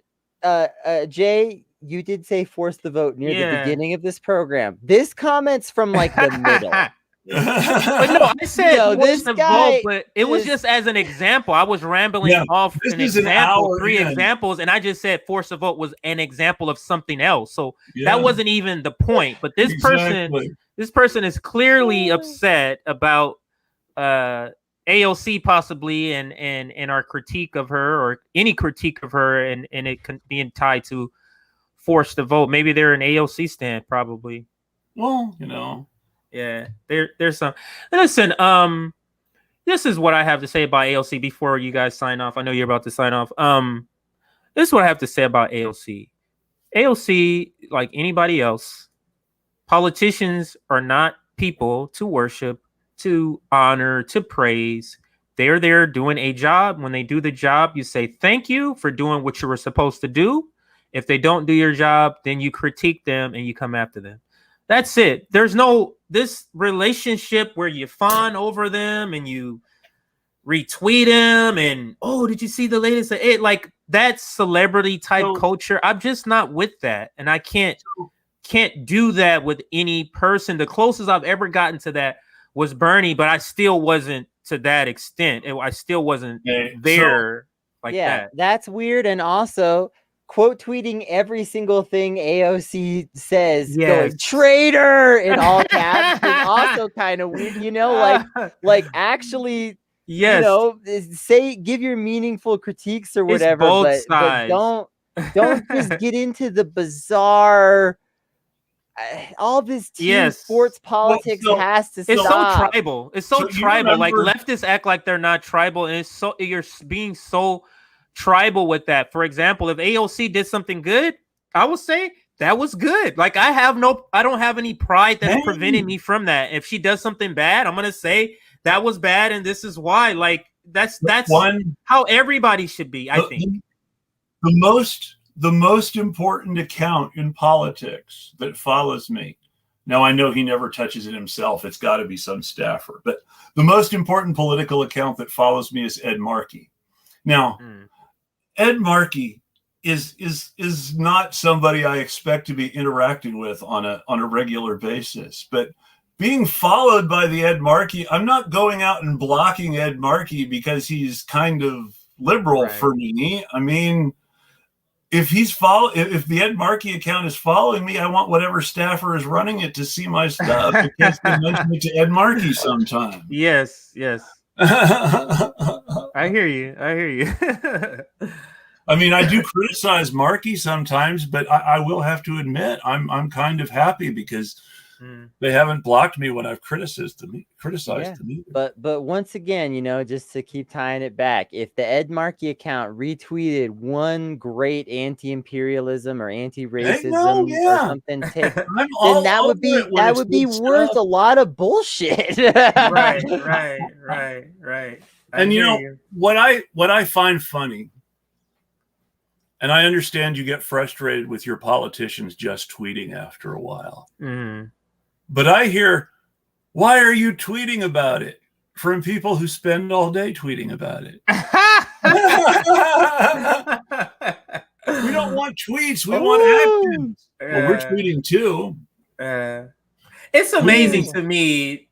Jay, you did say force the vote near the beginning of this program. This comment's from like the middle. But no, I said force the vote, but it was just as an example. I was rambling off an example, three examples, and I just said force the vote was an example of something else. So that wasn't even the point. But this person is clearly upset about AOC possibly and our critique of her, or any critique of her, and it being tied to force the vote. Maybe they're an AOC stand, probably. Well, Yeah, there's some. Listen, this is what I have to say about AOC before you guys sign off. I know you're about to sign off. This is what I have to say about AOC. AOC, like anybody else, politicians are not people to worship, to honor, to praise. They're there doing a job. When they do the job, you say thank you for doing what you were supposed to do. If they don't do your job, then you critique them and you come after them. That's it. There's no this relationship where you fawn over them and you retweet them and, oh, did you see the latest? Like that celebrity type culture. I'm just not with that, and I can't do that with any person. The closest I've ever gotten to that was Bernie, but I still wasn't to that extent. I still wasn't there like that. Yeah, that's weird, and also quote tweeting every single thing AOC says, going traitor in all caps is also kind of weird, like actually, give your meaningful critiques or whatever, but don't just get into the bizarre. All this team sports politics has to stop. It's so tribal. It's so tribal. Like leftists act like they're not tribal, and you're being so tribal with that. For example, if AOC did something good, I would say that was good. Like I don't have any pride that's preventing me from that. If she does something bad, I'm gonna say that was bad, and this is why. Like that's how everybody should be. I think the most important account in politics that follows me. Now I know he never touches it himself. It's got to be some staffer, but the most important political account that follows me is Ed Markey. Now. Ed Markey is not somebody I expect to be interacting with on a regular basis, but being followed by the Ed Markey, I'm not going out and blocking Ed Markey because he's kind of liberal for me. I mean, if the Ed Markey account is following me, I want whatever staffer is running it to see my stuff because they mention it to Ed Markey sometime. Yes. I hear you. I mean, I do criticize Markey sometimes, but I will have to admit I'm kind of happy because they haven't blocked me when I've criticized them. But once again, just to keep tying it back, if the Ed Markey account retweeted one great anti-imperialism or anti-racism or something, then that would be worth a lot of bullshit. Right. And what I find funny, and I understand you get frustrated with your politicians just tweeting after a while. But I hear, why are you tweeting about it? From people who spend all day tweeting about it. We don't want tweets. We want actions. Well, we're tweeting too. It's amazing to me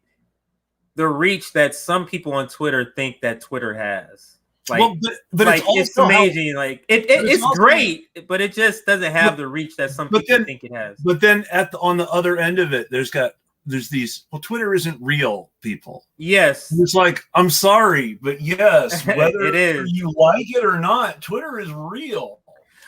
the reach that some people on Twitter think that Twitter has. Like, well, but like it's amazing. Like it's also great, but it just doesn't have the reach that some people think it has. But then on the other end of it, there's these, well, Twitter isn't real, people. Yes. It's like, I'm sorry, but yes, whether it is. you like it or not, Twitter is real.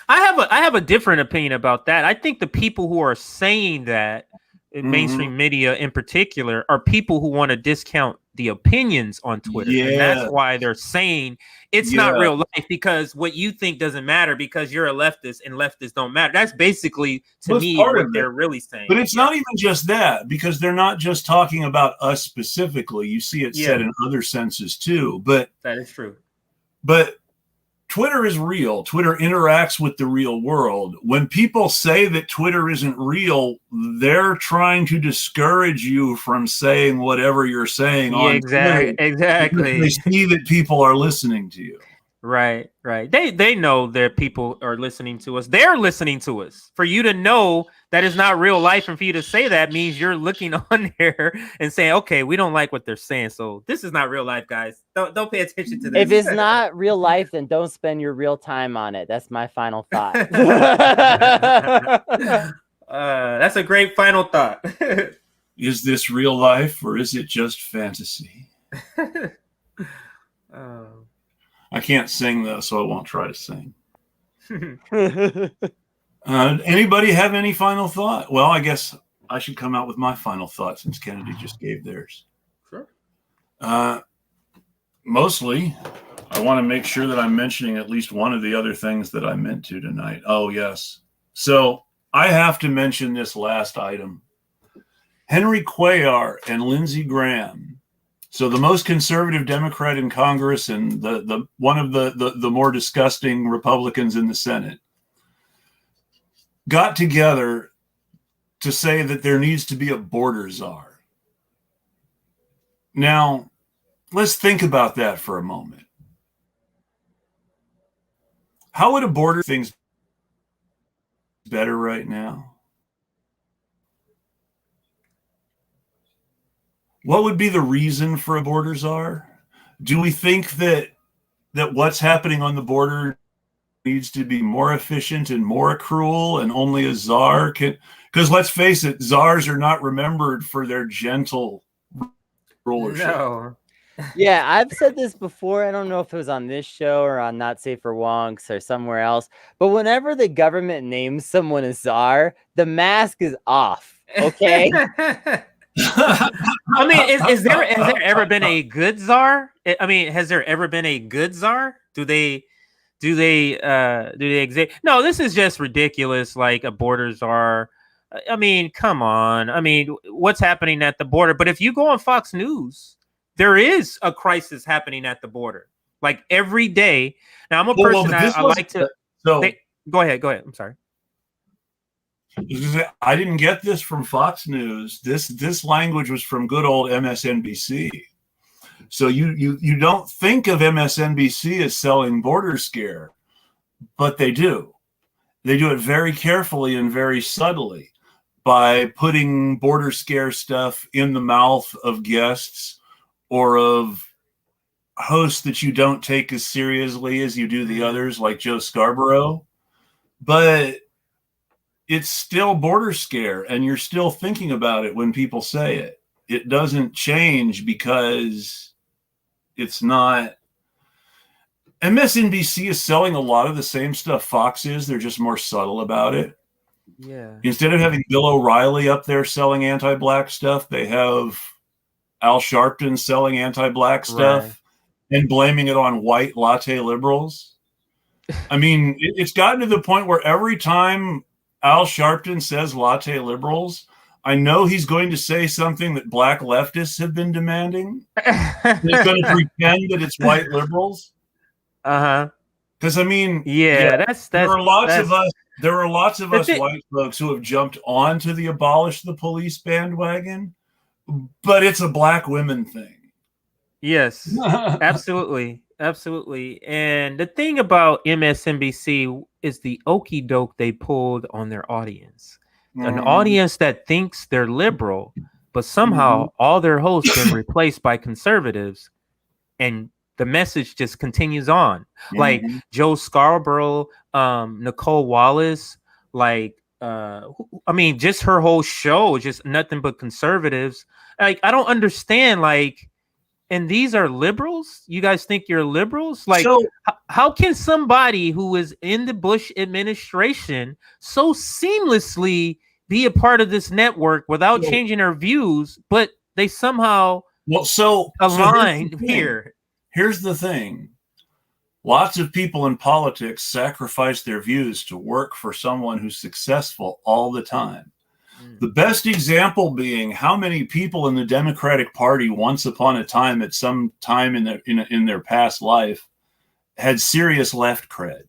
I have a different opinion about that. I think the people who are saying that in mainstream media in particular are people who want to discount the opinions on Twitter. Yeah. And that's why they're saying it's not real life, because what you think doesn't matter because you're a leftist and leftists don't matter. That's basically, to me, what they're really saying. But it's not even just that, because they're not just talking about us specifically. You see it said in other senses too. But that is true. But Twitter is real. Twitter interacts with the real world. When people say that Twitter isn't real, they're trying to discourage you from saying whatever you're saying on Twitter. Exactly. They see that people are listening to you. Right. They know that people are listening to us. They're listening to us. For you to know that is not real life, and for you to say that means you're looking on there and saying, okay, we don't like what they're saying, so this is not real life, guys. Don't pay attention to this. If it's not real life, then don't spend your real time on it. That's my final thought. That's a great final thought. Is this real life or is it just fantasy? I can't sing though, so I won't try to sing. Anybody have any final thought? Well, I guess I should come out with my final thought since Kennedy just gave theirs. Sure. Mostly, I want to make sure that I'm mentioning at least one of the other things that I meant to tonight. Oh, yes. So I have to mention this last item. Henry Cuellar and Lindsey Graham. So the most conservative Democrat in Congress and the one of the more disgusting Republicans in the Senate got together to say that there needs to be a border czar. Now, let's think about that for a moment. How would a border things better right now? What would be the reason for a border czar? Do we think that what's happening on the border needs to be more efficient and more cruel, and only a czar can? Because let's face it, czars are not remembered for their gentle rulership. No. Yeah, I've said this before. I don't know if it was on this show or on Not Safe for Wonks or somewhere else, but whenever the government names someone a czar, the mask is off. Okay. I mean, has there ever been a good czar? I mean, has there ever been a good czar? Do they exist? No, this is just ridiculous. Like a border czar. I mean, come on. I mean, what's happening at the border? But if you go on Fox News, there is a crisis happening at the border, like every day. Now, I'm a person I like to. Go ahead. I'm sorry. I didn't get this from Fox News. This language was from good old MSNBC. So you don't think of MSNBC as selling border scare, but they do. They do it very carefully and very subtly by putting border scare stuff in the mouth of guests or of hosts that you don't take as seriously as you do the others, like Joe Scarborough. But it's still border scare, and you're still thinking about it when people say it. It doesn't change because it's not. MSNBC is selling a lot of the same stuff Fox is. They're just more subtle about it. Yeah. Instead of having Bill O'Reilly up there selling anti-black stuff, they have Al Sharpton selling anti-black stuff and blaming it on white latte liberals. I mean, it's gotten to the point where every time Al Sharpton says latte liberals, I know he's going to say something that black leftists have been demanding. He's going to pretend that it's white liberals. Because I mean, there are lots of us. There are lots of us white folks who have jumped onto the abolish the police bandwagon, but it's a black women thing. Yes, absolutely. Absolutely. And the thing about MSNBC is the okie doke they pulled on their audience. An audience that thinks they're liberal, but somehow all their hosts been replaced by conservatives, and the message just continues on. Mm-hmm. Like Joe Scarborough, Nicole Wallace, like I mean, just her whole show, just nothing but conservatives. Like, I don't understand, like, and these are liberals? You guys think you're liberals? Like, so, how can somebody who is in the Bush administration so seamlessly be a part of this network without changing their views, but they somehow align here? Here's the thing. Lots of people in politics sacrifice their views to work for someone who's successful all the time. The best example being how many people in the Democratic Party once upon a time at some time in their past life had serious left cred.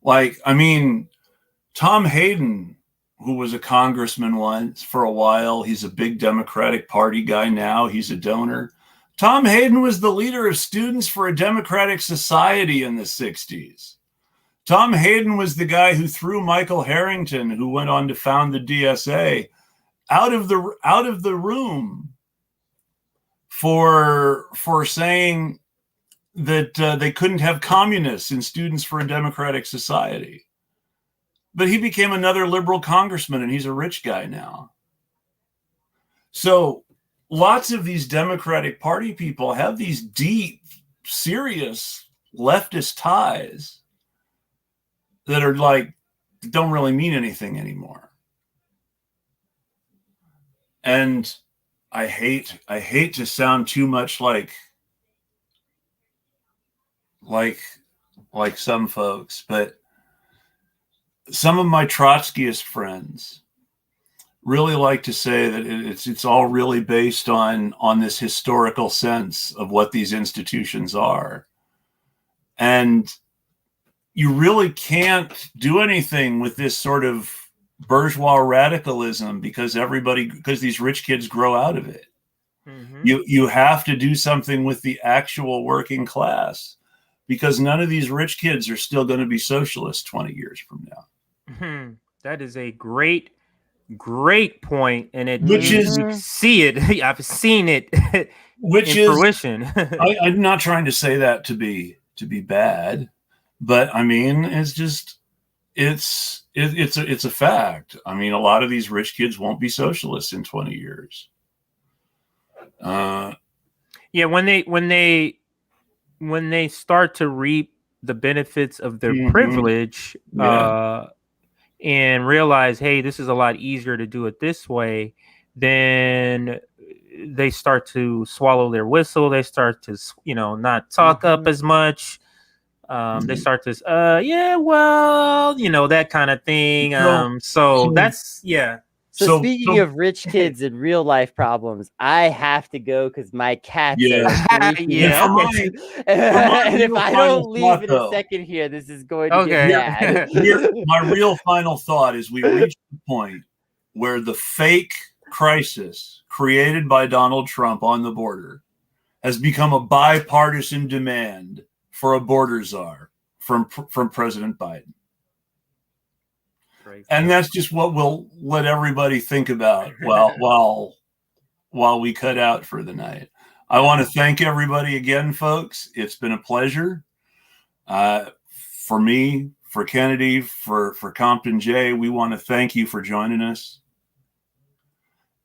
Like, I mean, Tom Hayden, who was a congressman once for a while, he's a big Democratic Party guy now, he's a donor. Tom Hayden was the leader of Students for a Democratic Society in the 60s. Tom Hayden was the guy who threw Michael Harrington, who went on to found the DSA, out of the room for saying that they couldn't have communists in Students for a Democratic Society. But he became another liberal congressman, and he's a rich guy now. So lots of these Democratic Party people have these deep, serious leftist ties that are like, don't really mean anything anymore. And I hate to sound too much like some folks, but some of my Trotskyist friends really like to say that it's all really based on this historical sense of what these institutions are. And you really can't do anything with this sort of bourgeois radicalism because these rich kids grow out of it. Mm-hmm. You have to do something with the actual working class because none of these rich kids are still going to be socialists 20 years from now. Mm-hmm. That is a great point, and see it. I've seen it in fruition. I'm not trying to say that to be bad. But I mean, it's a fact. I mean, a lot of these rich kids won't be socialists in 20 years. When they start to reap the benefits of their privilege, and realize, hey, this is a lot easier to do it this way, then they start to swallow their whistle. They start to, not talk up as much. They start to, that kind of thing. So speaking of rich kids and real life problems, I have to go because my cats are freaking out. And if I don't leave in a second here, this is going to get bad. My real final thought is we reached the point where the fake crisis created by Donald Trump on the border has become a bipartisan demand for a border czar from President Biden. And that's just what we'll let everybody think about while we cut out for the night. I want to thank everybody again, folks. It's been a pleasure. For me, for Kennedy, for Compton J, we want to thank you for joining us.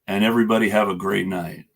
And everybody have a great night.